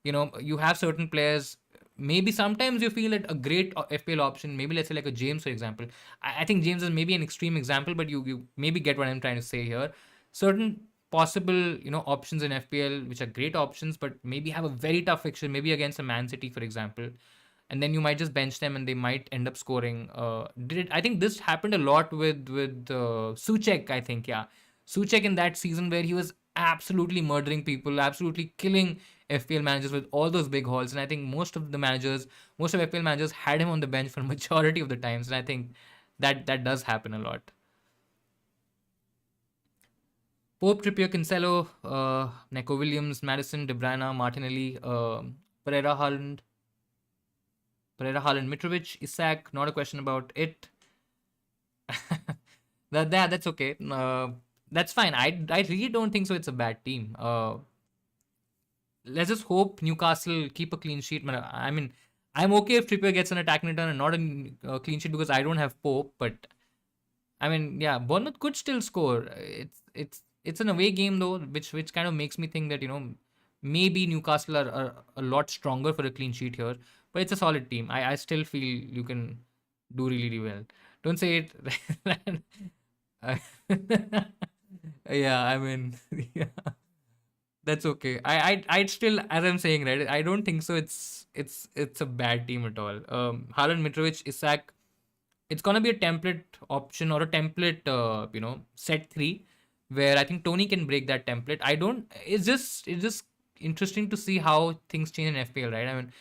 [SPEAKER 1] you have certain players. Maybe sometimes you feel that a great FPL option, maybe let's say like a James, for example. I think James is maybe an extreme example, but you maybe get what I'm trying to say here. Certain possible, options in FPL, which are great options, but maybe have a very tough fixture, maybe against a Man City, for example, and then you might just bench them and they might end up scoring. I think this happened a lot with Suchek. I think yeah, Suchek in that season where he was absolutely murdering people, absolutely killing FPL managers with all those big hauls. And I think most of FPL managers had him on the bench for majority of the times. And I think that does happen a lot. Pope, Trippier, Cancelo, Neco Williams, Madison, De Bruyne, Martinelli, Pereira, Haaland, Mitrovic, Isak. Not a question about it. That's okay. That's fine. I really don't think so. It's a bad team. Let's just hope Newcastle keep a clean sheet. I mean, I'm okay if Trippier gets an attacking return and not a clean sheet because I don't have Pope. But I mean, yeah, Bournemouth could still score. It's an away game though, which kind of makes me think that maybe Newcastle are a lot stronger for a clean sheet here. But it's a solid team. I still feel you can do really, really well. Don't say it. Yeah, I mean, yeah, that's okay. I'd still, as I'm saying, right, I don't think so. It's a bad team at all. Haaland, Mitrovic, Isak. It's gonna be a template option or a template, set three, where I think Tony can break that template. I don't. It's just interesting to see how things change in FPL, right? I mean,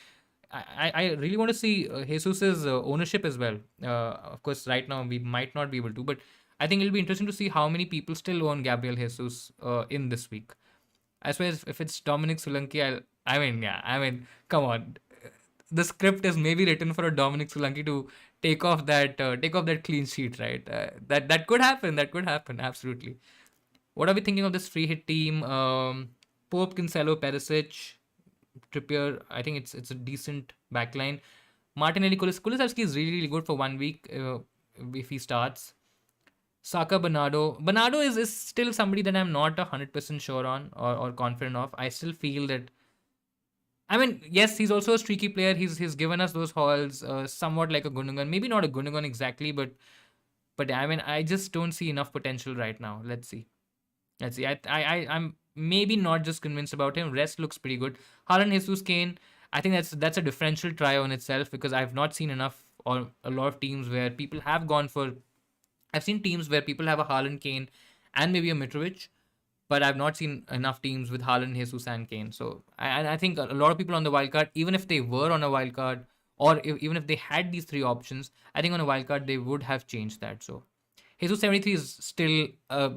[SPEAKER 1] I really want to see Jesus's ownership as well. Of course, right now we might not be able to, but I think it'll be interesting to see how many people still own Gabriel Jesus in this week. As far as if it's Dominic Solanke, I mean, come on. The script is maybe written for a Dominic Solanke to take off that clean sheet, right? That could happen. That could happen. Absolutely. What are we thinking of this free hit team? Pope, Cancelo, Perisic, Trippier. I think it's a decent backline. Martinelli, Kulusevski is really, really good for 1 week if he starts. Saka, Bernardo is still somebody that I'm not 100% sure on or confident of. I still feel that. I mean, yes, he's also a streaky player. He's given us those hauls, somewhat like a Gundogan. Maybe not a Gundogan exactly, but I mean, I just don't see enough potential right now. Let's see. Let's see. I'm maybe not just convinced about him. Rest looks pretty good. Haaland, Jesus, Kane. I think that's a differential try on itself because I've not seen enough or a lot of teams where people have gone for. I've seen teams where people have a Haaland, Kane, and maybe a Mitrovic, but I've not seen enough teams with Haaland, Jesus, and Kane. So I think a lot of people on the wildcard, even if they were on a wildcard, or even if they had these three options, I think on a wildcard they would have changed that. So Jesus 73 is still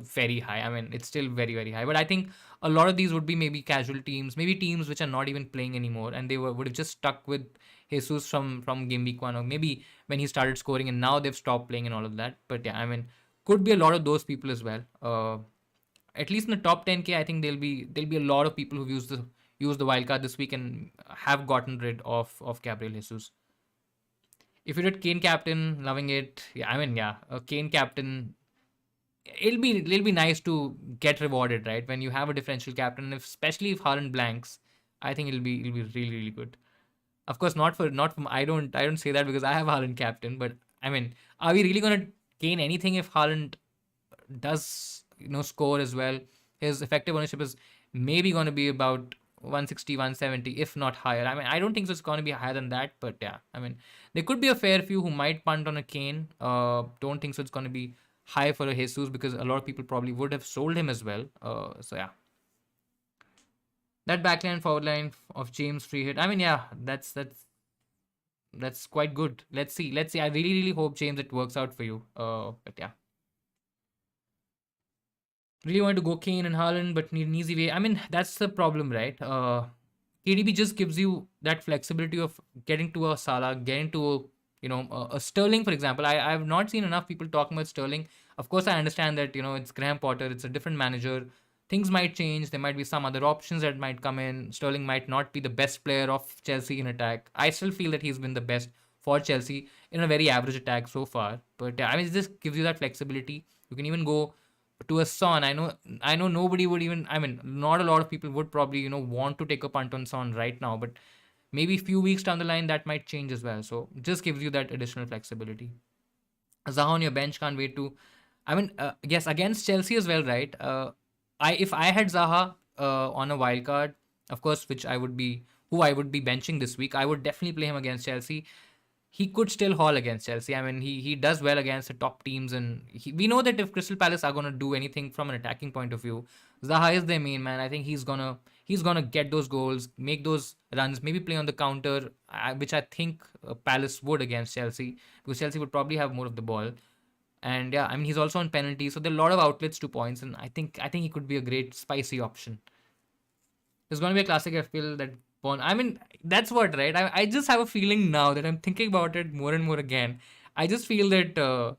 [SPEAKER 1] very high. I mean, it's still very, very high. But I think a lot of these would be maybe casual teams, maybe teams which are not even playing anymore, and would have just stuck with Jesus from game week 1, or maybe when he started scoring, and now they've stopped playing and all of that. But yeah, I mean, could be a lot of those people as well. At least in the top 10K, I think there'll be a lot of people who've used the wildcard this week and have gotten rid of Gabriel Jesus. If you did Kane captain, loving it. Yeah, I mean, yeah, a Kane captain. It'll be nice to get rewarded, right? When you have a differential captain, especially if Haaland blanks, I think it'll be really, really good. Of course, not from I don't say that because I have Haaland captain, but I mean, are we really gonna gain anything if Haaland does score as well? His effective ownership is maybe going to be about 160, 170, if not higher. I mean, I don't think so it's going to be higher than that, but yeah, I mean, there could be a fair few who might punt on a Kane. Don't think so it's going to be high for a Jesus because a lot of people probably would have sold him as well. So yeah. That backline forward line of James free hit. I mean, yeah, that's quite good. Let's see. Let's see. I really, really hope, James, it works out for you. But yeah, really wanted to go Kane and Haaland, but need an easy way. I mean, that's the problem, right? KDB just gives you that flexibility of getting to a Salah, getting to a Sterling, for example. I've not seen enough people talking about Sterling. Of course, I understand that it's Graham Potter, it's a different manager. Things might change. There might be some other options that might come in. Sterling might not be the best player of Chelsea in attack. I still feel that he's been the best for Chelsea in a very average attack so far. But yeah, I mean, it just gives you that flexibility. You can even go to a Son. I know nobody would even. I mean, not a lot of people would probably want to take a punt on Son right now, but maybe a few weeks down the line that might change as well. So just gives you that additional flexibility. Zaha on your bench, can't wait to. I mean, yes, against Chelsea as well, right? I if I had Zaha on a wild card, of course, who I would be benching this week, I would definitely play him against Chelsea. He could still haul against Chelsea. I mean, he does well against the top teams, and we know that if Crystal Palace are gonna do anything from an attacking point of view, Zaha is their main man. I think he's gonna get those goals, make those runs, maybe play on the counter, which I think Palace would against Chelsea, because Chelsea would probably have more of the ball. And yeah, I mean, he's also on penalties, so there are a lot of outlets to points, and I think he could be a great spicy option. There's going to be a classic FPL that Bon. I mean, that's what, right? I just have a feeling now that I'm thinking about it more and more again. I just feel that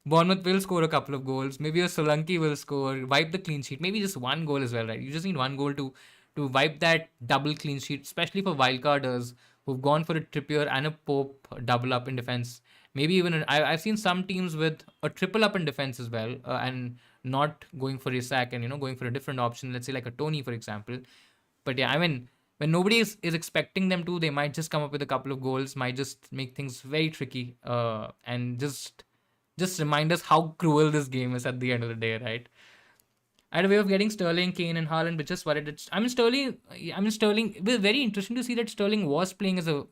[SPEAKER 1] Bournemouth will score a couple of goals. Maybe a Solanke will score, wipe the clean sheet. Maybe just one goal as well, right? You just need one goal to wipe that double clean sheet, especially for wildcarders who've gone for a Trippier and a Pope double up in defense. Maybe even I've seen some teams with a triple up in defense as well, and not going for Isak and going for a different option. Let's say like a Tony, for example. But yeah, I mean, when nobody is expecting them to, they might just come up with a couple of goals, might just make things very tricky, and just remind us how cruel this game is at the end of the day, right? I had a way of getting Sterling, Kane, and Haaland, but just worried. Sterling. It was very interesting to see that Sterling was playing as a,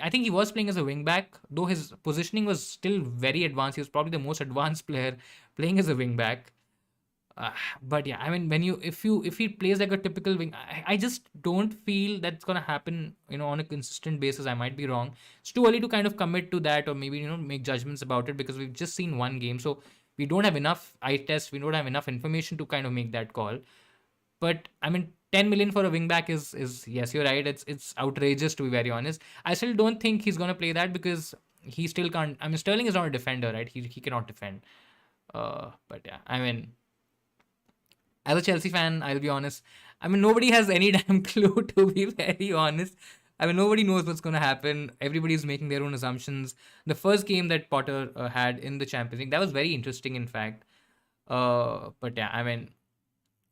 [SPEAKER 1] I think he was playing as a wing back, though his positioning was still very advanced. He was probably the most advanced player playing as a wing back. But yeah, I mean, if he plays like a typical wing, I just don't feel that's gonna happen. On a consistent basis. I might be wrong. It's too early to kind of commit to that, or maybe make judgments about it, because we've just seen one game, so we don't have enough eye tests. We don't have enough information to kind of make that call. But I mean, 10 million for a wingback is yes, you're right. It's outrageous, to be very honest. I still don't think he's gonna play that, because he still can't. I mean, Sterling is not a defender, right? He cannot defend. But yeah, I mean, as a Chelsea fan, I'll be honest. I mean, nobody has any damn clue, to be very honest. I mean, nobody knows what's going to happen. Everybody's making their own assumptions. The first game that Potter had in the Champions League, that was very interesting, in fact. But yeah, I mean,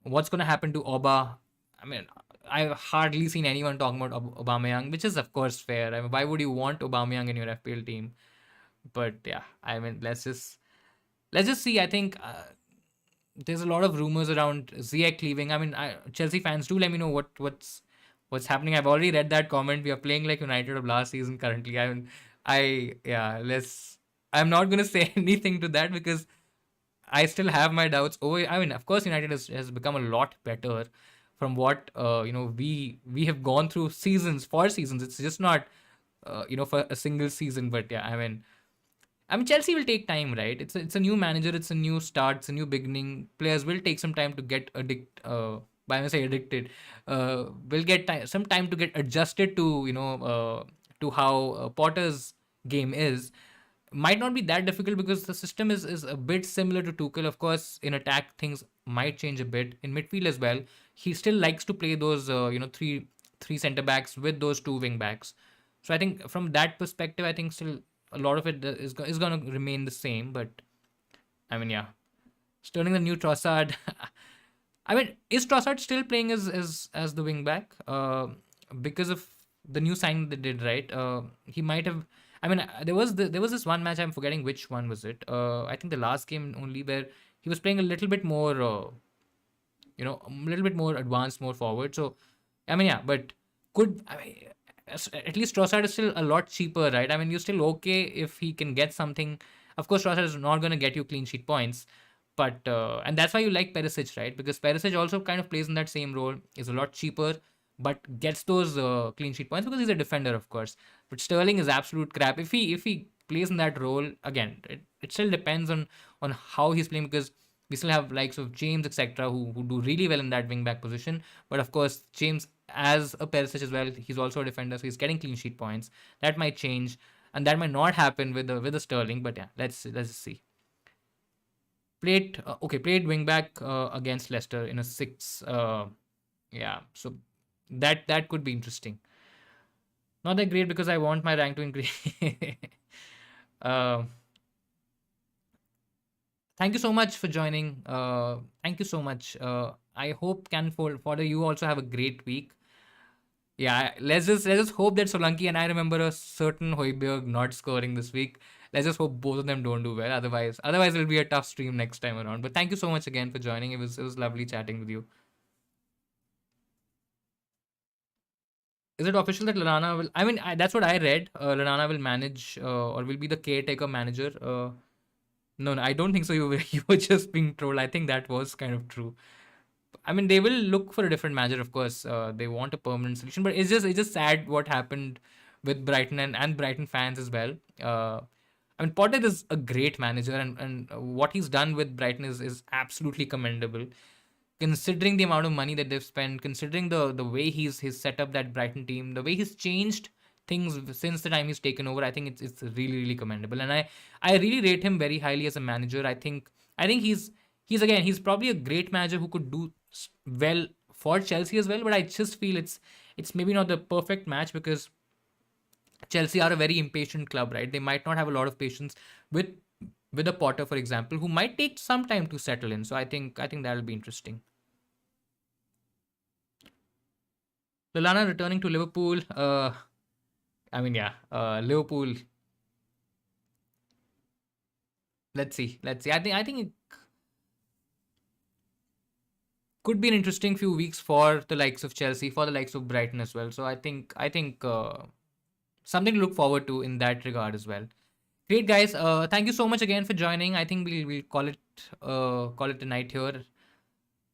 [SPEAKER 1] what's going to happen to Oba? I mean, I've hardly seen anyone talking about Aubameyang, which is, of course, fair. I mean, why would you want Aubameyang in your FPL team? But yeah, I mean, let's just see. I think there's a lot of rumors around Ziyech leaving. I mean, Chelsea fans, do let me know what's happening. I've already read that comment. We are playing like United of last season currently. I mean, yeah, I'm not gonna say anything to that, because I still have my doubts. Oh, I mean, of course, United has become a lot better from what we have gone through seasons for seasons. It's just not for a single season. But yeah, I mean, Chelsea will take time, right? It's a new manager, it's a new start, it's a new beginning. Players will take some time to get I say addicted. Will get some time to get adjusted to how Potter's game is. Might not be that difficult, because the system is a bit similar to Tuchel. Of course, in attack things might change a bit. In midfield as well, he still likes to play those three center backs with those two wing backs. So I think from that perspective, I think still a lot of it is going to remain the same. But I mean, yeah, Sterling the new Trossard. I mean, is Trossard still playing as the wing back? Because of the new sign they did, right? He might have. I mean, there was this one match, I'm forgetting which one was it. I think the last game only, where he was playing a little bit more, a little bit more advanced, more forward. So, I mean, yeah, but I mean, at least Trossard is still a lot cheaper, right? I mean, you're still okay if he can get something. Of course, Trossard is not going to get you clean sheet points, But and that's why you like Perisic, right? Because Perisic also kind of plays in that same role, is a lot cheaper, but gets those clean sheet points because he's a defender, of course. But Sterling is absolute crap. If he plays in that role again, it still depends on how he's playing, because we still have likes of James, etc., who do really well in that wing back position. But of course, James as a Perisic as well, he's also a defender, so he's getting clean sheet points. That might change, and that might not happen with the Sterling. But yeah, let's just see. Played wing back against Leicester in a six. Yeah, so that could be interesting. Not that great because I want my rank to increase. uh, Thank you so much for joining. Thank you so much. I hope can for you also have a great week. Yeah, let's just hope that Solanki and I remember a certain Hoiberg not scoring this week. Let's just hope both of them don't do well. Otherwise it'll be a tough stream next time around. But thank you so much again for joining. It was lovely chatting with you. Is it official that Lanana will? I mean, that's what I read. Lanana will manage or will be the caretaker manager. No, no, I don't think so. You were just being trolled. I think that was kind of true. I mean, they will look for a different manager, of course. They want a permanent solution, but it's just sad what happened with Brighton and Brighton fans as well. I mean, Potter is a great manager, and what he's done with Brighton is absolutely commendable. Considering the amount of money that they've spent, considering the way he's set up that Brighton team, the way he's changed things since the time he's taken over, I think it's really really commendable, and I really rate him very highly as a manager. I think he's probably a great manager who could do well for Chelsea as well, but I just feel it's maybe not the perfect match because Chelsea are a very impatient club, right? They might not have a lot of patience with with a Potter, for example, who might take some time to settle in. So I think that'll be interesting. Lallana returning to Liverpool. I mean, yeah, Liverpool. Let's see. Let's see. I think it could be an interesting few weeks for the likes of Chelsea, for the likes of Brighton as well. So I think something to look forward to in that regard as well. Great guys. Thank you so much again for joining. I think we'll call it a night here.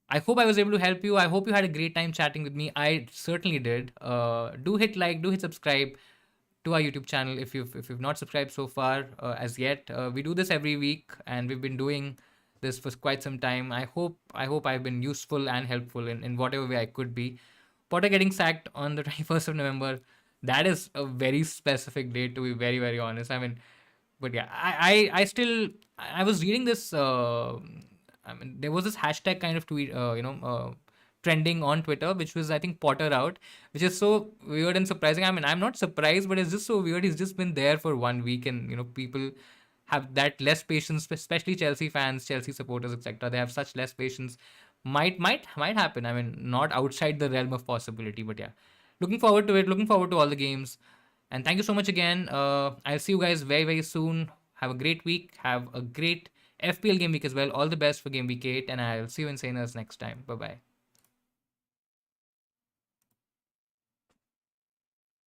[SPEAKER 1] I hope I was able to help you. I hope you had a great time chatting with me. I certainly did. Do hit like, do hit subscribe to our YouTube channel if you've not subscribed so far as yet. We do this every week, and we've been doing this for quite some time. I hope I've been useful and helpful in whatever way I could be. Potter getting sacked on the 21st of November. That is a very specific date, to be very very honest. I mean, but yeah, I still I was reading this. I mean, there was this hashtag kind of tweet, trending on Twitter, which was I think Potter out, which is so weird and surprising. I mean, I'm not surprised, but it's just so weird. He's just been there for 1 week, and people have that less patience, especially Chelsea fans, Chelsea supporters, etc. They have such less patience. Might happen. I mean, not outside the realm of possibility, but yeah, looking forward to it. Looking forward to all the games. And thank you so much again. I'll see you guys very, very soon. Have a great week. Have a great FPL game week as well. All the best for game week 8. And I'll see you in Sainers next time. Bye bye.